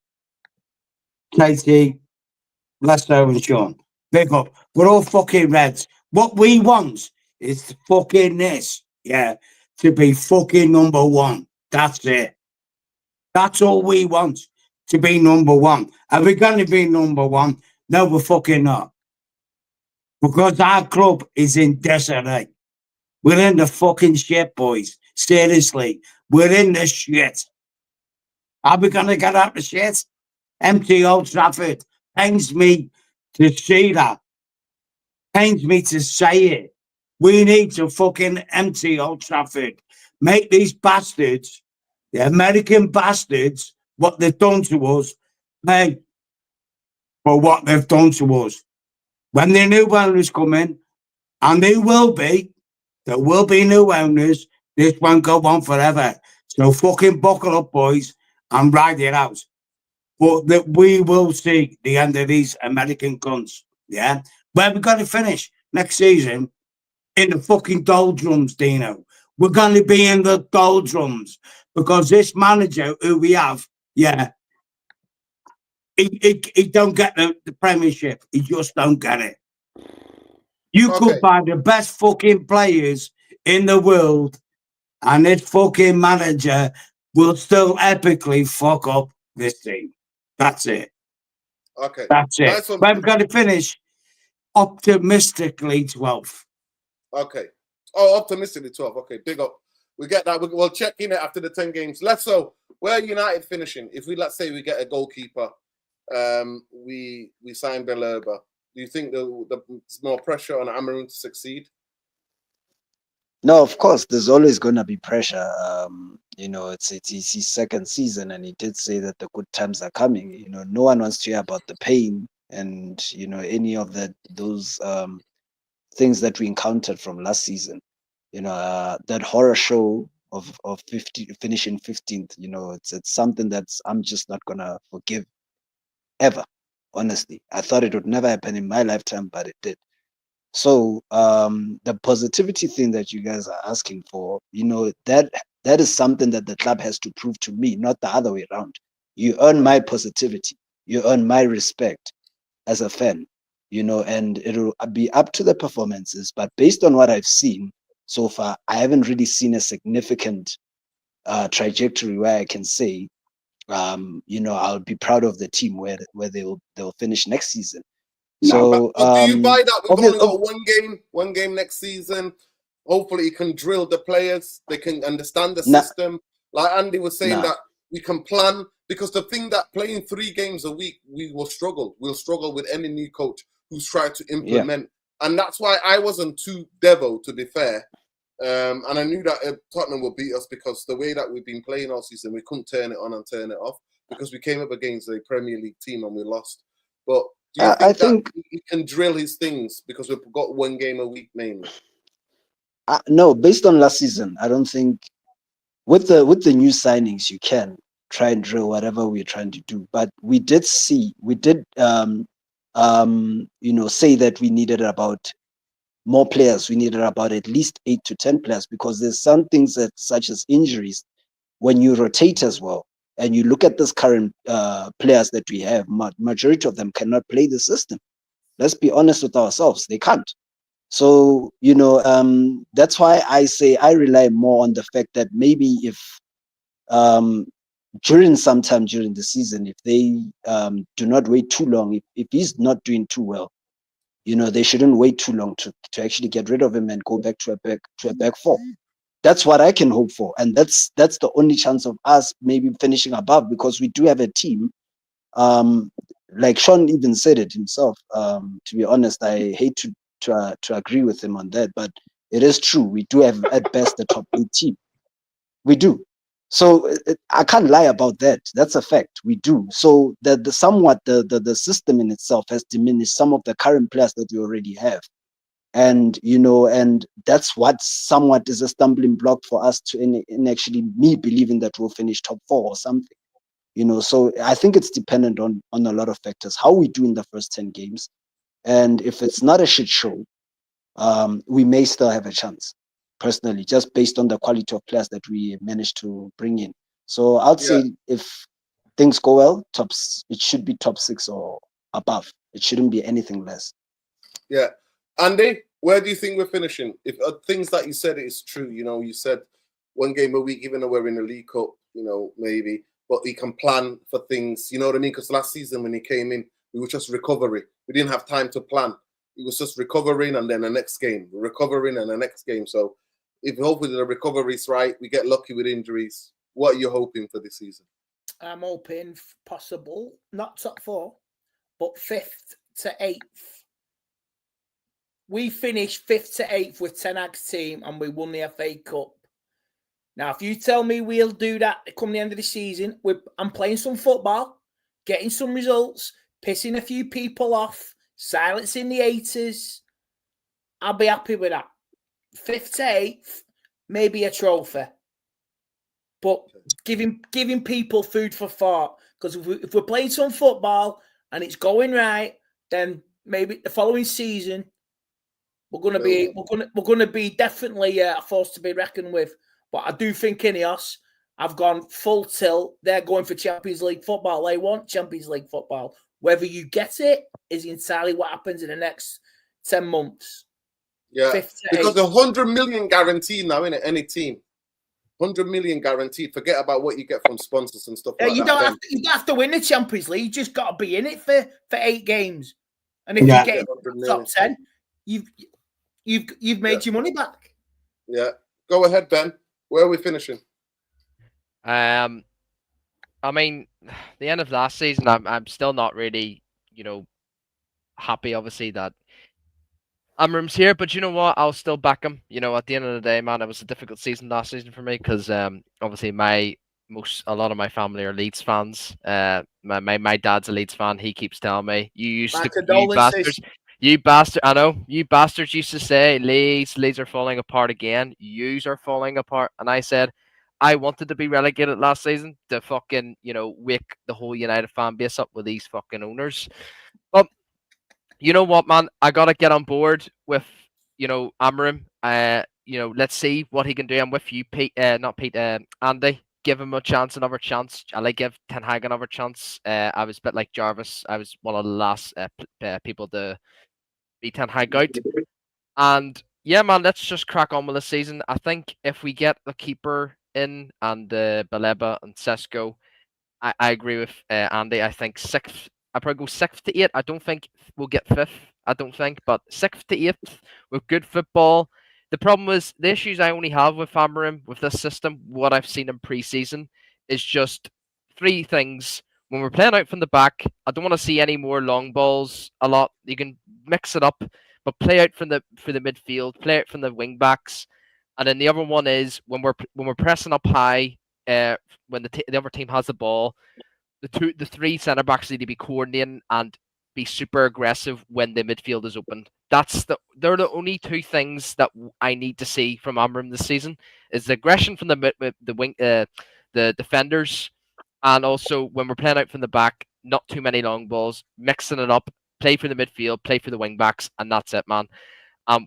Katie, Leicester, and Sean. Pick up. We're all fucking Reds. What we want is fucking this. Yeah. To be fucking number one. That's it. That's all we want. To be number one. Are we going to be number one? No, we're fucking not. Because our club is in disarray. We're in the fucking shit, boys. Seriously. We're in the shit. Are we going to get out of shit? Empty Old Trafford. Pains me to see that. Pains me to say it. We need to fucking empty Old Trafford. Make these bastards, the American bastards, what they've done to us, pay for what they've done to us. When the new owners come in, and there will be new owners, this won't go on forever. So fucking buckle up, boys, and ride it out. but that we will see the end of these American cunts. Yeah, where we got to finish next season in the fucking doldrums, Dino. We're going to be in the doldrums because this manager who we have, yeah, he don't get the Premiership. He just don't get it. You Okay. could buy the best fucking players in the world, and this fucking manager will still epically fuck up this team. That's it. Okay. That's it. Nice one. But we've got to finish optimistically 12th. Okay. Oh, optimistically 12. Okay, big up. We get that. We'll check in it after the 10 games. So where United finishing? If we, let's say, we get a goalkeeper, we sign Baleba. Do you think there's more pressure on Amarin to succeed? No, of course, there's always going to be pressure. It's his second season, and he did say that the good times are coming. No one wants to hear about the pain and any of those things that we encountered from last season. That horror show of finishing 15th. It's something that's I'm just not gonna forgive ever. Honestly, I thought it would never happen in my lifetime, but it did. So the positivity thing that you guys are asking for, that is something that the club has to prove to me, not the other way around. You earn my positivity, you earn my respect as a fan, and it'll be up to the performances. But based on what I've seen so far, I haven't really seen a significant trajectory where I can say, I'll be proud of the team where they'll finish next season. So, but do you buy that? We've only got one game next season. Hopefully, you can drill the players. They can understand the system. Like Andy was saying, that we can plan. Because the thing that playing 3 games a week, we will struggle. We'll struggle with any new coach who's tried to implement. Yeah. And that's why I wasn't too devil, to be fair. And I knew that Tottenham would beat us because the way that we've been playing all season, we couldn't turn it on and turn it off because we came up against a Premier League team and we lost. But do you think he can drill his things because we've got 1 game a week mainly? No, based on last season, I don't think with the new signings you can try and drill whatever we're trying to do. But we did say that we needed about more players. We needed about at least 8 to 10 players because there's some things such as injuries. When you rotate as well, and you look at this current players that we have, majority of them cannot play the system. Let's be honest with ourselves, they can't. So, that's why I say I rely more on the fact that maybe if during the season, if they do not wait too long, if he's not doing too well, they shouldn't wait too long to actually get rid of him and go back to a back 4. That's what I can hope for, and that's the only chance of us maybe finishing above because we do have a team. Like Sean even said it himself. To be honest, I hate to agree with him on that, but it is true. We do have at best a top 8 team. We do. So I can't lie about that. That's a fact. We do. So the system in itself has diminished some of the current players that we already have. And and that's what somewhat is a stumbling block for us to in actually me believing that we'll finish top 4 or something. So I think it's dependent on a lot of factors, how we do in the first 10 games. And if it's not a shit show, we may still have a chance, personally, just based on the quality of players that we managed to bring in. So I'd say if things go well, it should be top 6 or above. It shouldn't be anything less. Yeah. Andy, where do you think we're finishing? If things that you said is true, you said 1 game a week, even though we're in the League Cup, maybe, but he can plan for things, you know what I mean? Because last season when he came in, we were just recovering. We didn't have time to plan. It was just recovering and then the next game, recovering and the next game. So if hopefully the recovery's right, we get lucky with injuries. What are you hoping for this season? I'm hoping possible, not top 4, but 5th to 8th. We finished 5th to 8th with Ten Hag's team and we won the FA Cup. Now, if you tell me we'll do that come the end of the season, I'm playing some football, getting some results, pissing a few people off, silencing the haters, I'll be happy with that. 5th to 8th, maybe a trophy. But giving people food for thought, Because if we're playing some football and it's going right, then maybe the following season we're going to be definitely a force to be reckoned with. But I do think Ineos have gone full tilt. They're going for Champions League football. They want Champions League football. Whether you get it is entirely what happens in the next 10 months. Yeah, because the 100 million guaranteed now, innit? Any team. 100 million guaranteed. Forget about what you get from sponsors and stuff like you that. You don't have to win the Champions League. You just got to be in it for 8 games. And if you get into the top 10, you've made your money back. Yeah. Go ahead, Ben. Where are we finishing? I mean, the end of last season, I'm still not really, happy. Obviously that Amram's here, but you know what? I'll still back him. At the end of the day, man, it was a difficult season last season for me because obviously a lot of my family are Leeds fans. My dad's a Leeds fan. He keeps telling me, you bastard. I know you bastards used to say Leeds are falling apart again. Yous are falling apart, and I said I wanted to be relegated last season to fucking wake the whole United fan base up with these fucking owners. But you know what, man? I gotta get on board with Amarim. Let's see what he can do. I'm with you, Pete. Not Pete. Andy. Give him another chance. I like give Ten Hag another chance. I was a bit like Jarvis. I was one of the last people to beat Ten Hag out. And yeah, man, let's just crack on with the season. I think if we get the keeper in and Baleba and Sesko, I agree with Andy. I think 6th. I'd probably go 6th to 8th. I don't think we'll get 5th. I don't think, but 6th to 8th with good football. The problem is the issues I only have with Amarim with this system. What I've seen in pre-season is just 3 things. When we're playing out from the back, I don't want to see any more long balls. A lot. You can mix it up, but play out for the midfield. Play out from the wing backs, and then the other one is when we're pressing up high. When the other team has the ball, the 3 centre backs need to be coordinating and be super aggressive when the midfield is open. They're the only 2 things that I need to see from Amram this season is the aggression from the defenders, and also when we're playing out from the back, not too many long balls, mixing it up, play for the midfield, play for the wing backs, and that's it, man.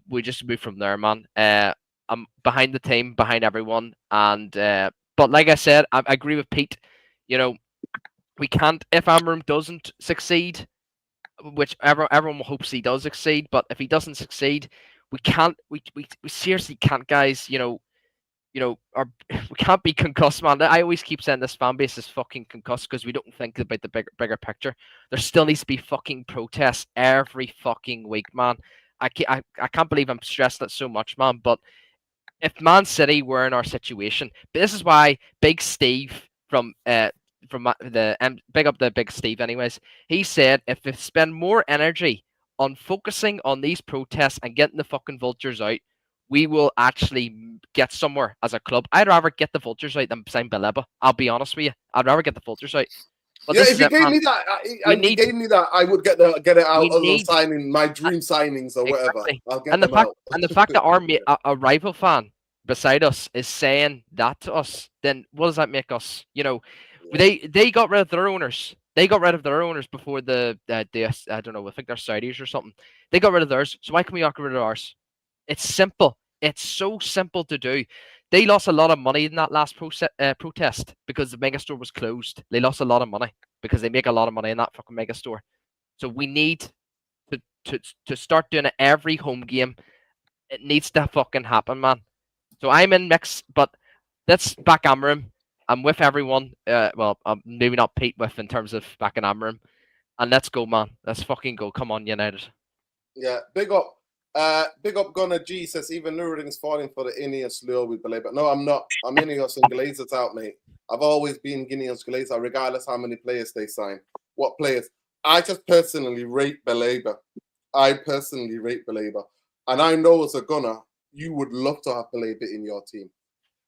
We just move from there, man. I'm behind the team, behind everyone, and but like I said, I agree with Pete. We can't, if Amram doesn't succeed, which everyone hopes he does succeed, but if he doesn't succeed, we seriously can't, guys. We can't be concussed, man. I always keep saying this fan base is fucking concussed because we don't think about the bigger picture. There still needs to be fucking protests every fucking week, man. I can't believe I'm stressed that so much, man. But if Man City were in our situation, this is why Big Steve from big up the Big Steve anyways, he said if they spend more energy on focusing on these protests and getting the fucking vultures out, we will actually get somewhere as a club. I'd rather get the vultures out than sign Baleba. I'll be honest with you. I'd rather get the vultures out. But yeah, if you gave me that, I would get it out of signing my dream signings or whatever. I'll get them out. And the fact that our rival fan beside us is saying that to us, then what does that make us? They got rid of their owners. They got rid of their owners before the I don't know. I think they're Saudis or something. They got rid of theirs. So why can we not get rid of ours? It's simple. It's so simple to do. They lost a lot of money in that last protest because the megastore was closed. They lost a lot of money because they make a lot of money in that fucking megastore. So we need to start doing it every home game. It needs to fucking happen, man. So I'm in mix, but let's back Amarim. I'm with everyone. Well, I'm maybe not Pete with in terms of backing Amarim. And let's go, man. Let's fucking go. Come on, United. Yeah, big up. Gunnar G says even Nuruddin's falling for the Ineos lure with Baleba. No, I'm not. I'm Ineos and Glazers out, mate. I've always been Ineos Glazer, regardless how many players they sign. What players? I just personally rate Baleba. And I know as a Gunner, you would love to have Baleba in your team.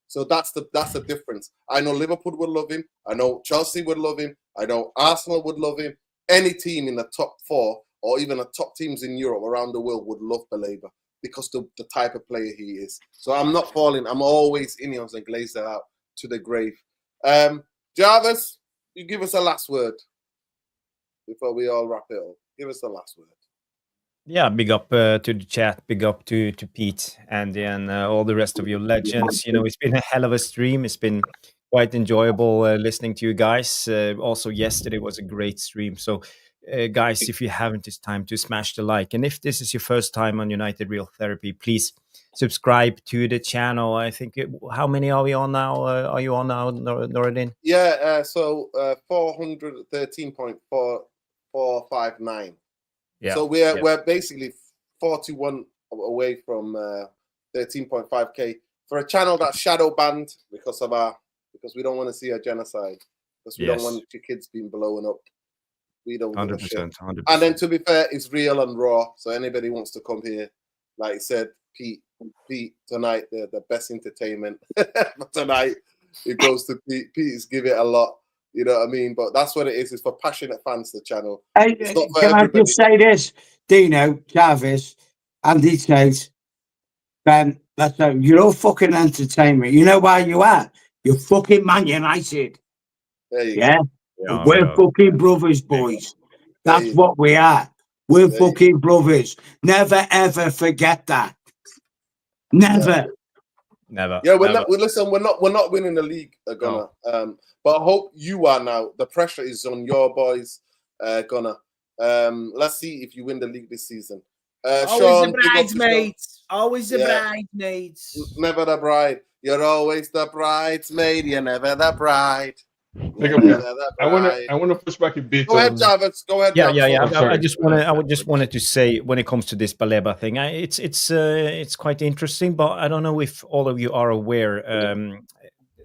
So that's the difference. I know Liverpool would love him. I know Chelsea would love him. I know Arsenal would love him. Any team in the top 4 or even the top teams in Europe around the world would love Baleba because the type of player he is. So I'm not falling. I'm always Ineos and Glazer out to the grave. Jarvis, you give us a last word before we all wrap it up. Give us a last word. Yeah, big up to the chat, big up to Pete, Andy, and all the rest of you legends. It's been a hell of a stream. It's been quite enjoyable listening to you guys. Also, yesterday was a great stream. So, guys, if you haven't, it's time to smash the like. And if this is your first time on United Real Therapy, please subscribe to the channel. I think, how many are we on now? Are you on now, Noradin? Yeah, so 413.459. Yeah. So we're basically 41 away from 13.5k for a channel that's shadow banned because we don't want to see a genocide, because we don't want your kids being blown up. We don't give a shit. 100%. And then, to be fair, it's real and raw. So anybody wants to come here, like I said, Pete tonight, the best entertainment for tonight. It goes to Pete. Pete's give it a lot. You know what I mean? But that's what it is. It's for passionate fans, the channel. Hey, can I just say this? Dino, Jarvis, Andy says, Ben, you're all fucking entertainment. You know why you are? You're fucking Man United. There you go. We're fucking brothers, boys. That's what we are. We're fucking brothers. Never, ever forget that. Never. Never. Yeah, we're not winning the league, Gunnar. No. But I hope you are now. The pressure is on your boys, Gunnar. Let's see if you win the league this season. Always Sean, the bridesmaids. Always the bridesmaids. Never the bride. You're always the bridesmaid. You're never the bride. I want to push back a bit. Go ahead, Jarvis. Go ahead. Yeah. I just wanted to say, when it comes to this Baleba thing, it's quite interesting. But I don't know if all of you are aware.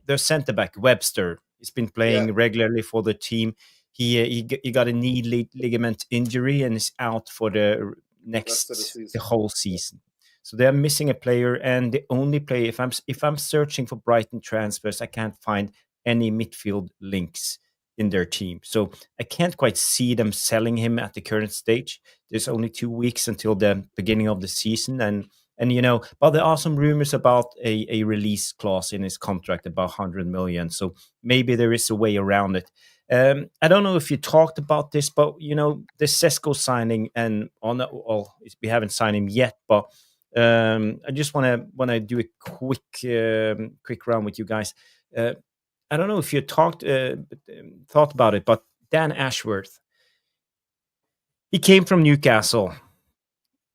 The centre back Webster, he's been playing regularly for the team. He got a knee ligament injury and is out for the whole season. So they're missing a player, and the only player, if I'm searching for Brighton transfers, I can't find any midfield links in their team. So I can't quite see them selling him at the current stage. There's only 2 weeks until the beginning of the season, and but there are some rumors about a release clause in his contract, about 100 million. So maybe there is a way around it. I don't know if you talked about this, but the Sesko signing, and we haven't signed him yet, but I just want to do a quick round with you guys. I don't know if you thought about it, but Dan Ashworth, he came from Newcastle,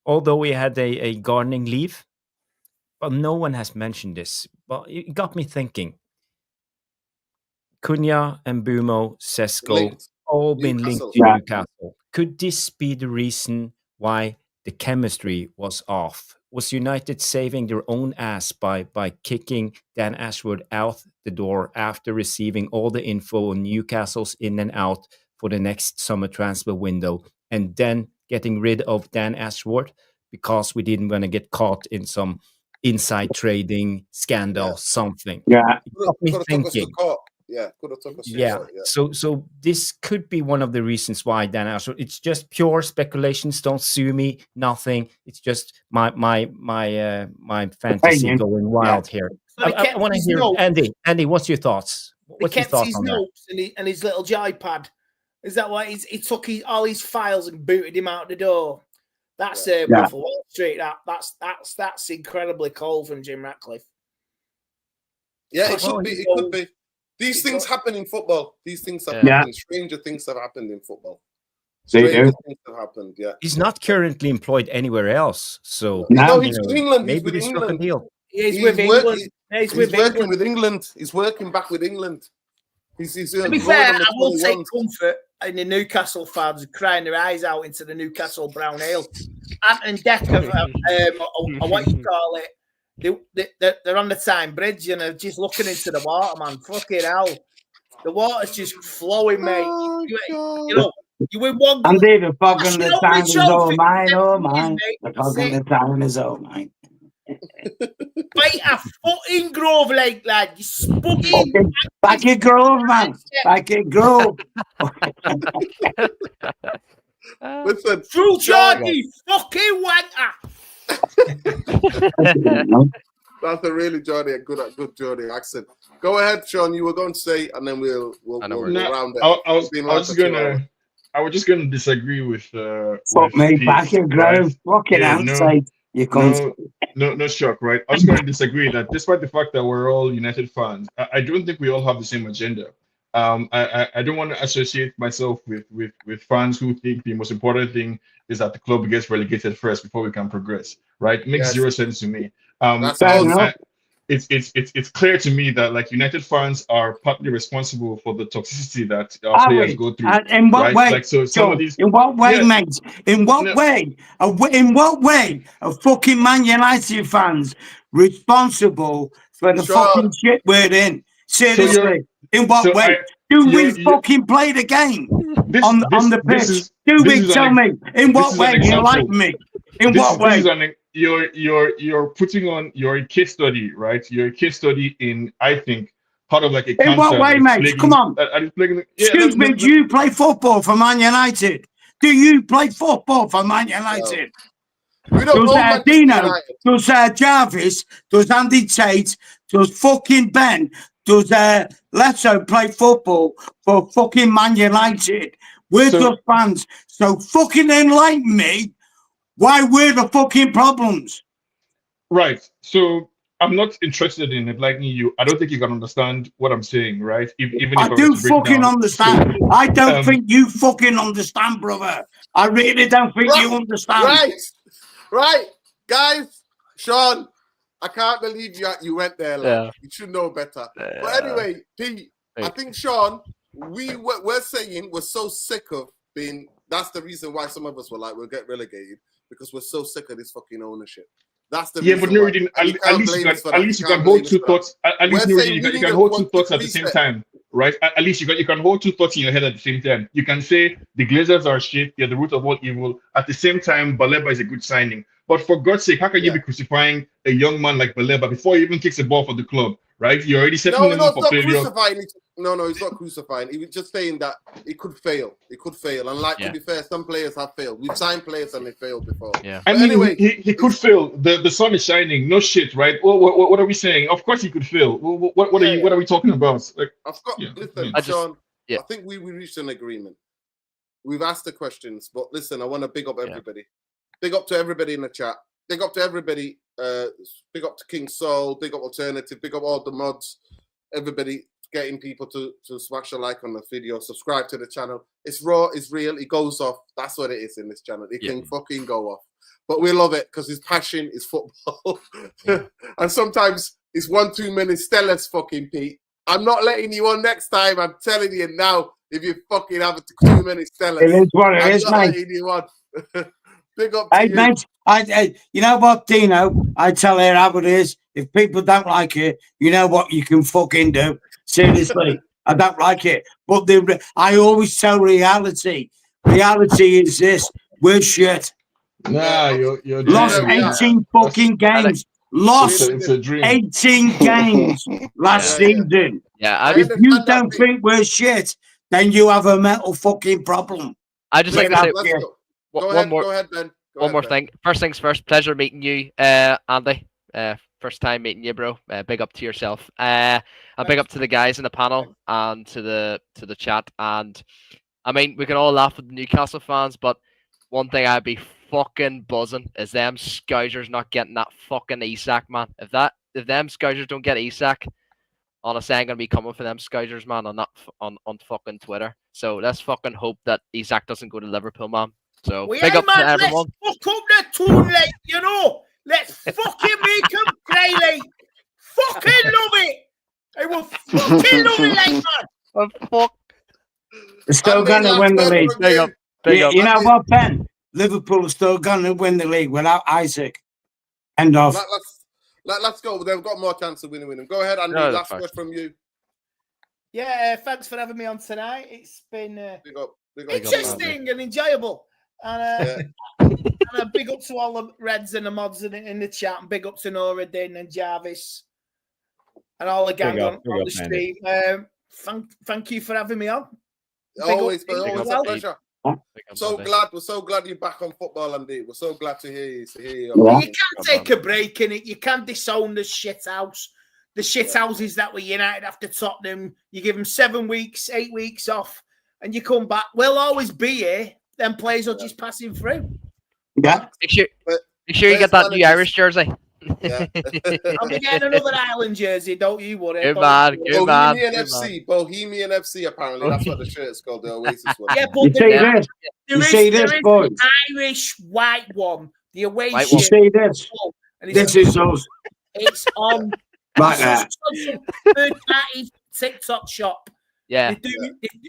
although he had a gardening leave, but no one has mentioned this. But it got me thinking. Cunha, Mbeumo, Sesko, all been linked to Newcastle. Could this be the reason why the chemistry was off? Was United saving their own ass by kicking Dan Ashworth out the door after receiving all the info on Newcastle's in and out for the next summer transfer window, and then getting rid of Dan Ashworth because we didn't want to get caught in some inside trading scandal, something? Yeah. It got me thinking. Could have took us So this could be one of the reasons why Dan Ashworth. It's just pure speculations. Don't sue me. Nothing. It's just my fantasy going wild here. I want to hear Andy. Andy, what's your thoughts? What's your thoughts on notes and his little joypad? Is that why he took all his files and booted him out the door? That's Wolf of Wall Street. That's incredibly cold from Jim Ratcliffe. Yeah, it could be. It could be. These things happen in football. These things have happened. Stranger things have happened in football. Stranger things have happened. Yeah. He's not currently employed anywhere else, so he's with England. Maybe they struck a deal. He's with England. He's working with England. He's working back with England. To be fair, I will take comfort in the Newcastle fans crying their eyes out into the Newcastle brown ale. Ant and Decker, what you call it? They're on the Tyne Bridge and they're just looking into the water, man. Fucking hell. The water's just flowing, mate. You win one. And the fucking the town is all mine, The fucking the town is all mine. Bite a fucking Grove Lake, lad. You spooky. Back in Grove, man. Back in Grove. Listen, True Charlie, fucking wanker. That's a really good Geordie accent. Go ahead, Sean. You were going to say, and then we'll round it. I was just gonna disagree with Fuck me, Pete, back and right? grow. Fucking Yeah, outside. You can't. No shock, right? I was going to disagree that despite the fact that we're all United fans, I don't think we all have the same agenda. I don't want to associate myself with fans who think the most important thing is that the club gets relegated first before we can progress, right? It makes zero sense to me. It's clear to me that like United fans are partly responsible for the toxicity that our players go through. In what way? Like so, some of these. In what way, mate? In what way? In what way are fucking Man United fans responsible for the fucking shit we're in? Seriously, in what way? Do we fucking play the game on the pitch? Tell me in what way you like me? In what way? You're putting on your case study, right? Your case study in, I think, part of like a in what way, mate? Come on. Excuse me, do you play football for Man United? Do you play football for Man United? Does Dino, does Jarvis, does Andy Tate, does fucking Ben, does Leto play football for fucking Man United? We're just fans. So fucking enlighten me why we're the fucking problems. Right. So I'm not interested in enlightening you. I don't think you can understand what I'm saying, right? Even I do fucking understand. I don't think you fucking understand, brother. I really don't think you understand. Right. Guys, Sean, I can't believe you went there. Like, you should know better. But anyway, Pete, I think, Sean, we're saying we're so sick of being. That's the reason why some of us were like, we'll get relegated, because we're so sick of this fucking ownership. That's the reason. But no, at least you can hold two thoughts. At least you can hold two thoughts at the same time, right? At least you can hold two thoughts in your head at the same time. You can say the Glazers are shit, they're the root of all evil. At the same time, Baleba is a good signing. But for God's sake, how can you be crucifying a young man like Baleba before he even kicks a ball for the club, right? You're already setting him up for failure. No, he's not crucifying. He was just saying that it could fail. It could fail. And to be fair, some players have failed. We've signed players and they failed before. Yeah. I mean, anyway, he could fail. The sun is shining. No shit, right? What are we saying? Of course he could fail. What are we talking about? Like, listen, Sean, I think we reached an agreement. We've asked the questions, but listen, I want to big up everybody. Yeah. Big up to everybody in the chat. Big up to everybody. Big up to King Soul. Big up Alternative. Big up all the mods. Everybody getting people to smash a like on the video. Subscribe to the channel. It's raw. It's real. It goes off. That's what it is in this channel. It can fucking go off. But we love it because his passion is football. And sometimes it's 1 too many Stellas, fucking Pete. I'm not letting you on next time. I'm telling you now. If you fucking have too many Stellas, it is what it is, mate. Letting you on. Big up to you. Mate, you know what, Dino? I tell you how it is. If people don't like it, you know what you can fucking do. Seriously, I don't like it. But I always tell reality. Reality is this. We're shit. Nah, you're lost 18 fucking games. Lost 18 games last season. Yeah, if you don't think we're shit, then you have a mental fucking problem. I just like to say Go ahead, Ben. One more thing. First things first, pleasure meeting you, Andy. First time meeting you, bro. Big up to yourself. And big up to the guys in the panel and to the chat. And I mean, we can all laugh at the Newcastle fans, but one thing I'd be fucking buzzing is them Scousers not getting that fucking Isak, man. If them Scousers don't get Isak, honestly, I'm gonna be coming for them Scousers, man, on fucking Twitter. So let's fucking hope that Isak doesn't go to Liverpool, man. So big up to everyone. Let's fuck up the tune, like, you know. Let's fucking make them play, like. Fucking love it. I will fucking love it, like, man. Fuck. They're still gonna win the league. Big up. You know what, Ben? Liverpool are still gonna win the league without Isak. End of. Let's go. They've got more chance of winning. Go ahead, Andy. Last word from you. Yeah, thanks for having me on tonight. It's been interesting and enjoyable. And a big up to all the Reds and the mods in the chat, and big up to Noradin and Jarvis and all the gang on the stream. Thank you for having me on. Always a pleasure. So glad. We're so glad you're back on football, Andy. We're so glad to hear you. Yeah. You can't take a break in it. You can't disown the shit house. The shit houses that were United after Tottenham. You give them 7 weeks, 8 weeks off, and you come back. We'll always be here. Then players are just passing through. Yeah. Make sure you get that new Irish jersey. Yeah. I'll be getting another Ireland jersey. Don't you worry. Good man. Good man. Bohemian FC. Apparently, that's what the shirt's called. The Oasis one. Yeah, but You see this, boys? The Irish white one. The away White You shirt. see this? And This is us. It's on Right there. third-party TikTok shop. Yeah.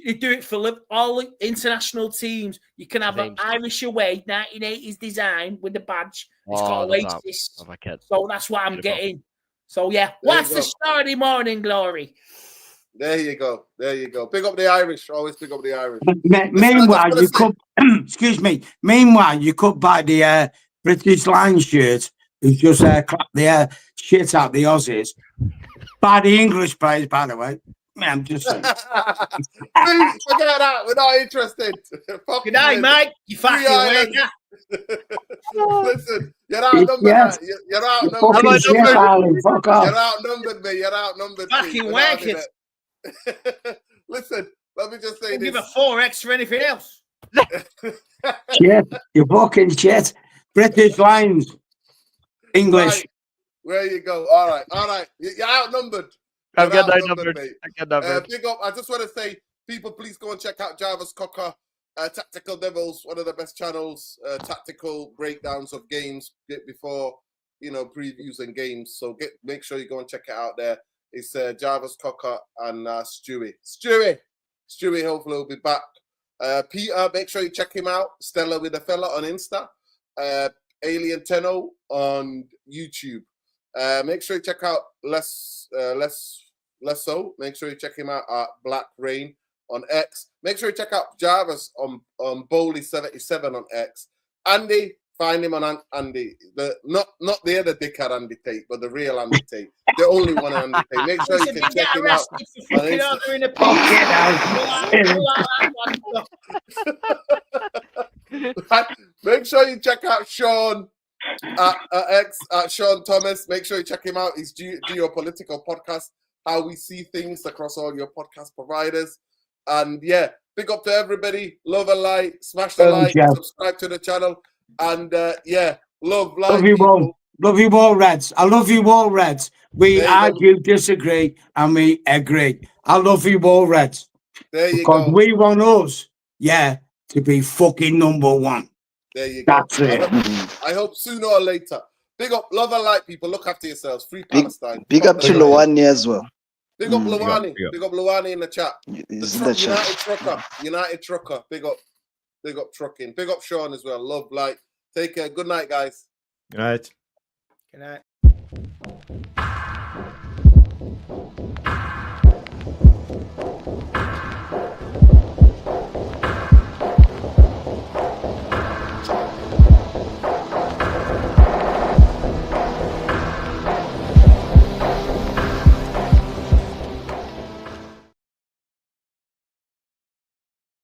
They do it for all the international teams. You can have an Irish away 1980s design with the badge. It's called Oasis. So that's what I'm getting. So yeah, what's the starry morning glory? There you go. Big up the Irish. Always big up the Irish. Meanwhile, you could excuse me. Meanwhile, you could buy the British Line shirt. Who just clap the shit out the Aussies. By the English players, by the way. I'm just saying. Please forget that. We're not interested. Good night, mate. You fucking wanker. Listen, you're outnumbered. Yes. You're outnumbered. Fuck off. You're outnumbered, mate. You're outnumbered. Fucking wankers. Listen, let me just say Don't this. give a 4x for anything else. Shit. You're fucking shit. British Lines. English. Right. There you go. All right. You're outnumbered. I'm getting outnumbered. Big up. I just want to say, people, please go and check out Jarvis Cocker, Tactical Devils, one of the best channels, tactical breakdowns of games before, previews and games. So make sure you go and check it out there. It's Jarvis Cocker and Stewie. Stewie, hopefully, will be back. Peter, make sure you check him out. Stella with a fella on Insta. Alien Tenno on YouTube. Make sure you check out Lesso. Make sure you check him out at Black Rain on X. Make sure you check out Jarvis on Bowley77 on X. Andy, find him on Andy. Not the other dickhead Andy Tate, but the real Andy Tate. The only one Andy Tate. Make sure you can check him out. Make sure you check out Sean at Sean Thomas. Make sure you check him out. His geopolitical podcast, How We See Things, across all your podcast providers. And yeah, big up to everybody. Love and like, smash the like, subscribe to the channel. And love you all. Love you all, Reds. I love you all, Reds. We argue, disagree, and we agree. I love you all, Reds. There you because go. We want us, to be fucking number one. There you go. That's it. I hope sooner or later. Big up, love and light, people. Look after yourselves. Free Palestine. Big up to Luwani as well. Big up Luwani. Big up Luwani in the chat. United Trucker. Big up trucking. Big up Sean as well. Love, light. Take care. Good night, guys. Good night. Good night.